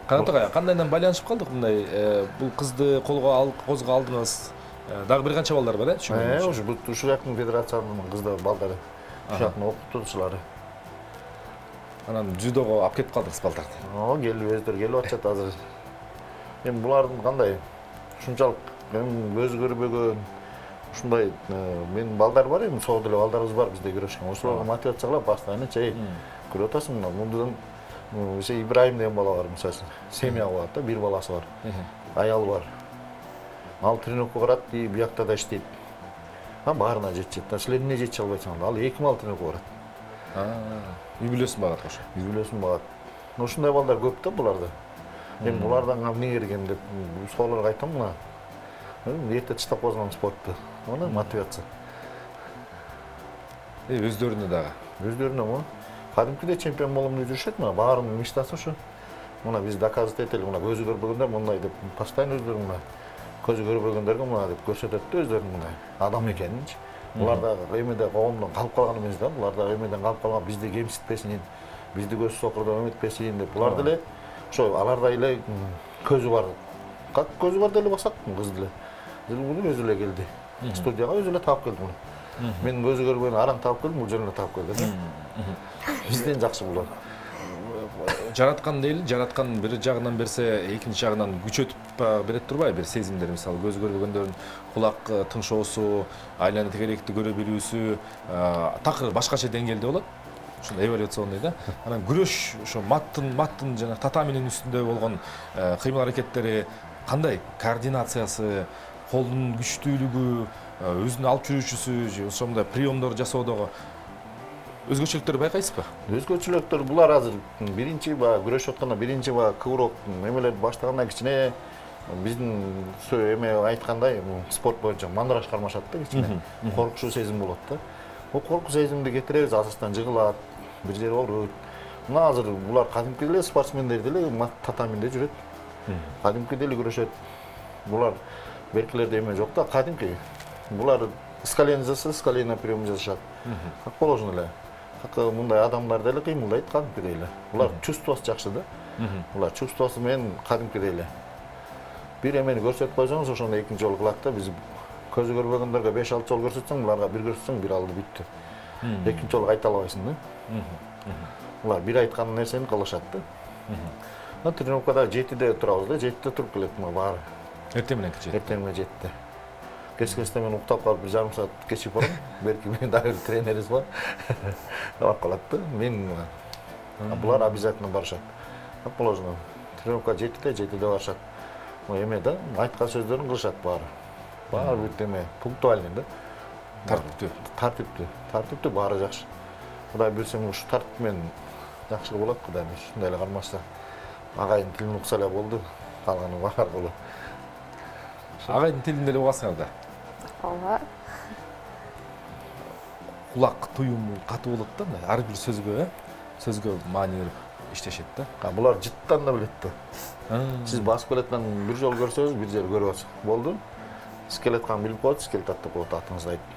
Канат ага, кандайдан байланышып калдык мындай бул кызды колго алдыңыз? Дагы бир канча балдар бар, Ушу жактын федерациянын кыздар, балдары, ушу жактын окутуучулары. Анан дзюдого алып кетип калдыңыз балдарды. Өздөрү келип атышат азыр. Эми булардын кандай? Ушунчалык көз көрбөгөн, ушундай менин балдар бар, эми соо деле балдарыбыз бар бизде күрөшкөн. Ошолорго мотивация кылып, постоянно көрүп атасың, мындан Ибраим деген бала бар, мисалы, семья болот да, бир баласы бар. Аялы бар. Ал тренировка барат, биякта да иштейт. Баарына жетишет. Силер эмне жетише албайсыңар? Ал 2 мал тренировка барат. Үй бүлөсүн багат ошо. Үй бүлөсүн багат. Ушундай балдар көп да буларда. Эми булардан эмне керген деп соолорго айтам мына. Ерте чыдап калган спортты. Аны мотивация. Өздөрүнө дагы. Өздөрүнө му? Кадимкиде чемпион болом деп жүрүшөт, мына баарынын мечтасы ушу. Мына биз доказать этели, мына көзү көрбөгөндөр мындай деп постоянно өздөрү мына көзү көрбөгөндөргө мына деп көрсөтөт да өздөрүн мындай адам экенинчи. Булар да эмеде коомдон калып калган эмес да, булар да эмеден калып калган, бизди кемситпесин, бизди көз сокурдон эметпесин деп. Булар деле ошо алардай эле көзү бар. Как көзү бар деле басат кыз деле. Буну өзү эле келди. Студияга өзү эле таап келди муну. Мен көзү көрбөгөн араң таап келдим, бул жөн эле таап келди. Бизден жакшы булар. Жараткан дейли, жараткан бир жагынан берсе, экинчи жагынан күчөтүп берет турбайбы? Бир сезимдер, мисалы көз көрбөгөндөрдүн кулак тыңшоосу, айланы тегеректи көрө билүүсү такыр башкача деңгээлде болот. Ушундай эволюционный да. Анан күрөш ошо маттын жана татаминин үстүндө болгон кыймыл аракеттери кандай? Координациясы, колдун күчтүүлүгү, өзүнүн алып жүрүүчүсү, ошондой приемдор жасоодогу өзгөчөлүктөр байкайсызбы? Өзгөчөлүктөр булар азыр биринчи күрөшүп атканда биринчи кыбырок эмелерди баштаганда кичине биздин эме айткандай спорт боюнча мандраж кармашат да кичине. Коркушуу сезим болот да. Бул корку сезимди кетиребиз, асыстан жыгылат, бир жери ооруйт. Мына азыр булар кадимки эле спортсмендер деле татаминде жүрөт. Кадимки деле күрөшөт. Булар беркилерде эме жок да, кадимки. Булар скалиянизация, скалиянный прием жасашат. Как положено эле. Мындай адамдар деле кыймылдайт кадимкидей эле. Булар чувствосы жакшы да. Булар чувствосы менен кадимкидей эле. Бир эмени көрсөтүп койсоңуз, ошондо экинчи жолу кылат да. Биз көзү көрбөгөндөргө 5-6 жол көрсөтсөң, буларга бир көрсөтсөң, бир алды бүттү. Экинчи жолу кайталабайсың да. Булар бир айткан нерсени кылышат да. Тренировкада 7-де турабыз да, 7-де туруп келет баары. Эртең менен 7. Эртең менен 7-де. Кескесте мен уктап калып 1,5 саат кечип барам. Берки менин дагы тренерибиз бар. Алып калат да. Мен булар обязательно барышат. Как положено. Тренировка 7-де барышат. Эме да, айткан сөздөрүн кылышат баары. Баары бүт эме, пунктуальный да. Тартиптүү баары жакшы. Кудай билсең ушу тартип менен жакшы болот, кудай билсин. Ушундай эле кармашса. Агайдын тилин укса эле болду. Калганы бар болот. Агайдын тилинде эле угасыңар да. Ооба. Кулак туюму катуу болот да, ар бир сөзгө маани берип иштешет да. Булар жыттан да билет да. Сиз басып келаткан бир жол көрсөңүз, бир жер көрүп атсыз. Болду. Сиз келаткан билип коет, сиз келип аттап коет, атыңызды айтып.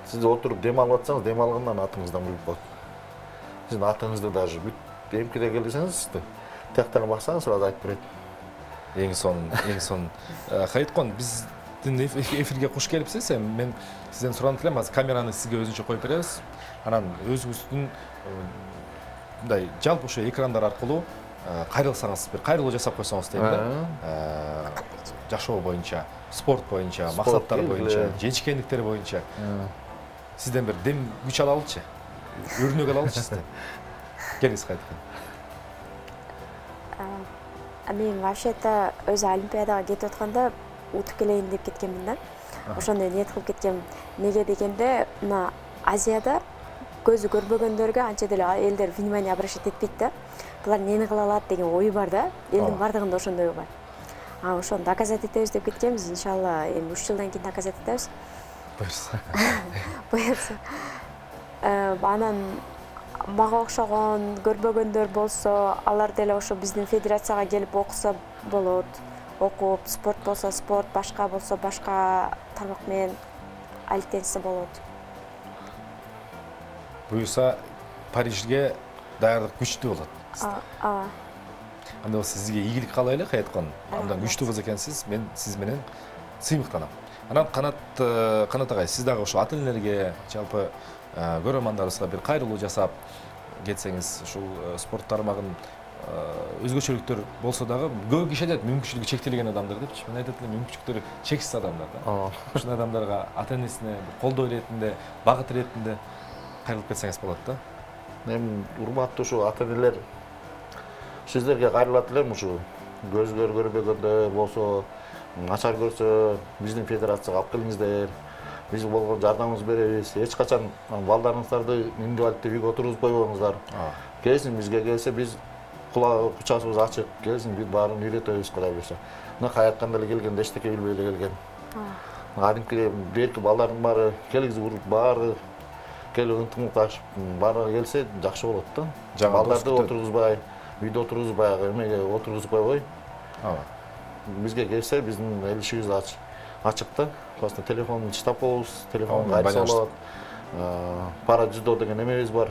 Сиз отуруп дем алып атсаңыз, дем алгандан атыңыздан билип коет. Сиздин атыңызды даже бүт эмкиде келсеңиз, тияктан баксаңыз, сразу айтып берет. Эң сонун. Хайыткон, биздин эфирге куш келипсиз. Мен сизден суранып келем, азыр камераны сизге өзүнчө коюп беребиз. Анан өзүңүздүн мындай жалпы ошо экрандар аркылуу кайрылсаңыз, бир кайрылуу жасап койсоңуз дейм да. Жашоо боюнча, спорт боюнча, максаттар боюнча, жетишкендиктер боюнча. Сизден бир дем күч алалычы. Өрнөк алалычы сизден. Келиңиз кайткан. Мен вообще-то өзү Олимпиадага кетип атканда утуп келейин деп кеткенмин да. Ошондой ниет кылып кеткем. Неге дегенде, мына Азияда көзү көрбөгөндөргө анча деле элдер внимание обращать этпейт да. Булар нени кыла алат деген ой бар да. Элдин бардыгында ошондой ой бар. Ошону доказать этебиз деп кеткенбиз. Иншалла, эми 3 жылдан кийин доказать этебиз. Буйрса. Анан мага окшогон көрбөгөндөр болсо, алар деле ошо биздин федерацияга келип окуса болот. Окуп, спорт болсо спорт, башка болсо башка тармак менен алектенсе болот. Буюрса, Парижге даярдык күчтүү болот. Ооба. Анда сизге ийгилик каалайлы, Хайыткон. Андан күчтүү кыз экенсиз, мен сиз менен сыймыктанам. Анан Канат агай, сиз дагы ошо ата-энелерге, жалпы көрөрмандарыбызга бир кайрылуу жасап кетсеңиз, ушул спорт тармагын өзгөчөлүктөр болсо дагы көп киши айтат, мүмкүнчүлүгү чектелген адамдар депчи. Мен айтат элем, мүмкүнчүлүктөрү чексиз адамдар да. Ушундай адамдарга ата-энесине колдоо иретинде, багыт иретинде кайрылып кетсеңиз болот да. Мен урматтуу ушу ата-энелер, сиздерге кайрылат элем, ушу көздөр көрбөгөндөр болсо, начар көрсө, биздин федерацияга алып келиңиздер. Биз болгон жардамыбызды беребиз. Эч качан балдарыңыздарды инвалидтеп үйгө отургузуп койбоңуздар. Келсин бизге келсе, биз кучагыбыз ачык. Келсин, биз баарын үйрөтөбүз, Кудай буйрса. каяктан деле келгенде эчтеке билбей эле келген. Кадимки берки балдардын баары келгизип уруп баары келип ынтымак ташып баары келсе жакшы болот да. Балдарды отургузбай, үйдө отургузбай, эмеге отургузуп койбой. Бизге келсе биздин ишибиз ачык да. Просто телефон штаб болобуз, телефон кайрылса болот. Пара жүдо деген эмебиз бар.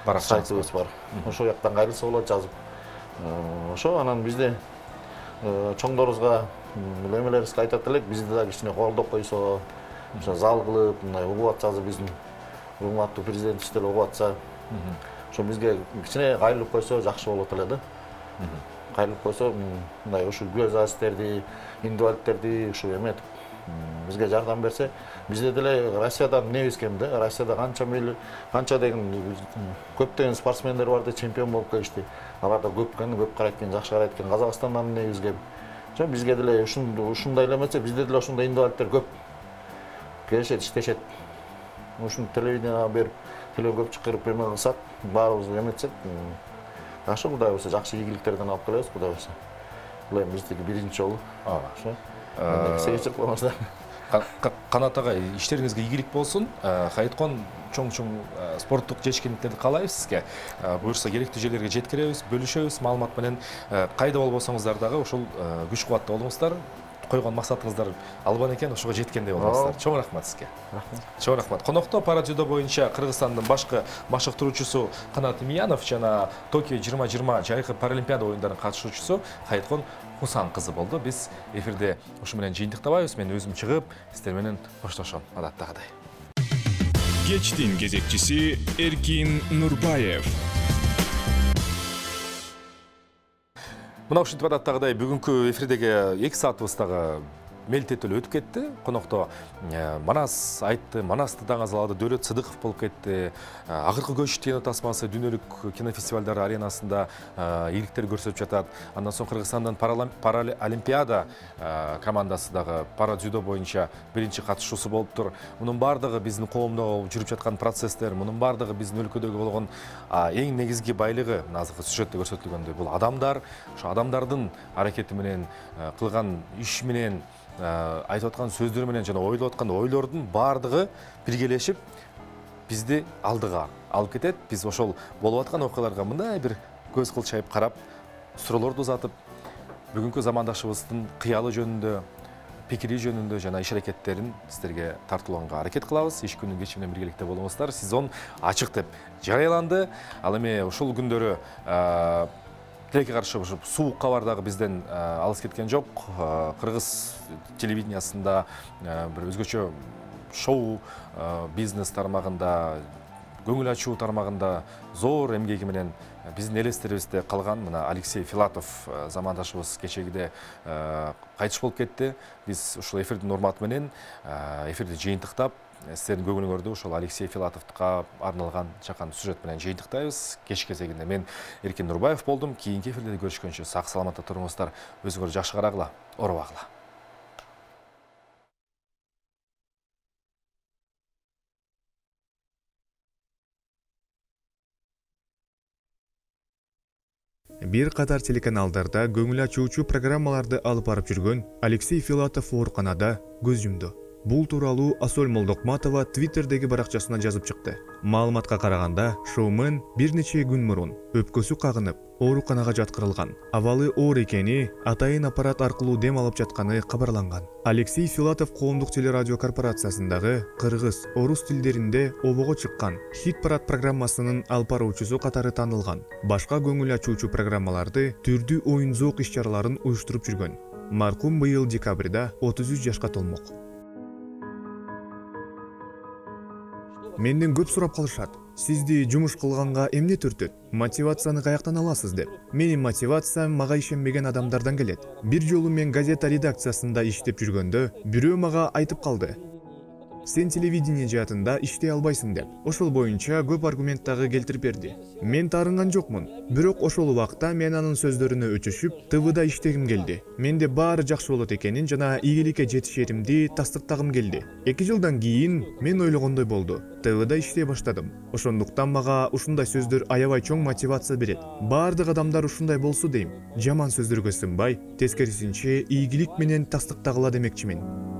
Сайтыбыз бар. Ошол жактан кайрылса болот жазып. Ошо анан бизде чоңдорубузга эмелерибизге айтат элек, бизди да кичине колдоп койсо, ошо зал кылып, мындай угуп атсабыз биздин урматтуу президентибиз деле угуп атса, ошо бизге кичине кайрылып койсо жакшы болот эле да. Кайрылып койсо, мындай ушу көз азистерди, инвалидтерди ушу эметип бизге жардам берсе, бизде деле Россиядан эмнебиз кем да. Россияда канча деген көптөгөн спортсмендер бар да, чемпион болуп келишти. Алар да көп карайт экен, жакшы карайт экен. Казакстандан эмнебиз кем. Ошо бизге деле ушундай эле эмесе, бизде деле ошондой инвалидтер көп. Келишет, иштешет. Ушуну телевиденияга берип, телевизор көп чыгарып эме кылсак, баарыбыз эметсек, ошо Кудай буюрса жакшы ийгиликтерден алып келебиз, Кудай буюрса. Бул эми биздики биринчи жолу. Ошо. Кечирип коңуздар. Канат агай, иштериңизге ийгилик болсун. Хайыткон чоң спорттук жетишкендиктерди каалайбыз сизге. Буюрса керектүү жерлерге жеткиребиз, бөлүшөбүз, маалымат менен кайда болбосоңуздар дагы ошол күч кубатта болуңуздар. Койгон максатыңыздар албан экен, ошого жеткендей болуңуздар. Чоң рахмат сизге. Чоң рахмат. Конокто пара дзюдо боюнча Кыргызстандын башкы машыктыруучусу Канат Имиянов жана Токио 2020 жайкы паралимпиада оюндарынын катышуучусу Хайыткон Хусан кызы болду. Биз эфирде ушу менен жыйынтыктабайбыз. Мен өзүм чыгып, сиздер менен коштошом адаттагыдай. Кечтин кезекчиси Эркин Нурбаев. Мына ушинтип адаттагыдай бүгүнкү эфирдеги 2 саатыбыз дагы мелтетилип өтүп кетти. Конокто Манас айтты, Манасты даңазалады, Дөөлөт Сыдыков болуп кетти. Акыркы көч кино тасмасы дүйнөлүк кинофестивалдар аренасында ийгиликтер көрсөтүп жатат. Андан соң Кыргызстандын паралимпиада командасы дагы пара дзюдо боюнча биринчи катышуусу болуптур. Мунун бардыгы биздин коомдо жүрүп жаткан процесстер, мунун бардыгы биздин өлкөдөгү болгон эң негизги байлыгы, азыркы сюжетте көрсөтүлгөндөй, бул адамдар, ошо адамдардын аракети менен, кылган иш менен, айтып аткан сөздөр менен жана ойлоп аткан ойлордун бардыгы биргелешип бизди алдыга алып кетет. Биз ошол болуп аткан окуяларга мындай бир көз кылчайып карап, суроолорду узатып, бүгүнкү замандашыбыздын кыялы жөнүндө, пикири жөнүндө жана иш аракеттерин сиздерге тартуулаганга аракет кылабыз. Иш күнүн кечи менен биргеликте болуңуздар. Сезон ачык деп жарыяланды. Ал эми ушул күндөрү тилекке каршы суук кабар дагы бизден алыс кеткен жок. Кыргыз телевидениясында бир өзгөчө шоу бизнес тармагында, көңүл ачуу тармагында зор эмгеги менен биздин элестерибизде калган мына Алексей Филатов замандашыбыз кечегиде кайтыш болуп кетти. Биз ушул эфирдин урматы менен эфирди жыйынтыктап, сиздердин көңүлүңөрдү ошол Алексей Филатовго арналган чакан сюжет менен жыйынтыктайбыз. Кеш кезегинде мен Эркин Нурбаев болдум. Кийинки эфирде көрүшкөнчө сак саламатта туруңуздар. Өзүңөр жакшы карагыла, оробагыла. Бир катар телеканалдарда көңүл ачуучу программаларды алып барып жүргөн Алексей Филатов ооруканада көз жумду. Бул тууралуу Асөл Молдокматова Твиттердеги баракчасына жазып чыкты. Маалыматка караганда, шоумен бир нече күн мурун өпкөсү кагынып, ооруканага жаткырылган. Абалы оор экени, атайын аппарат аркылуу дем алып жатканы кабарланган. Алексей Филатов коомдук телерадио корпорациясындагы кыргыз, орус тилдеринде обого чыккан хит-парад программасынын алып баруучусу катары таанылган. Башка көңүл ачуучу программаларды, түрдүү оюн-зоок иш-чараларын уюштуруп жүргөн. Маркум быйыл декабрда 33 жашка толмок. Менден көп сурап калышат. Сизди жумуш кылганга эмне түртөт? Мотивацияны каяктан аласыз деп. Менин мотивациям мага ишенбеген адамдардан келет. Бир жолу мен газета редакциясында иштеп жүргөндө, бирөө мага айтып калды. сен телевидение жаатында иштей албайсың деп. Ошол боюнча көп аргумент дагы келтирип берди. Мен таарынган жокмун, бирок ошол убакта мен анын сөздөрүнө өчүшүп, ТВда иштегим келди. Менде баары жакшы болот экенин жана ийгиликке жетишеримди тастыктагым келди. 2 жылдан кийин мен ойлогондой болду. ТВда иштей баштадым. Ошондуктан мага ушундай сөздөр аябай чоң мотивация берет. Баардык адамдар ушундай болсу дейм. Жаман сөздөргө сынбай, тескерисинче ийгилик менен тастыктагыла демекчимин.